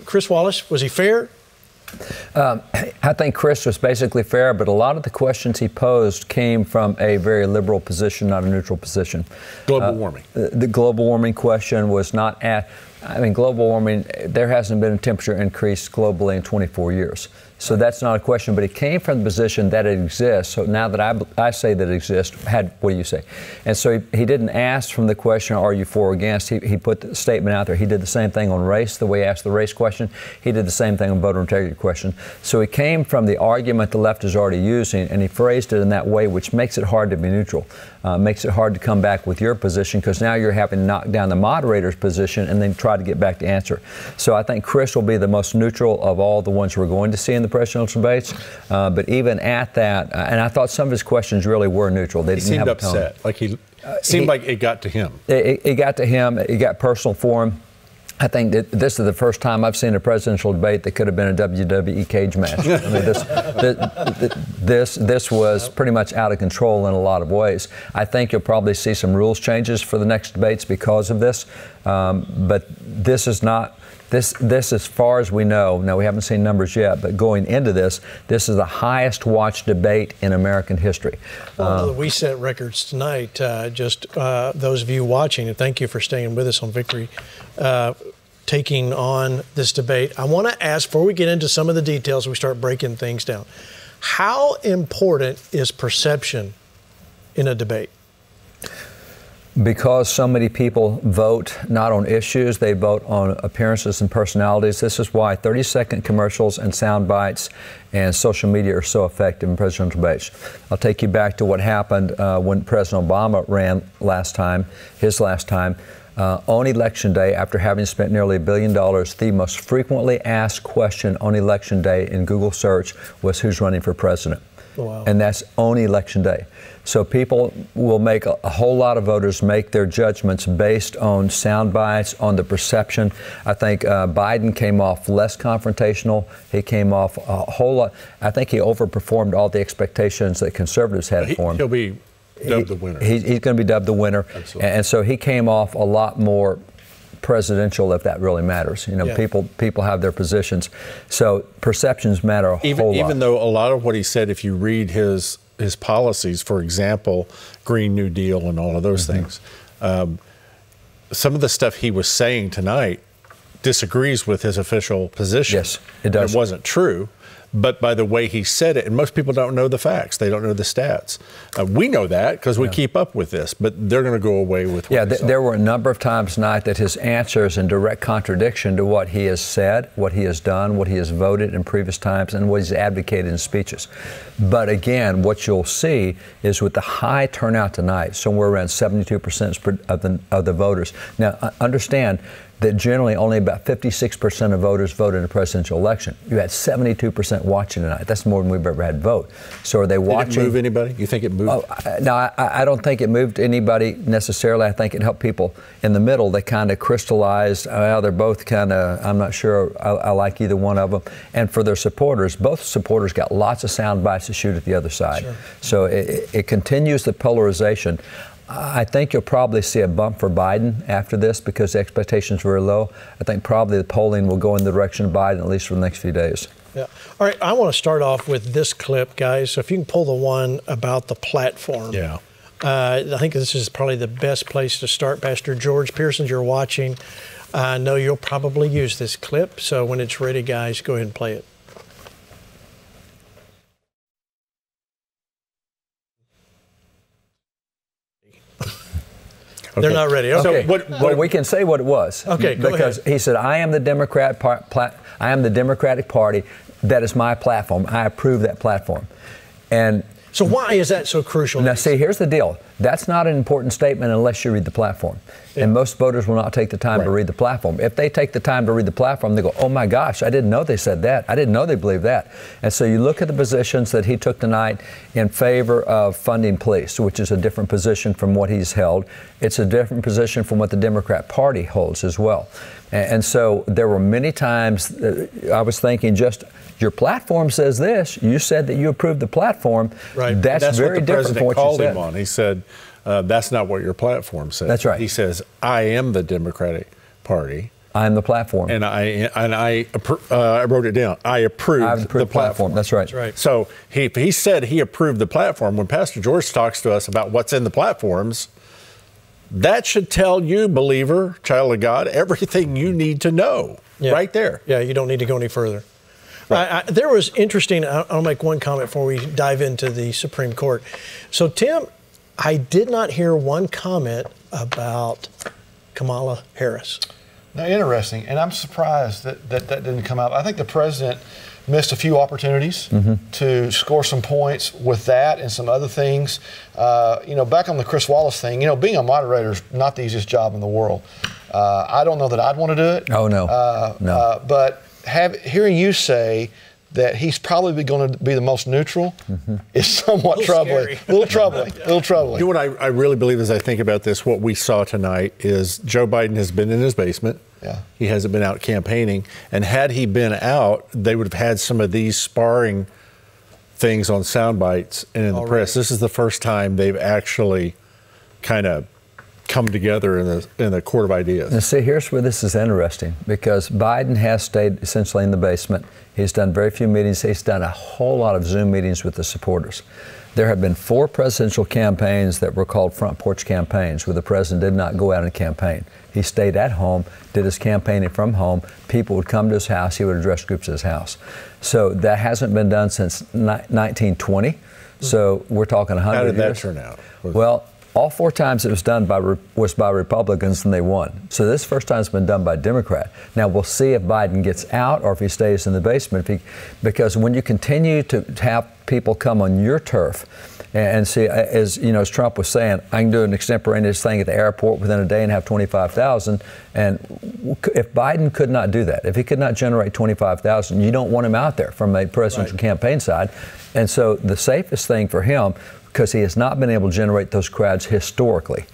Chris Wallace, was he fair? I think Chris was basically fair, but a lot of the questions he posed came from a very liberal position, not a neutral position. Global warming. The global warming question was not global warming, there hasn't been a temperature increase globally in 24 years. So that's not a question, but it came from the position that it exists. So now that I say that it exists, what do you say? And so he didn't ask from the question, are you for or against? He put the statement out there. He did the same thing on race, the way he asked the race question. He did the same thing on voter integrity question. So he came from the argument the left is already using, and he phrased it in that way, which makes it hard to be neutral. Makes it hard to come back with your position, because now you're having to knock down the moderator's position and then try to get back to answer. So I think Chris will be the most neutral of all the ones we're going to see in the presidential debates. But even at that, and I thought some of his questions really were neutral. They didn't have a tone. He seemed upset. Like he seemed like it got to him. It got to him. It got personal for him. I think that this is the first time I've seen a presidential debate that could have been a WWE cage match. I mean, this was pretty much out of control in a lot of ways. I think you'll probably see some rules changes for the next debates because of this. But this is not. This, as far as we know, now we haven't seen numbers yet, but going into this is the highest watched debate in American history. Well, we set records tonight, those of you watching, and thank you for staying with us on Victory, taking on this debate. I want to ask, before we get into some of the details, we start breaking things down, how important is perception in a debate? Because so many people vote not on issues, they vote on appearances and personalities. This is why 30-second commercials and sound bites and social media are so effective in presidential debates. I'll take you back to what happened when President Obama ran his last time. On Election Day, after having spent nearly $1 billion, the most frequently asked question on Election Day in Google search was, who's running for president? Wow. And that's on Election Day. So people will make a whole lot of voters make their judgments based on sound bites, on the perception. I think Biden came off less confrontational. He came off a whole lot. I think he overperformed all the expectations that conservatives had for him. He'll be dubbed the winner. He's going to be dubbed the winner. Absolutely. And so he came off a lot more presidential, if that really matters. You know, Yeah. people have their positions. So perceptions matter a whole lot. Even though a lot of what he said, if you read his policies, for example, Green New Deal and all of those things, some of the stuff he was saying tonight disagrees with his official position. Yes, it does. It wasn't true, but by the way he said it, and most people don't know the facts, they don't know the stats. We know that because we keep up with this, but they're going to go away with what he saw. There were a number of times tonight that his answers in direct contradiction to what he has said, what he has done, what he has voted in previous times, and what he's advocated in speeches. But again, what you'll see is with the high turnout tonight, somewhere around 72% of the voters. Now, understand that generally only about 56% of voters voted in a presidential election. You had 72% watching tonight. That's more than we've ever had vote. So are they watching? Did it move anybody? You think it moved? No, I don't think it moved anybody necessarily. I think it helped people in the middle. They kind of crystallized. Well, they're both kind of, I'm not sure I like either one of them. And for their supporters, both supporters got lots of sound bites to shoot at the other side. Sure. So it continues the polarization. I think you'll probably see a bump for Biden after this because the expectations were low. I think probably the polling will go in the direction of Biden, at least for the next few days. Yeah. All right, I want to start off with this clip, guys. So if you can pull the one about the platform. Yeah. I think this is probably the best place to start. Pastor George Pearson, you're watching. I know you'll probably use this clip. So when it's ready, guys, go ahead and play it. They're not ready. Okay. So well, we can say what it was. Okay, go because ahead. He said, "I am the I am the Democratic Party. That is my platform. I approve that platform." And so why is that so crucial? now, see, here's the deal. That's not an important statement unless you read the platform. Yeah. And most voters will not take the time to read the platform. If they take the time to read the platform, they go, oh my gosh, I didn't know they said that. I didn't know they believed that. And so you look at the positions that he took tonight in favor of funding police, which is a different position from what he's held. It's a different position from what the Democrat Party holds as well. And so there were many times I was thinking just, your platform says this. You said that you approved the platform. Right. That's very different from what you said. Him on. He said, that's not what your platform says. That's right. He says, I am the Democratic Party. I am the platform. And I wrote it down. I approved the platform. That's right. That's right. So he said he approved the platform. When Pastor George talks to us about what's in the platforms, that should tell you, believer, child of God, everything you need to know right there. Yeah, you don't need to go any further. Right. There was interesting, I'll make one comment before we dive into the Supreme Court. So, Tim, I did not hear one comment about Kamala Harris. Now, interesting, and I'm surprised that didn't come out. I think the president missed a few opportunities to score some points with that and some other things. Back on the Chris Wallace thing, being a moderator is not the easiest job in the world. I don't know that I'd want to do it. Oh, no. No. But hearing you say that he's probably going to be the most neutral is somewhat troubling. A little troubling. You know what I really believe as I think about this, what we saw tonight is Joe Biden has been in his basement. Yeah. He hasn't been out campaigning. And had he been out, they would have had some of these sparring things on sound bites and in the press. This is the first time they've actually kind of come together in the court of ideas. Now, see, here's where this is interesting, because Biden has stayed essentially in the basement. He's done very few meetings. He's done a whole lot of Zoom meetings with the supporters. There have been 4 presidential campaigns that were called front porch campaigns, where the president did not go out and campaign. He stayed at home, did his campaigning from home. People would come to his house. He would address groups at his house. So that hasn't been done since 1920. So we're talking 100 years. How did that turn out? Well, all 4 times it was done by Republicans, and they won. So this first time it's been done by a Democrat. Now we'll see if Biden gets out or if he stays in the basement. Because when you continue to have people come on your turf And see, as you know, as Trump was saying, I can do an extemporaneous thing at the airport within a day and have 25,000. And if Biden could not do that, if he could not generate 25,000, you don't want him out there from a presidential campaign side. And so the safest thing for him, because he has not been able to generate those crowds historically,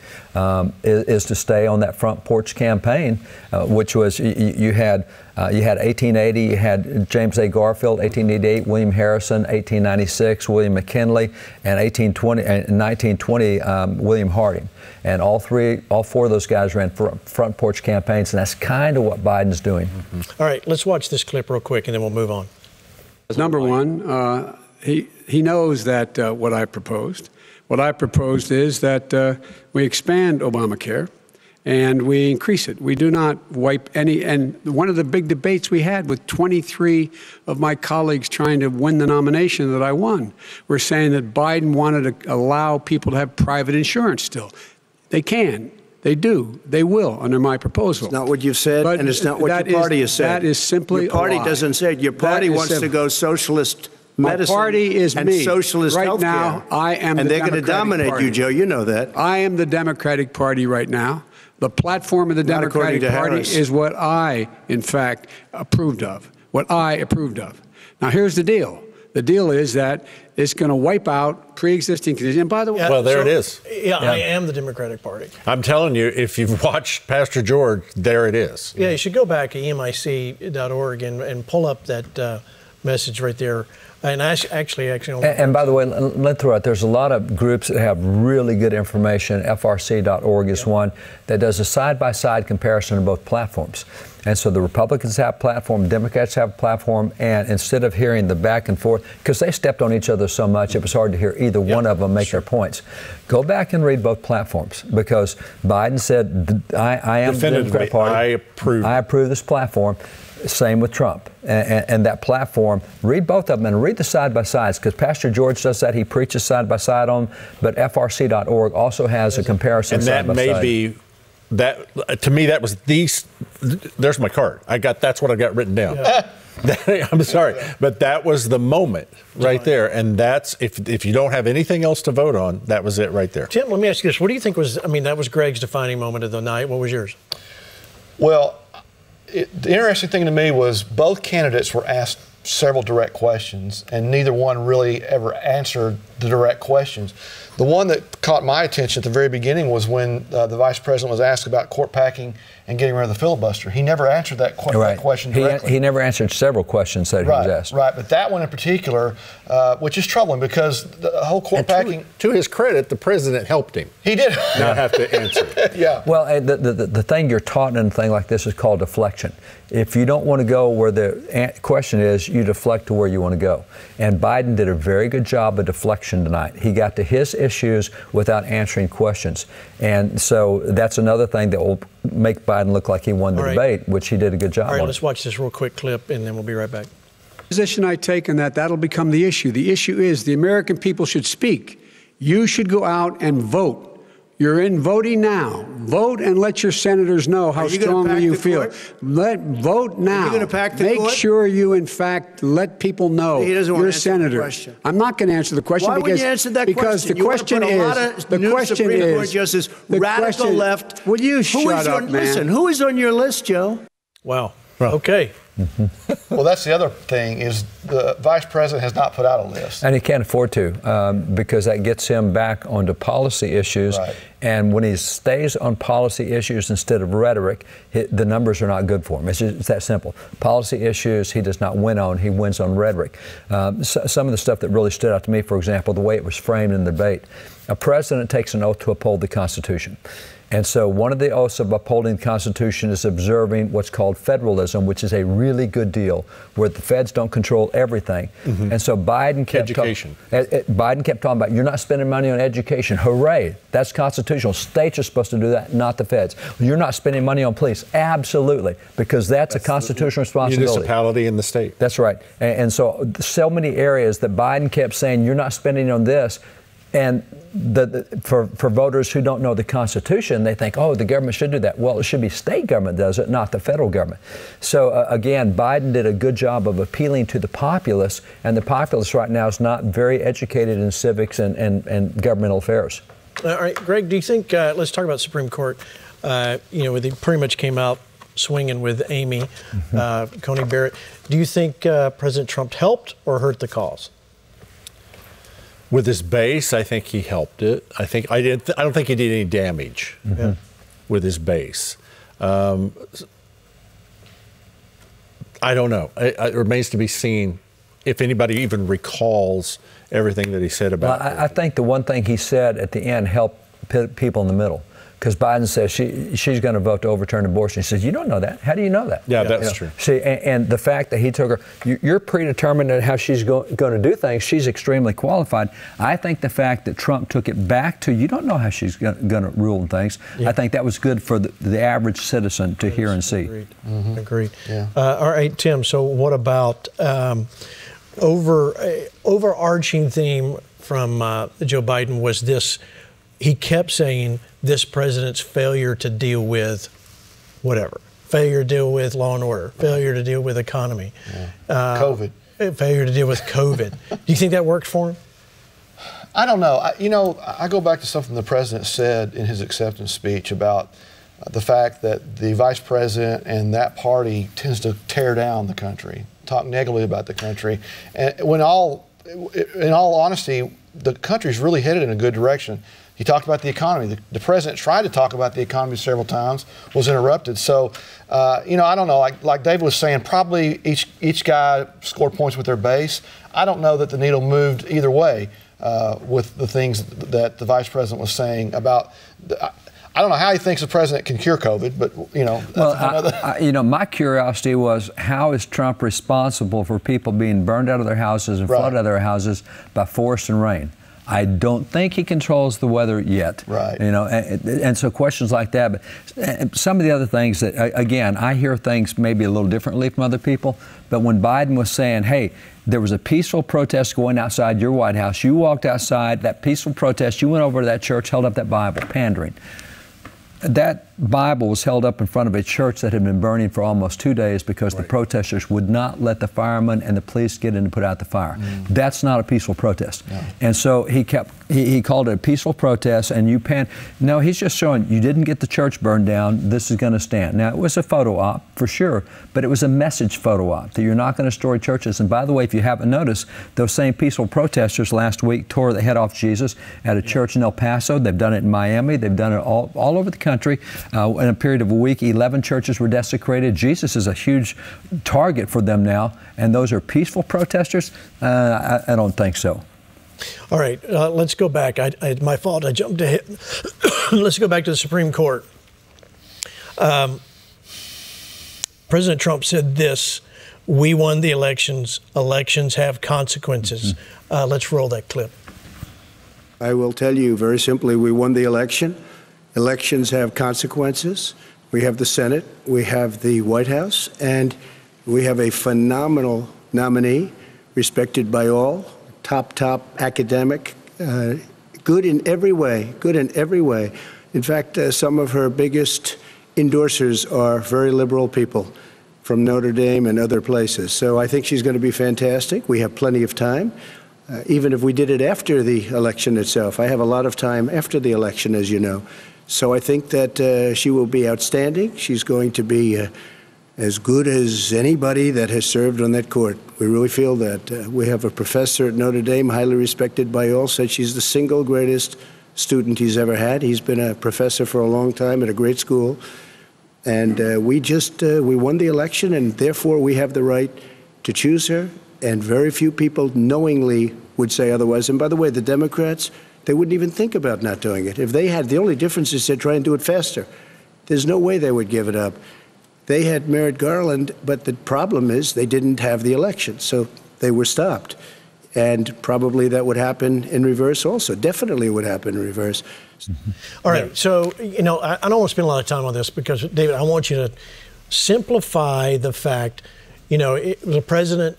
is to stay on that front porch campaign, which was you had 1880, you had James A. Garfield, 1888, William Harrison, 1896, William McKinley, and 1920, William Harding. And all four of those guys ran front porch campaigns, and that's kind of what Biden's doing. All right, let's watch this clip real quick, and then we'll move on. Number one, he knows that what I proposed. What I proposed is that we expand Obamacare and we increase it. We do not wipe any. And one of the big debates we had with 23 of my colleagues trying to win the nomination that I won were saying that Biden wanted to allow people to have private insurance still. They can. They do. They will under my proposal. It's not what you've said, and it's not what your party has said. That is simply your party a lie. doesn't say it. Your party wants to go socialist medicine. My party is and me. Socialist right healthcare. Now, I am and the they're going to dominate party. you, Joe. You know that. I am the Democratic Party right now. The platform of the Democratic Party is what I, in fact, approved of. What I approved of. Now, here's the deal. The deal is that it's going to wipe out pre-existing conditions. And by the way, well, there it is. Yeah, I am the Democratic Party. I'm telling you, if you've watched Pastor George, there it is. Yeah, you should go back to emic.org and pull up that message right there. And actually, and by the way, let throw out, there's a lot of groups that have really good information. FRC.org is one that does a side-by-side comparison of both platforms. And so the Republicans have a platform, Democrats have a platform, and instead of hearing the back and forth, because they stepped on each other so much, it was hard to hear either one of them make their points. Go back and read both platforms, because Biden said, I am the Democratic Party. I approve this platform. Same with Trump. And that platform, read both of them and read the side-by-sides, because Pastor George does that. He preaches side-by-side on them, but FRC.org also has a comparison side-by-side. And that may be, that to me, that was there's my card. That's what I got written down. Yeah. I'm sorry, but that was the moment right there. And that's, if you don't have anything else to vote on, that was it right there. Tim, let me ask you this. What do you think that was Greg's defining moment of the night. What was yours? Well, the interesting thing to me was both candidates were asked several direct questions, and neither one really ever answered the direct questions. The one that caught my attention at the very beginning was when the vice president was asked about court packing and getting rid of the filibuster. He never answered that question directly. He never answered several questions that he was asked. Right, but that one in particular, which is troubling, because the whole court packing. To his credit, the president helped him. He did not have to answer. Yeah. Well, the thing you're taught in a thing like this is called deflection. If you don't want to go where the question is, you deflect to where you want to go. And Biden did a very good job of deflection tonight. He got to his issues without answering questions. And so that's another thing that will make Biden look like he won the debate, which he did a good job on. All right, let's watch this real quick clip, and then we'll be right back. The position I take in that'll become the issue. The issue is the American people should speak. You should go out and vote. You're in voting now. Vote and let your senators know how strongly you feel. Vote now. Are you going to pack the court? Make sure you, in fact, let people know you're a senator. I'm not going to answer the question. Why would you answer that because question? The question is, the question is, Justice, radical left. Will you shut up, man? Listen, who is on your list, Joe? Wow. Okay. Well, that's the other thing, is the vice president has not put out a list. And he can't afford to, because that gets him back onto policy issues. Right. And when he stays on policy issues instead of rhetoric, the numbers are not good for him. It's that simple. Policy issues he does not win on. He wins on rhetoric. Some of the stuff that really stood out to me, for example, the way it was framed in the debate. A president takes an oath to uphold the Constitution. And so one of the oaths of upholding the Constitution is observing what's called federalism, which is a really good deal, where the feds don't control everything. Mm-hmm. And so Biden kept Biden kept talking about, you're not spending money on education. Hooray, that's constitutional. States are supposed to do that, not the feds. You're not spending money on police. Absolutely, because that's a constitutional responsibility. Municipality in the state. That's right. And so many areas that Biden kept saying, you're not spending on this. And for voters who don't know the Constitution, they think, oh, the government should do that. Well, it should be state government does it, not the federal government. So again, Biden did a good job of appealing to the populace, and the populace right now is not very educated in civics and governmental affairs. All right, Greg, do you think, let's talk about Supreme Court. They pretty much came out swinging with Amy Coney Barrett. Do you think President Trump helped or hurt the cause? With his base, I think he helped it. I don't think he did any damage with his base. I don't know. It remains to be seen if anybody even recalls everything that he said about. Well, I think the one thing he said at the end helped people in the middle. Because Biden says she's going to vote to overturn abortion. He says, you don't know that. How do you know that? Yeah, that's true. See, and the fact that he took her, you're predetermined at how she's going to do things. She's extremely qualified. I think the fact that Trump took it back to, you don't know how she's going to rule things. Yeah. I think that was good for the average citizen to hear and see. Agreed. Agreed. Yeah. All right, Tim, so what about overarching theme from Joe Biden was this, he kept saying this president's failure to deal with whatever, failure to deal with law and order, failure to deal with economy, COVID, failure to deal with COVID. Do you think that worked for him? I don't know. I go back to something the president said in his acceptance speech about the fact that the vice president and that party tends to tear down the country, talk negatively about the country, and in all honesty, the country's really headed in a good direction. He talked about the economy. The president tried to talk about the economy several times, was interrupted. So, I don't know. Like David was saying, probably each guy scored points with their base. I don't know that the needle moved either way with the things that the vice president was saying about. I don't know how he thinks the president can cure COVID, but Well, my curiosity was, how is Trump responsible for people being burned out of their houses and flooded out of their houses by force and rain? I don't think he controls the weather yet. Right. And so questions like that. But some of the other things that, again, I hear things maybe a little differently from other people. But when Biden was saying, hey, there was a peaceful protest going outside your White House, you walked outside that peaceful protest, you went over to that church, held up that Bible, pandering. That Bible was held up in front of a church that had been burning for almost 2 days because the protesters would not let the firemen and the police get in to put out the fire. That's not a peaceful protest. No. And so he called it a peaceful protest, and no, he's just showing you didn't get the church burned down, this is going to stand. Now, it was a photo op, for sure, but it was a message photo op that you're not going to destroy churches. And by the way, if you haven't noticed, those same peaceful protesters last week tore the head off Jesus at a church in El Paso. They've done it in Miami. They've done it all over the country. In a period of a week, 11 churches were desecrated. Jesus is a huge target for them now, and those are peaceful protesters? I don't think so. All right, let's go back. My fault, I jumped ahead. Let's go back to the Supreme Court. President Trump said this: we won the elections. Elections have consequences. Let's roll that clip. I will tell you very simply, we won the election. Elections have consequences. We have the Senate, we have the White House, and we have a phenomenal nominee, respected by all, top academic, good in every way, In fact, some of her biggest endorsers are very liberal people from Notre Dame and other places. So I think she's going to be fantastic. We have plenty of time. Even if we did it after the election itself. I have a lot of time after the election, as you know. So I think that she will be outstanding. She's going to be as good as anybody that has served on that court. We really feel that. We have a professor at Notre Dame, highly respected by all, said she's the single greatest student he's ever had. He's been a professor for a long time at a great school. And we won the election, and therefore we have the right to choose her. And very few people knowingly would say otherwise. And by the way, the Democrats, they wouldn't even think about not doing it. If they had, the only difference is they'd try and do it faster. There's no way they would give it up. They had Merrick Garland, but the problem is they didn't have the election, so they were stopped. And probably that would happen in reverse also. Definitely would happen in reverse. All right, so, I don't want to spend a lot of time on this because, David, I want you to simplify the fact. The president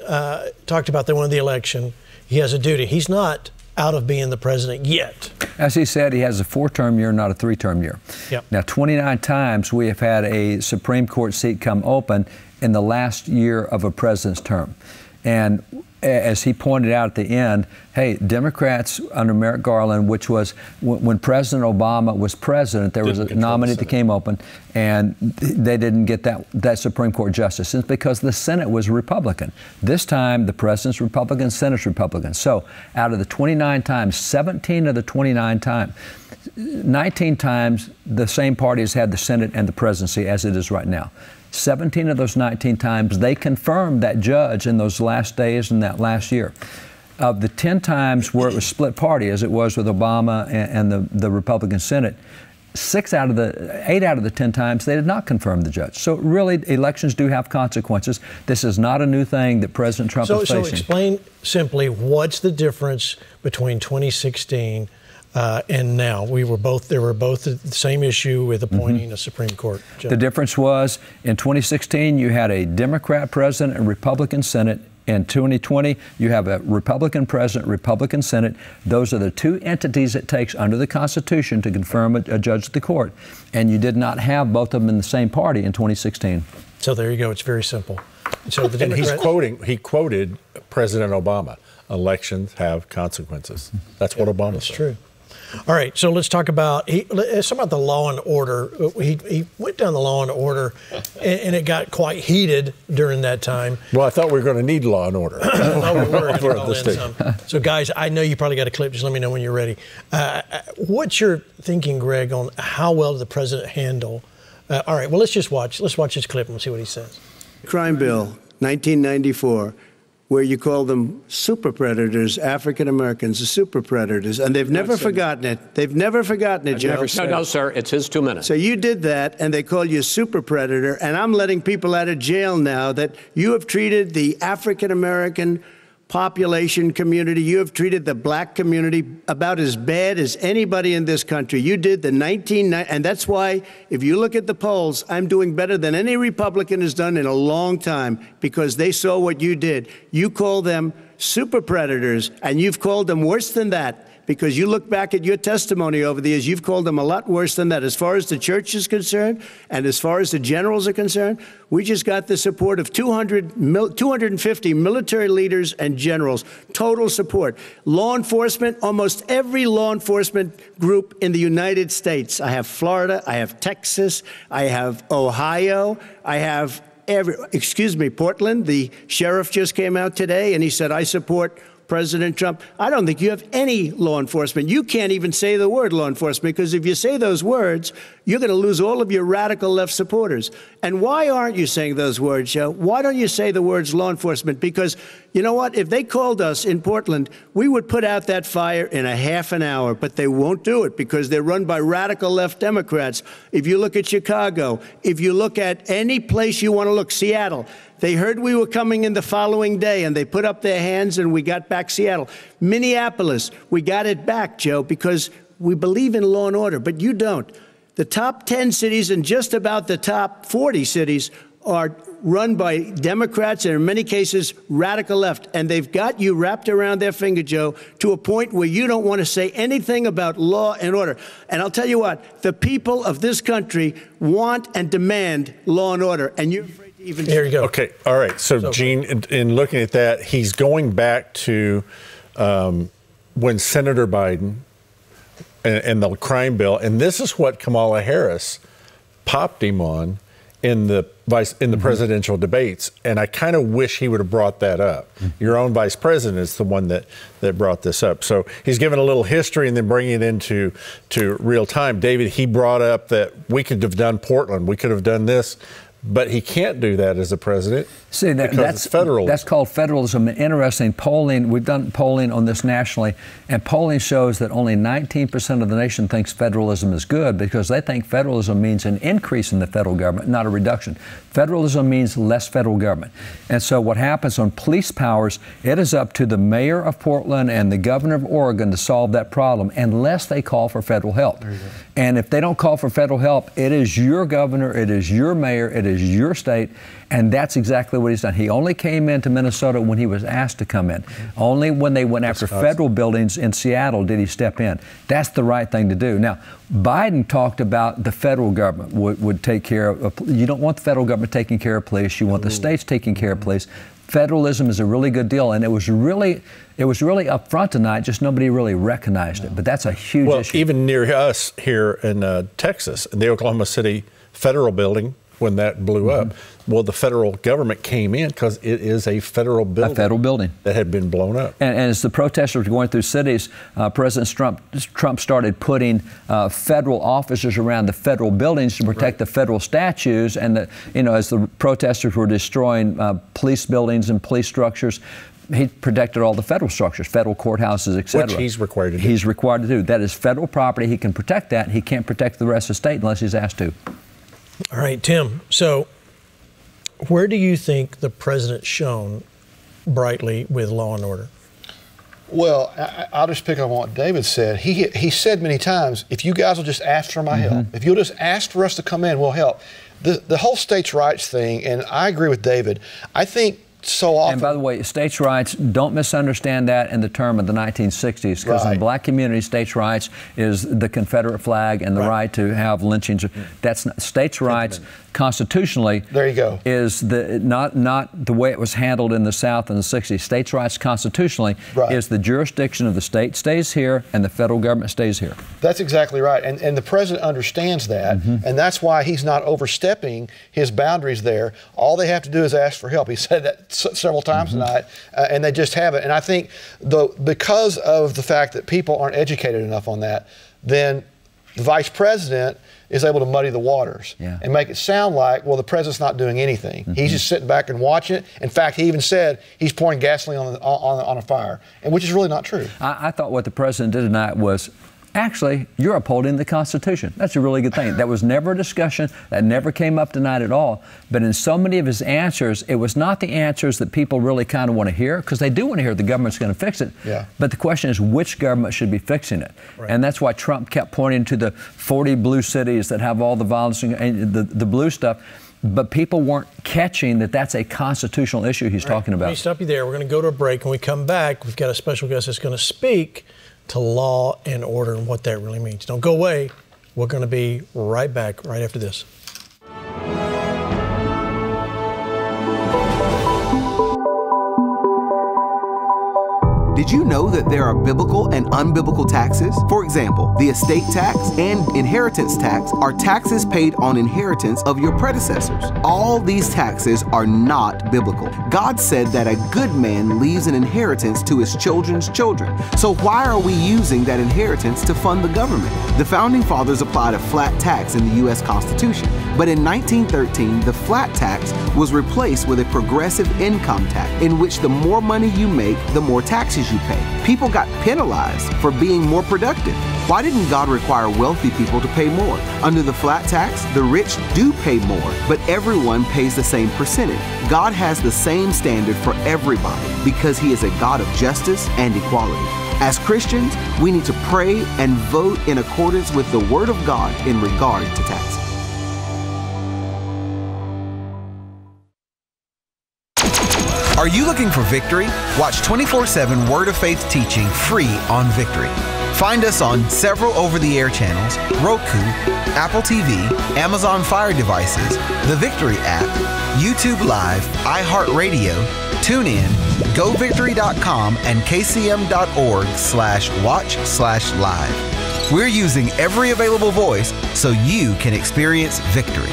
talked about they won the election. He has a duty. He's not out of being the president yet. As he said, he has a 4-term year, not a 3-term year. Yep. Now, 29 times we have had a Supreme Court seat come open in the last year of a president's term. And as he pointed out at the end, hey, Democrats under Merrick Garland, which was when President Obama was president, there was a nominee that came open, and they didn't get that Supreme Court justice. It's because the Senate was Republican. This time, the president's Republican, Senate's Republican. So out of the 29 times, 17 of the 29 times, 19 times the same party has had the Senate and the presidency as it is right now. 17 of those 19 times, they confirmed that judge in those last days in that last year. Of the 10 times where it was split party, as it was with Obama and the Republican Senate, 8 out of the 10 times, they did not confirm the judge. So really, elections do have consequences. This is not a new thing that President Trump is facing. So explain simply, what's the difference between 2016 and now? They were both the same issue with appointing a Supreme Court judge. The difference was in 2016, you had a Democrat president and Republican Senate. In 2020, you have a Republican president, Republican Senate. Those are the two entities it takes under the Constitution to confirm a judge of the court. And you did not have both of them in the same party in 2016. So there you go. It's very simple. So the and he quoted President Obama. Elections have consequences. That's what Obama said. That's true. All right, so let's talk about the law and order. He went down the law and order, and it got quite heated during that time. Well, I thought we were going to need law and order. So, guys, I know you probably got a clip. Just let me know when you're ready. What's your thinking, Greg, on how well did the president handle? All right, well, let's watch this clip and we'll see what he says. Crime Bill, 1994. Where you call them super predators, African Americans are super predators, and they've never forgotten it. They've never forgotten it, Joe. No, sir, it's his 2 minutes. So you did that, and they call you a super predator, and I'm letting people out of jail now that you have treated the African American population community, you have treated the black community about as bad as anybody in this country. You did the and that's why, if you look at the polls, I'm doing better than any Republican has done in a long time, because they saw what you did. You call them super predators, and you've called them worse than that. Because you look back at your testimony over the years, you've called them a lot worse than that. As far as the church is concerned, and as far as the generals are concerned, we just got the support of 250 military leaders and generals, total support. Law enforcement, almost every law enforcement group in the United States. I have Florida, I have Texas, I have Ohio, I have Portland. The sheriff just came out today and he said, I support President Trump. I don't think you have any law enforcement. You can't even say the word law enforcement, because if you say those words, you're going to lose all of your radical left supporters. And why aren't you saying those words, Joe? Why don't you say the words law enforcement? Because you know what? If they called us in Portland, we would put out that fire in a half an hour, but they won't do it because they're run by radical left Democrats. If you look at Chicago, if you look at any place you want to look, Seattle, they heard we were coming in the following day, and they put up their hands, and we got back Seattle. Minneapolis, we got it back, Joe, because we believe in law and order, but you don't. The top 10 cities and just about the top 40 cities are run by Democrats and in many cases radical left. And they've got you wrapped around their finger, Joe, to a point where you don't want to say anything about law and order. And I'll tell you what, the people of this country want and demand law and order. And you're afraid to even... There you go. Okay, all right. So Gene, in looking at that, he's going back to when Senator Biden and the crime bill, and this is what Kamala Harris popped him on in the presidential debates, and I kind of wish he would have brought that up. Your own vice president is the one that brought this up. So he's given a little history and then bringing it into real time. David, he brought up that we could have done Portland, we could have done this, but he can't do that as a president. See, that's federalism. That's called federalism. Interesting polling. We've done polling on this nationally, and polling shows that only 19% of the nation thinks federalism is good because they think federalism means an increase in the federal government, not a reduction. Federalism means less federal government. And so what happens on police powers, it is up to the mayor of Portland and the governor of Oregon to solve that problem unless they call for federal help. And if they don't call for federal help, it is your governor, it is your mayor, it is your state. And that's exactly what he's done. He only came into Minnesota when he was asked to come in. Only when they went after federal buildings in Seattle did he step in. That's the right thing to do. Now, Biden talked about the federal government would take care of, you don't want the federal government taking care of police, you want the states taking care of police. Federalism is a really good deal, and it was really up front tonight, just nobody really recognized it. But that's a huge issue. Even near us here in Texas, in the Oklahoma City Federal Building, when that blew up, well, the federal government came in because it is a federal building. A federal building. That had been blown up. And as the protesters were going through cities, President Trump started putting federal officers around the federal buildings to protect the federal statues. And, as the protesters were destroying police buildings and police structures, he protected all the federal structures, federal courthouses, et cetera. Which he's required to do. He's required to do. That is federal property. He can protect that. He can't protect the rest of the state unless he's asked to. All right, Tim. So where do you think the president shone brightly with law and order? Well, I'll just pick up on what David said. He said many times, if you guys will just ask for my help, if you'll just ask for us to come in, we'll help. The whole states' rights thing, and I agree with David, I think so often. And by the way, states' rights, don't misunderstand that in the term of the 1960s, because in the black community, states' rights is the Confederate flag and the right to have lynchings. That's not, states' rights constitutionally. There you go. Is not the way it was handled in the South in the 60s. States' rights constitutionally is the jurisdiction of the state stays here and the federal government stays here. That's exactly right. And the president understands that, and that's why he's not overstepping his boundaries there. All they have to do is ask for help. He said that several times tonight, and they just haven't. And I think because of the fact that people aren't educated enough on that, then the vice president is able to muddy the waters and make it sound like, well, the president's not doing anything. He's just sitting back and watching it. In fact, he even said he's pouring gasoline on a fire, and which is really not true. I thought what the president did tonight was, actually, you're upholding the Constitution. That's a really good thing. That was never a discussion. That never came up tonight at all. But in so many of his answers, it was not the answers that people really kind of want to hear, because they do want to hear the government's going to fix it. But the question is, which government should be fixing it? And that's why Trump kept pointing to the 40 blue cities that have all the violence and the blue stuff. But people weren't catching that that's a constitutional issue he's talking about. Let me stop you there. We're going to go to a break. When we come back, we've got a special guest that's going to speak to law and order and what that really means. Don't go away. We're going to be right back right after this. Did you know that there are biblical and unbiblical taxes? For example, the estate tax and inheritance tax are taxes paid on inheritance of your predecessors. All these taxes are not biblical. God said that a good man leaves an inheritance to his children's children. So why are we using that inheritance to fund the government? The Founding Fathers applied a flat tax in the U.S. Constitution, but in 1913, the flat tax was replaced with a progressive income tax, in which the more money you make, the more taxes you pay. People got penalized for being more productive. Why didn't God require wealthy people to pay more? Under the flat tax, the rich do pay more, but everyone pays the same percentage. God has the same standard for everybody because He is a God of justice and equality. As Christians, we need to pray and vote in accordance with the Word of God in regard to taxes. Are you looking for victory? Watch 24/7 Word of Faith teaching free on Victory. Find us on several over-the-air channels, Roku, Apple TV, Amazon Fire devices, the Victory app, YouTube Live, iHeartRadio, TuneIn, GoVictory.com, and KCM.org/watch/live. We're using every available voice so you can experience victory.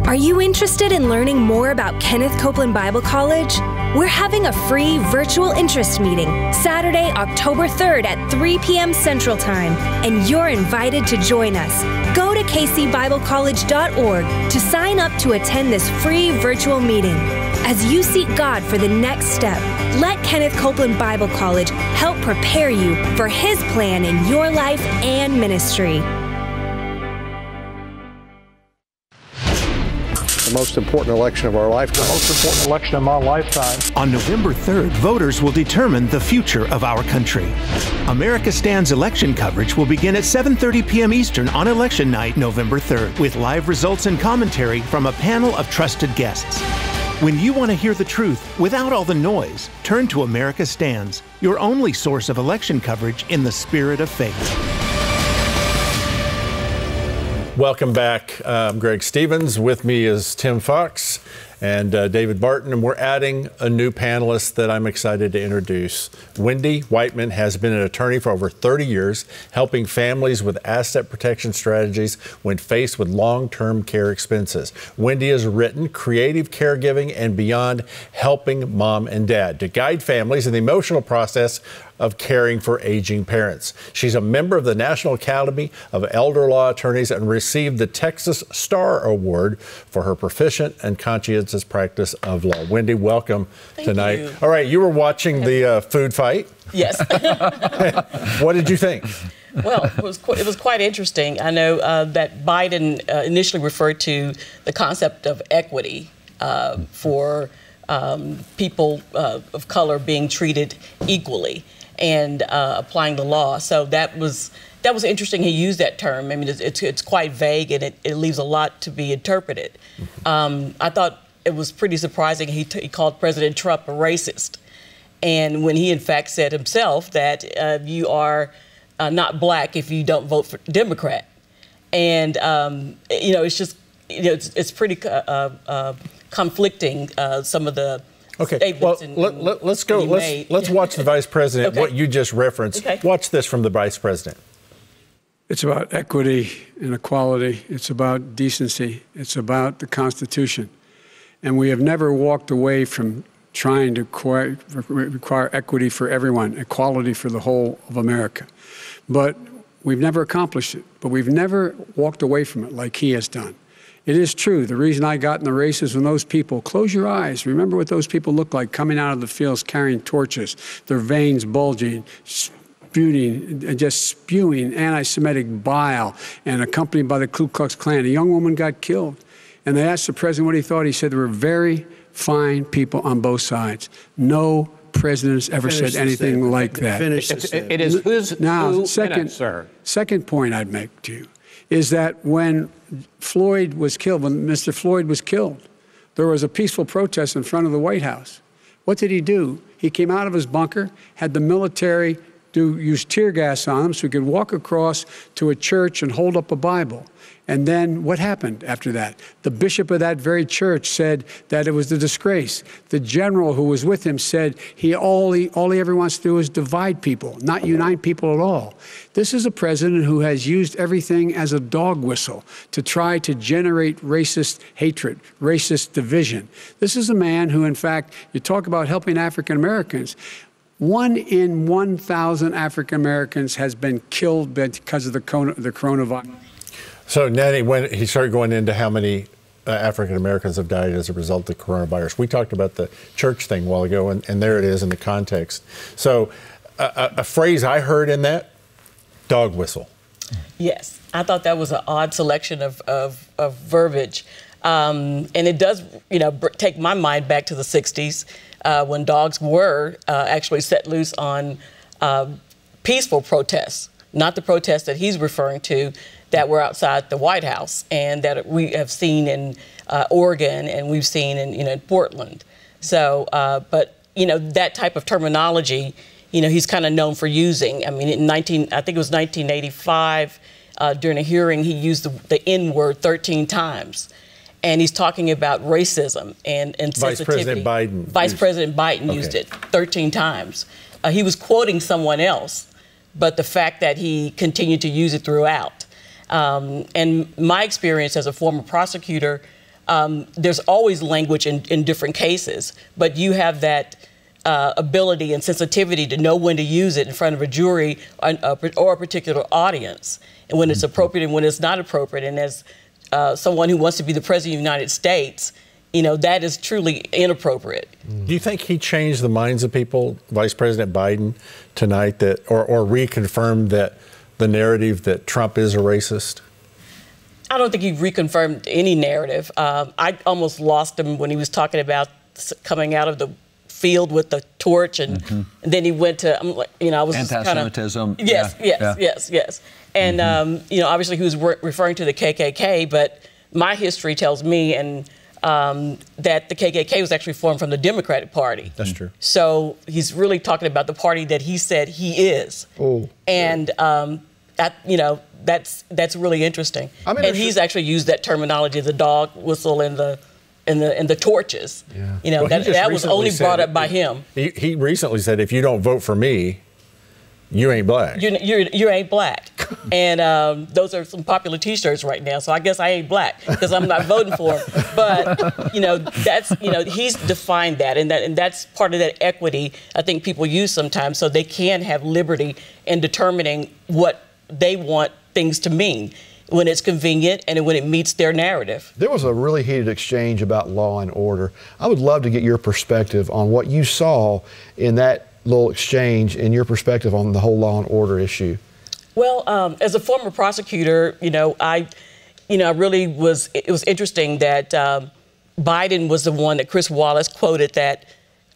Are you interested in learning more about Kenneth Copeland Bible College? We're having a free virtual interest meeting Saturday, October 3rd at 3 p.m. Central Time, and you're invited to join us. Go to kcbiblecollege.org to sign up to attend this free virtual meeting. As you seek God for the next step, let Kenneth Copeland Bible College help prepare you for His plan in your life and ministry. the most important election of our lifetime. The most important election of my lifetime. On November 3rd, voters will determine the future of our country. America Stands election coverage will begin at 7:30 p.m. Eastern on election night, November 3rd, with live results and commentary from a panel of trusted guests. When you want to hear the truth without all the noise, turn to America Stands, your only source of election coverage in the spirit of faith. Welcome back. I'm Greg Stevens. With me is Tim Fox and David Barton, and we're adding a new panelist that I'm excited to introduce. Wendy Whiteman has been an attorney for over 30 years, helping families with asset protection strategies when faced with long-term care expenses. Wendy has written Creative Caregiving and Beyond, Helping Mom and Dad to guide families in the emotional process of caring for aging parents. She's a member of the National Academy of Elder Law Attorneys and received the Texas Star Award for her proficient and conscientious practice of law. Wendy, welcome tonight. You. All right, you were watching the food fight. Yes. What did you think? Well, it was quite interesting. I know that Biden initially referred to the concept of equity for people of color being treated equally and applying the law. So that was interesting. He used that term. I mean, it's quite vague, and it leaves a lot to be interpreted. I thought it was pretty surprising he called President Trump a racist, and when he in fact said himself that you are not black if you don't vote for Democrat, and it's just it's pretty conflicting, some of the statements. Well, let's go. Let's watch the Vice President. Okay. What you just referenced. Okay. Watch this from the Vice President. It's about equity and equality. It's about decency. It's about the Constitution. And we have never walked away from trying to require equity for everyone, equality for the whole of America. But we've never accomplished it. But we've never walked away from it like he has done. It is true. The reason I got in the race is when those people, close your eyes, remember what those people look like coming out of the fields carrying torches, their veins bulging, just spewing anti-Semitic bile, and accompanied by the Ku Klux Klan. A young woman got killed. And they asked the president what he thought. He said there were very fine people on both sides. No president has ever said anything like that. It is who's now, who second point I'd make to you is that when Floyd was killed, when Mr. Floyd was killed, there was a peaceful protest in front of the White House. What did he do? He came out of his bunker, had the military use tear gas on him so he could walk across to a church and hold up a Bible. And then what happened after that? The bishop of that very church said that it was a disgrace. The general who was with him said all he ever wants to do is divide people, not unite people at all. This is a president who has used everything as a dog whistle to try to generate racist hatred, racist division. This is a man who, in fact, you talk about helping African Americans. 1 in 1,000 African Americans has been killed because of the coronavirus. So, Nanny, when he started going into how many African Americans have died as a result of the coronavirus, we talked about the church thing a while ago, and there it is in the context. So, a phrase I heard in that, dog whistle. Yes, I thought that was an odd selection of verbiage, and it does, take my mind back to the '60s when dogs were actually set loose on peaceful protests, not the protests that he's referring to that were outside the White House and that we have seen in Oregon and we've seen in Portland. So, but that type of terminology, he's kind of known for using. I mean, I think it was 1985, during a hearing, he used the N word 13 times. And he's talking about racism and sensitivity. Vice President Biden. Vice President Biden used it 13 times. He was quoting someone else, but the fact that he continued to use it throughout. And my experience as a former prosecutor, there's always language in different cases, but you have that ability and sensitivity to know when to use it in front of a jury or a particular audience, and when it's appropriate and when it's not appropriate. And as someone who wants to be the President of the United States, that is truly inappropriate. Do you think he changed the minds of people, Vice President Biden, tonight, or reconfirmed that the narrative that Trump is a racist? I don't think he reconfirmed any narrative. I almost lost him when he was talking about coming out of the field with the torch, and then he went to, I was anti-Semitism. Yes. And, obviously he was referring to the KKK, but my history tells me that the KKK was actually formed from the Democratic Party. That's true. So he's really talking about the party that he said he is. Oh. And, that's really interesting. And he's actually used that terminology, the dog whistle and the torches. Yeah. That was only brought up by him. He recently said, if you don't vote for me, you ain't black. You ain't black. And those are some popular T-shirts right now. So I guess I ain't black because I'm not voting for him. But he's defined that, and that's part of that equity I think people use sometimes, so they can have liberty in determining what they want things to mean when it's convenient and when it meets their narrative. There was a really heated exchange about law and order. I would love to get your perspective on what you saw in that little exchange and your perspective on the whole law and order issue. Well, as a former prosecutor, it was interesting that Biden was the one that Chris Wallace quoted that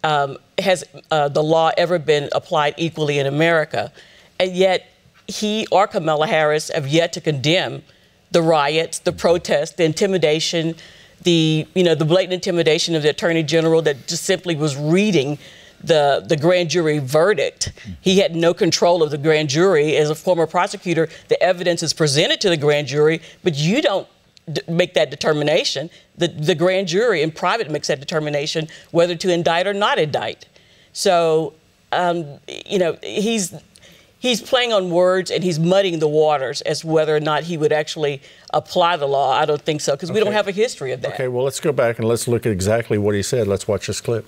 has the law ever been applied equally in America? And yet he or Kamala Harris have yet to condemn the riots, the protests, the intimidation, the blatant intimidation of the Attorney General that just simply was reading the grand jury verdict. He had no control of the grand jury. As a former prosecutor, the evidence is presented to the grand jury, but you don't make that determination. The grand jury in private makes that determination whether to indict or not indict. So, he's playing on words and he's muddying the waters as to whether or not he would actually apply the law. I don't think so, because we don't have a history of that. Okay, well, let's go back and let's look at exactly what he said. Let's watch this clip.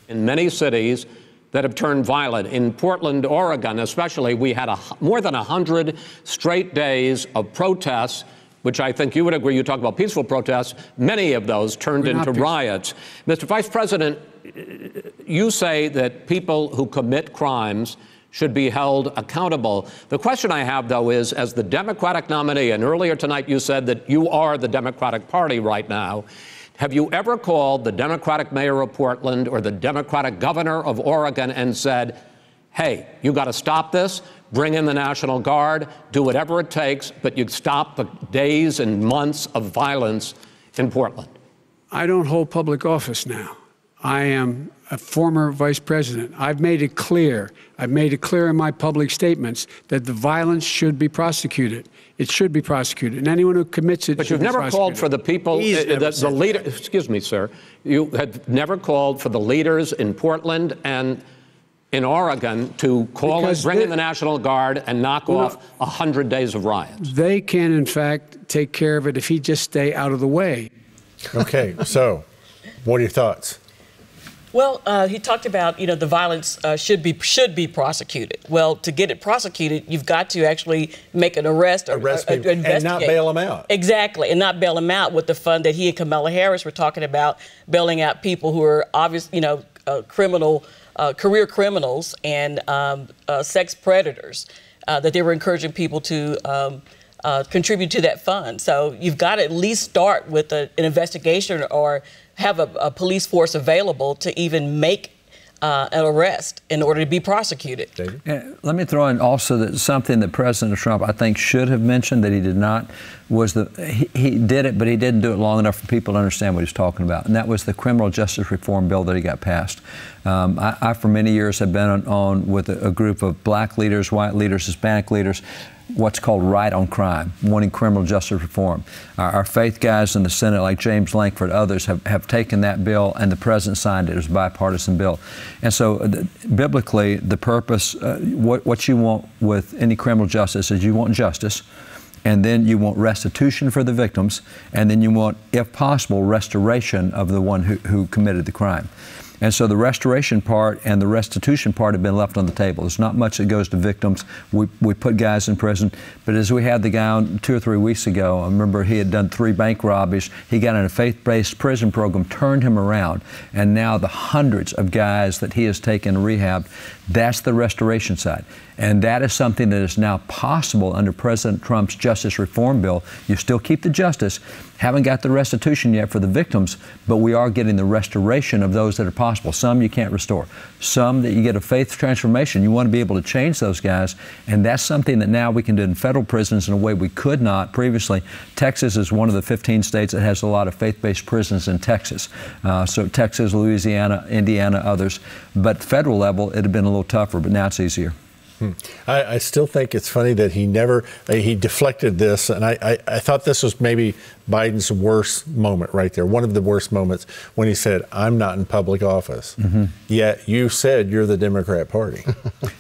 In many cities that have turned violent, in Portland, Oregon especially, we had more than 100 straight days of protests, which I think you would agree, you talk about peaceful protests, many of those turned into riots. Mr. Vice President, you say that people who commit crimes should be held accountable. The question I have, though, is as the Democratic nominee, and earlier tonight you said that you are the Democratic Party right now, have you ever called the Democratic mayor of Portland or the Democratic governor of Oregon and said, hey, you got to stop this, bring in the National Guard, do whatever it takes, but you stop the days and months of violence in Portland? I don't hold public office now. I am a former vice president. I've made it clear. I've made it clear in my public statements that the violence should be prosecuted. It should be prosecuted, and anyone who commits it. But you've never called for the people, the leader. Excuse me, sir. You had never called for the leaders in Portland and in Oregon to bring in the National Guard and knock off 100 days of riots. They can, in fact, take care of it if he just stay out of the way. Okay, so what are your thoughts? Well, he talked about, the violence should be prosecuted. Well, to get it prosecuted, you've got to actually make an arrest or investigate. And not bail them out. Exactly, and not bail them out with the fund that he and Kamala Harris were talking about, bailing out people who are obvious, career criminals and sex predators, that they were encouraging people to contribute to that fund. So you've got to at least start with an investigation or have a police force available to even make an arrest in order to be prosecuted. Let me throw in also that something that President Trump, I think, should have mentioned that he did not, was he did it, but he didn't do it long enough for people to understand what he's talking about, and that was the criminal justice reform bill that he got passed. I for many years, have been on with a group of black leaders, white leaders, Hispanic leaders, what's called right on crime, wanting criminal justice reform. Our faith guys in the Senate, like James Lankford, others, have taken that bill, and the president signed it. It was a bipartisan bill. And so biblically, the purpose, what you want with any criminal justice is you want justice, and then you want restitution for the victims, and then you want, if possible, restoration of the one who committed the crime. And so the restoration part and the restitution part have been left on the table. There's not much that goes to victims. We put guys in prison. But as we had the guy on 2 or 3 weeks ago, I remember he had done 3 bank robberies. He got in a faith-based prison program, turned him around. And now the hundreds of guys that he has taken rehab, that's the restoration side. And that is something that is now possible under President Trump's justice reform bill. You still keep the justice, haven't got the restitution yet for the victims, but we are getting the restoration of those that are possible. Some you can't restore. Some that you get a faith transformation. You want to be able to change those guys, and that's something that now we can do in federal prisons in a way we could not previously. Texas is one of the 15 states that has a lot of faith-based prisons in Texas. So Texas, Louisiana, Indiana, others. But federal level, it had been a little tougher, but now it's easier. I still think it's funny that he deflected this, and I thought this was maybe Biden's worst moment right there, one of the worst moments, when he said, I'm not in public office. Yet you said you're the Democrat Party.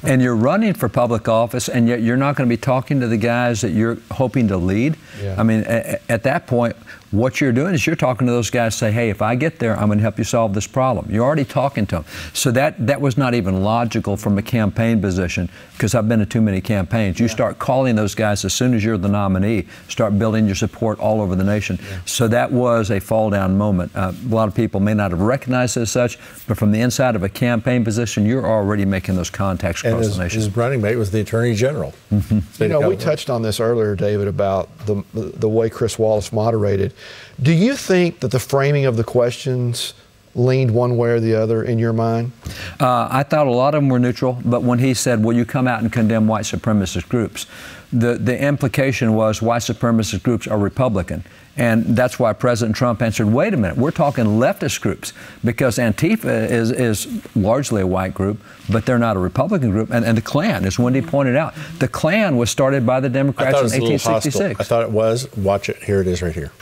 And you're running for public office, and yet you're not going to be talking to the guys that you're hoping to lead. I mean, at that point, what you're doing is you're talking to those guys, say, hey, if I get there, I'm going to help you solve this problem. You're already talking to them. So that was not even logical from a campaign position, because I've been to too many campaigns. You start calling those guys as soon as you're the nominee, start building your support all over the nation. So that was a fall down moment. A lot of people may not have recognized it as such, but from the inside of a campaign position, you're already making those contacts across the nation. His running mate was the Attorney General. You know, we touched on this earlier, David, about the way Chris Wallace moderated. Do you think that the framing of the questions leaned one way or the other in your mind? I thought a lot of them were neutral, but when he said, will you come out and condemn white supremacist groups, the implication was white supremacist groups are Republican. And that's why President Trump answered, wait a minute, we're talking leftist groups, because Antifa is largely a white group, but they're not a Republican group. And the Klan, as Wendy pointed out, the Klan was started by the Democrats in 1866. I thought it was. Watch it. Here it is right here.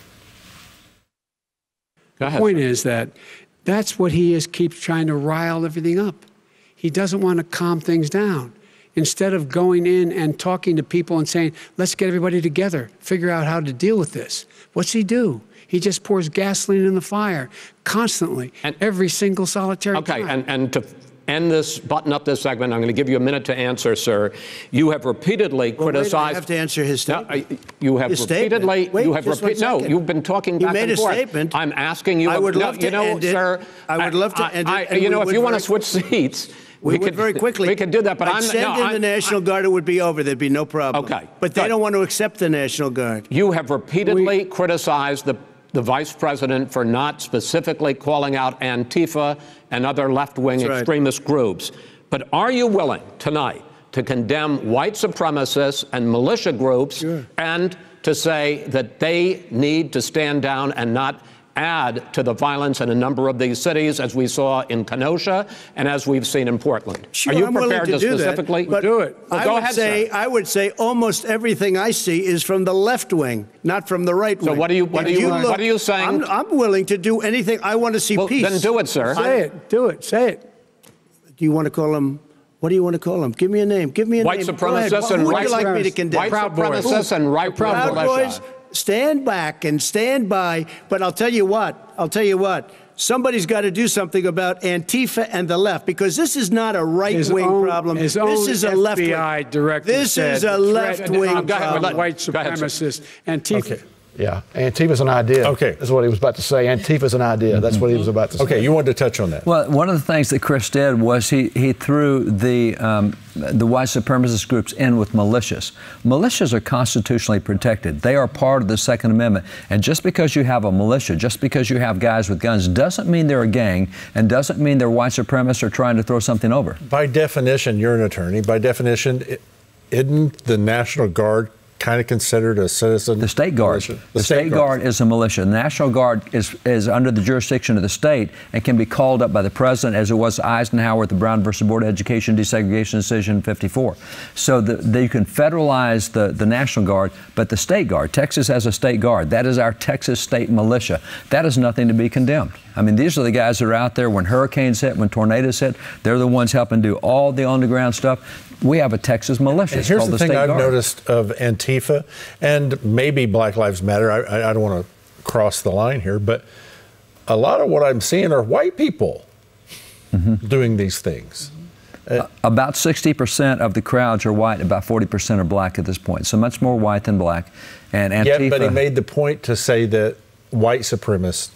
The point is that that's what he keeps trying to rile everything up. He doesn't want to calm things down. Instead of going in and talking to people and saying, let's get everybody together, figure out how to deal with this. What's he do? He just pours gasoline in the fire constantly, and every single solitary time. And to end this, button up this segment, I'm going to give you a minute to answer, sir. You have repeatedly criticized. I have to answer his statement. No, you have repeatedly. Wait, you have no, you've been talking back and forth. You made a statement. I'm asking you. I would love to end it. Sir. I would love to end it. You know, if you want to switch seats. We could very quickly. We could do that, but I'd send in the National Guard, it would be over. There'd be no problem. Okay. But they don't want to accept the National Guard. You have repeatedly criticized the vice president for not specifically calling out Antifa and other left-wing extremist groups. But are you willing tonight to condemn white supremacists and militia groups and to say that they need to stand down and not add to the violence in a number of these cities, as we saw in Kenosha and as we've seen in Portland? Sure, are you I'm prepared willing to do specifically that, do it? Well, go ahead, sir. I would say almost everything I see is from the left wing, not from the right wing. So what are you saying? I'm willing to do anything. I want to see peace. Then do it, sir. Say it. Do it. Say it. Do you want to call them? What do you want to call them? Give me a name. Give me a white name. Supremacists and white supremacists. Like me to condemn? White supremacists and right Proud Boys. Stand back and stand by. But I'll tell you what. Somebody's got to do something about Antifa and the left, because this is not a right-wing problem. This is a left-wing. FBI director This is a left-wing problem. White supremacists. Antifa. Okay. Yeah, Antifa's an idea. Okay. That's what he was about to say. Antifa's an idea. That's what he was about to say. Okay, you wanted to touch on that. Well, one of the things that Chris did was he threw the white supremacist groups in with militias. Militias are constitutionally protected. They are part of the Second Amendment. And just because you have a militia, just because you have guys with guns, doesn't mean they're a gang and doesn't mean they're white supremacists or trying to throw something over. By definition, you're an attorney. By definition, isn't the National Guard kind of considered a citizen? The State Guard. The State Guard is a militia. The National Guard is under the jurisdiction of the state and can be called up by the president, as it was Eisenhower at the Brown versus Board of Education desegregation decision in 54. So you can federalize the National Guard, but the State Guard, Texas has a State Guard. That is our Texas State Militia. That is nothing to be condemned. I mean, these are the guys that are out there when hurricanes hit, when tornadoes hit. They're the ones helping do all the on-the-ground stuff. We have a Texas militia. And here's the thing I've noticed of Antifa, and maybe Black Lives Matter. I don't want to cross the line here, but a lot of what I'm seeing are white people. doing these things. About 60% of the crowds are white, about 40% are black at this point. So much more white than black. And Antifa, yeah, but he made the point to say that white supremacists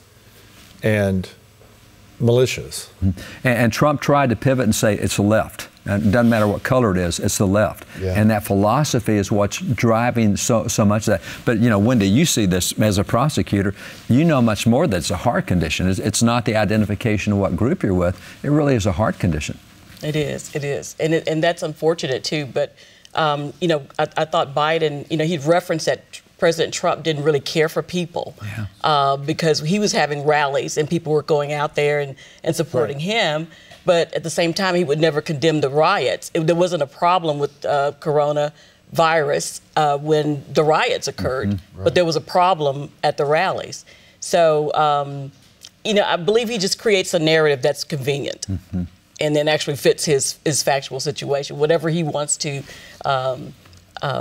and militias. And Trump tried to pivot and say it's the left. And it doesn't matter what color it is, it's the left. Yeah. And that philosophy is what's driving so much of that. But, you know, Wendy, you see this as a prosecutor. You know much more that it's a heart condition. It's not the identification of what group you're with. It really is a heart condition. It is. And that's unfortunate, too. But, you know, I thought Biden, you know, he'd referenced that President Trump didn't really care for people because he was having rallies and people were going out there and supporting him. But at the same time, he would never condemn the riots. There wasn't a problem with coronavirus when the riots occurred, but there was a problem at the rallies. So, you know, I believe he just creates a narrative that's convenient and then actually fits his factual situation, whatever he wants to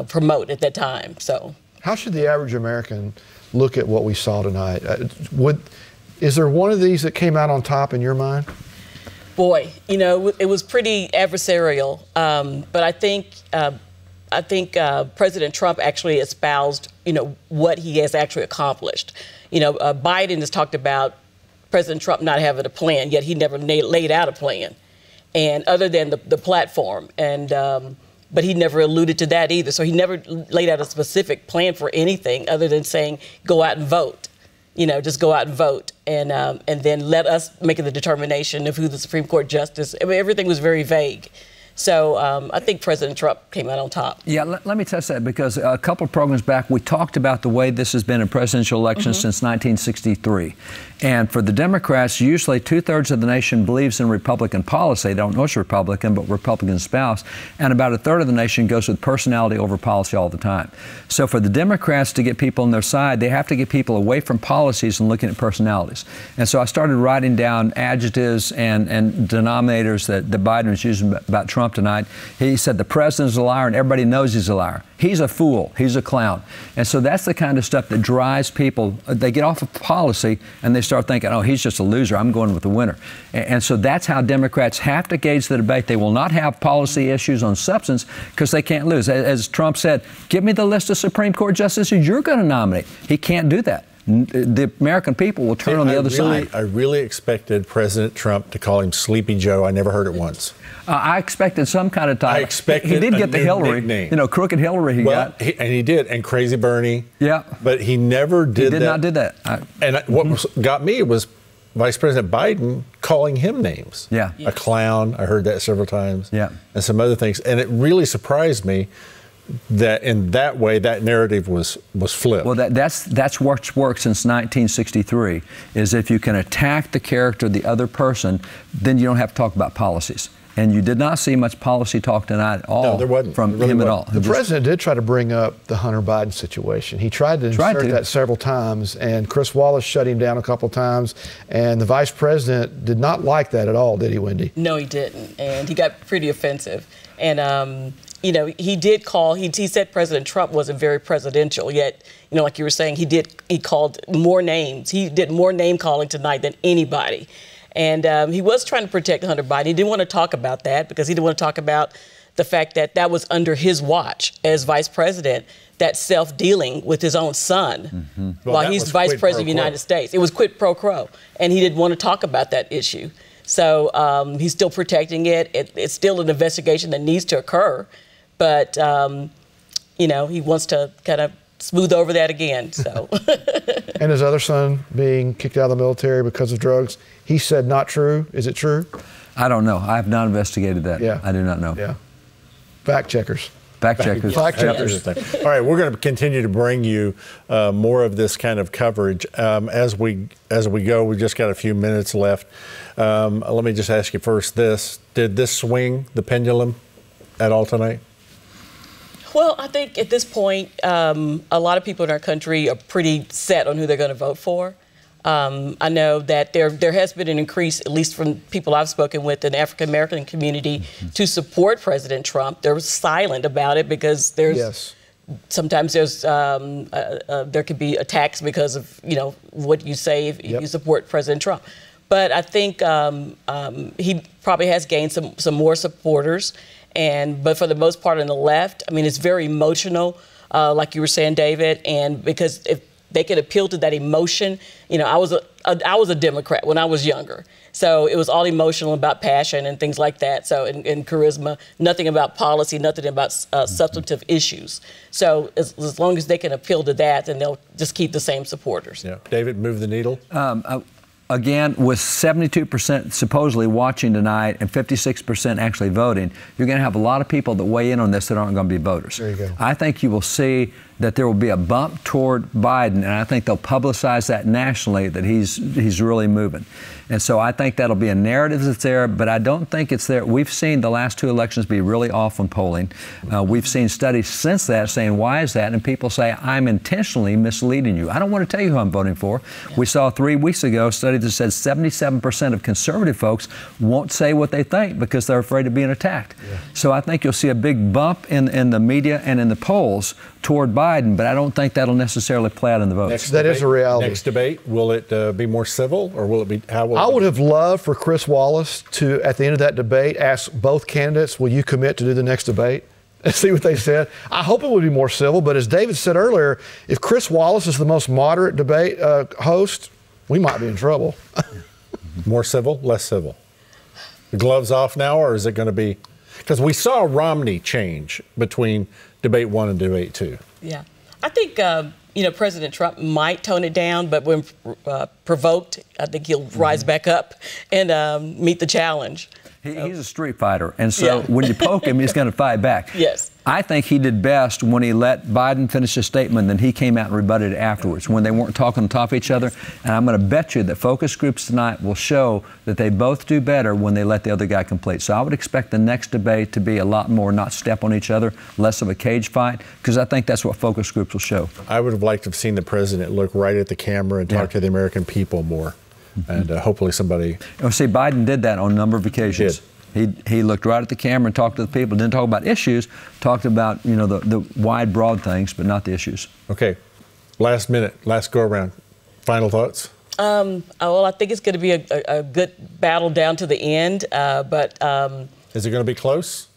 promote at that time. So, how should the average American look at what we saw tonight? Is there one of these that came out on top in your mind? Boy, you know, it was pretty adversarial, but I think President Trump actually espoused, you know, what he has actually accomplished. You know, Biden has talked about President Trump not having a plan, yet he never laid out a plan, and other than the platform, and but he never alluded to that either. So he never laid out a specific plan for anything other than saying, go out and vote. You know, just go out and vote, and then let us make the determination of who the Supreme Court justice. I mean, everything was very vague. So I think President Trump came out on top. Yeah, let me touch that because a couple of programs back, we talked about the way this has been in presidential elections since 1963. And for the Democrats, usually 2/3 of the nation believes in Republican policy. They don't know it's Republican, but Republican spouse. And about 1/3 of the nation goes with personality over policy all the time. So for the Democrats to get people on their side, they have to get people away from policies and looking at personalities. And so I started writing down adjectives and denominators that Biden was using about Trump tonight. He said the president's a liar and everybody knows he's a liar. He's a fool. He's a clown. And so that's the kind of stuff that drives people. They get off of policy and they start thinking, oh, he's just a loser. I'm going with the winner. And so that's how Democrats have to gauge the debate. They will not have policy issues on substance because they can't lose. As Trump said, give me the list of Supreme Court justices you're going to nominate. He can't do that. The American people will turn on the other side. I really expected President Trump to call him Sleepy Joe. I never heard it once. I expected some kind of title. I expected he did get the Hillary, nickname. you know, Crooked Hillary he got. And he did, and Crazy Bernie. Yeah. But he never did that. He did not do that. What got me was Vice President Biden calling him names. Yeah. A clown. I heard that several times. Yeah. And some other things. And it really surprised me that in that way that narrative was flipped. Well, that's what's worked since 1963, is if you can attack the character of the other person, then you don't have to talk about policies. And you did not see much policy talk tonight at all. No, there wasn't. From him at all. The president did try to bring up the Hunter Biden situation. He tried to insert that several times, and Chris Wallace shut him down a couple times. And the vice president did not like that at all, did he, Wendy? No, he didn't. And he got pretty offensive. And, you know, he did call, he said President Trump wasn't very presidential, yet, you know, like you were saying, he called more names. He did more name calling tonight than anybody. And he was trying to protect Hunter Biden. He didn't want to talk about that because he didn't want to talk about the fact that that was under his watch as vice president, that self-dealing with his own son while he's vice president of the United States. It was quid pro quo, and he didn't want to talk about that issue. So he's still protecting it. It's still an investigation that needs to occur, but, you know, he wants to kind of smooth over that again. So. And his other son being kicked out of the military because of drugs, he said not true. Is it true? I don't know. I have not investigated that. Yeah. I do not know. Yeah. Fact checkers. Fact checkers. Fact checkers. All right, we're going to continue to bring you more of this kind of coverage as we go. We just got a few minutes left. Let me just ask you first this: did this swing the pendulum at all tonight? Well, I think at this point, a lot of people in our country are pretty set on who they're going to vote for. I know that there has been an increase, at least from people I've spoken with in the African-American community, to support President Trump. They're silent about it because there's sometimes there could be attacks because of, you know, what you say if you support President Trump. But I think he probably has gained some more supporters. But for the most part on the left, I mean, it's very emotional, like you were saying, David. And because if they can appeal to that emotion, you know, I was a Democrat when I was younger. So it was all emotional about passion and things like that. So and charisma, nothing about policy, nothing about substantive issues. So as long as they can appeal to that, then they'll just keep the same supporters. Yeah. David, move the needle. Again, with 72% supposedly watching tonight and 56% actually voting, you're going to have a lot of people that weigh in on this that aren't going to be voters. There you go. I think you will see that there will be a bump toward Biden, and I think they'll publicize that nationally, that he's really moving. And so I think that'll be a narrative that's there, but I don't think it's there. We've seen the last two elections be really off on polling. We've seen studies since that saying, why is that? And people say, I'm intentionally misleading you. I don't want to tell you who I'm voting for. Yeah. We saw 3 weeks ago a study that said 77% of conservative folks won't say what they think because they're afraid of being attacked. Yeah. So I think you'll see a big bump in the media and in the polls toward Biden, but I don't think that'll necessarily play out in the votes. That is a reality. Next debate, will it be more civil, or will it be, how will it I would have loved for Chris Wallace to, at the end of that debate, ask both candidates, will you commit to do the next debate? And see what they said. I hope it would be more civil, but as David said earlier, if Chris Wallace is the most moderate debate host, we might be in trouble. More civil, less civil? The gloves off now, or is it going to be, because we saw Romney change between debate 1 and debate 2. Yeah. I think, President Trump might tone it down, but when provoked, I think he'll rise back up and meet the challenge. He's a street fighter, and so when you poke him, he's going to fight back. Yes. I think he did best when he let Biden finish his statement, then he came out and rebutted it afterwards, when they weren't talking on top of each other. And I'm going to bet you that focus groups tonight will show that they both do better when they let the other guy complete. So I would expect the next debate to be a lot more not step on each other, less of a cage fight, because I think that's what focus groups will show. I would have liked to have seen the president look right at the camera and talk to the American people more. And hopefully somebody... See, Biden did that on a number of occasions. He looked right at the camera and talked to the people, didn't talk about issues, talked about, the wide, broad things, but not the issues. Okay. Last minute, last go around. Final thoughts? Well, I think it's going to be a good battle down to the end, but... Is it going to be close?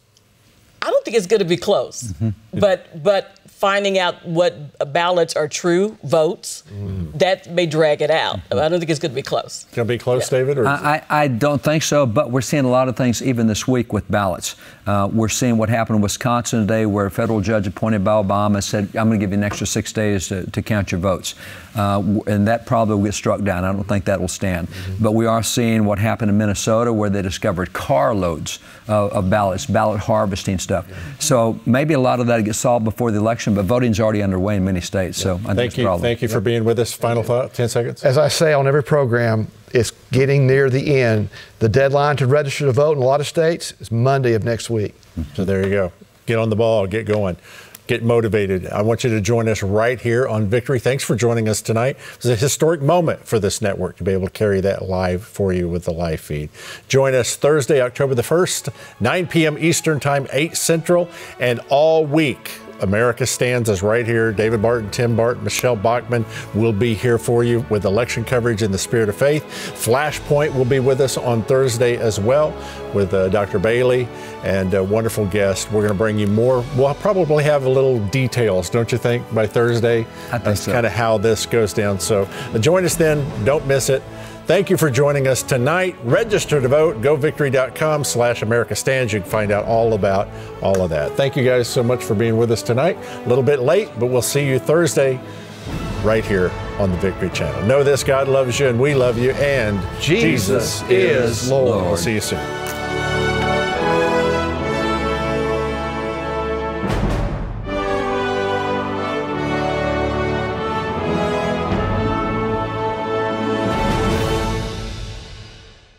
I don't think it's going to be close, but finding out what ballots are true votes, that may drag it out. I don't think it's going to be close. It's going to be close, David? Or I don't think so, but we're seeing a lot of things even this week with ballots. We're seeing what happened in Wisconsin today, where a federal judge appointed by Obama said, I'm going to give you an extra 6 days to count your votes. And that probably will get struck down. I don't think that will stand. But we are seeing what happened in Minnesota, where they discovered carloads of ballots, ballot harvesting stuff. So maybe a lot of that gets solved before the election, but voting's already underway in many states. So I think it's a problem. Thank you for being with us. Final thought, 10 seconds. As I say on every program, it's getting near the end. The deadline to register to vote in a lot of states is Monday of next week. So there you go. Get on the ball, get going. Get motivated. I want you to join us right here on Victory. Thanks for joining us tonight. It was a historic moment for this network to be able to carry that live for you with the live feed. Join us Thursday, October the 1st, 9 p.m. Eastern Time, 8 Central, and all week. America Stands is right here. David Barton, Tim Barton, Michelle Bachman will be here for you with election coverage in the spirit of faith. Flashpoint will be with us on Thursday as well with Dr. Bailey and a wonderful guest. We're going to bring you more. We'll probably have a little details, don't you think, by Thursday? I think That's so. kind of how this goes down. So join us then. Don't miss it. Thank you for joining us tonight. Register to vote. GoVictory.com/AmericaStands. You can find out all about all of that. Thank you guys so much for being with us tonight. A little bit late, but we'll see you Thursday right here on the Victory Channel. Know this, God loves you and we love you, and Jesus is Lord. We'll see you soon.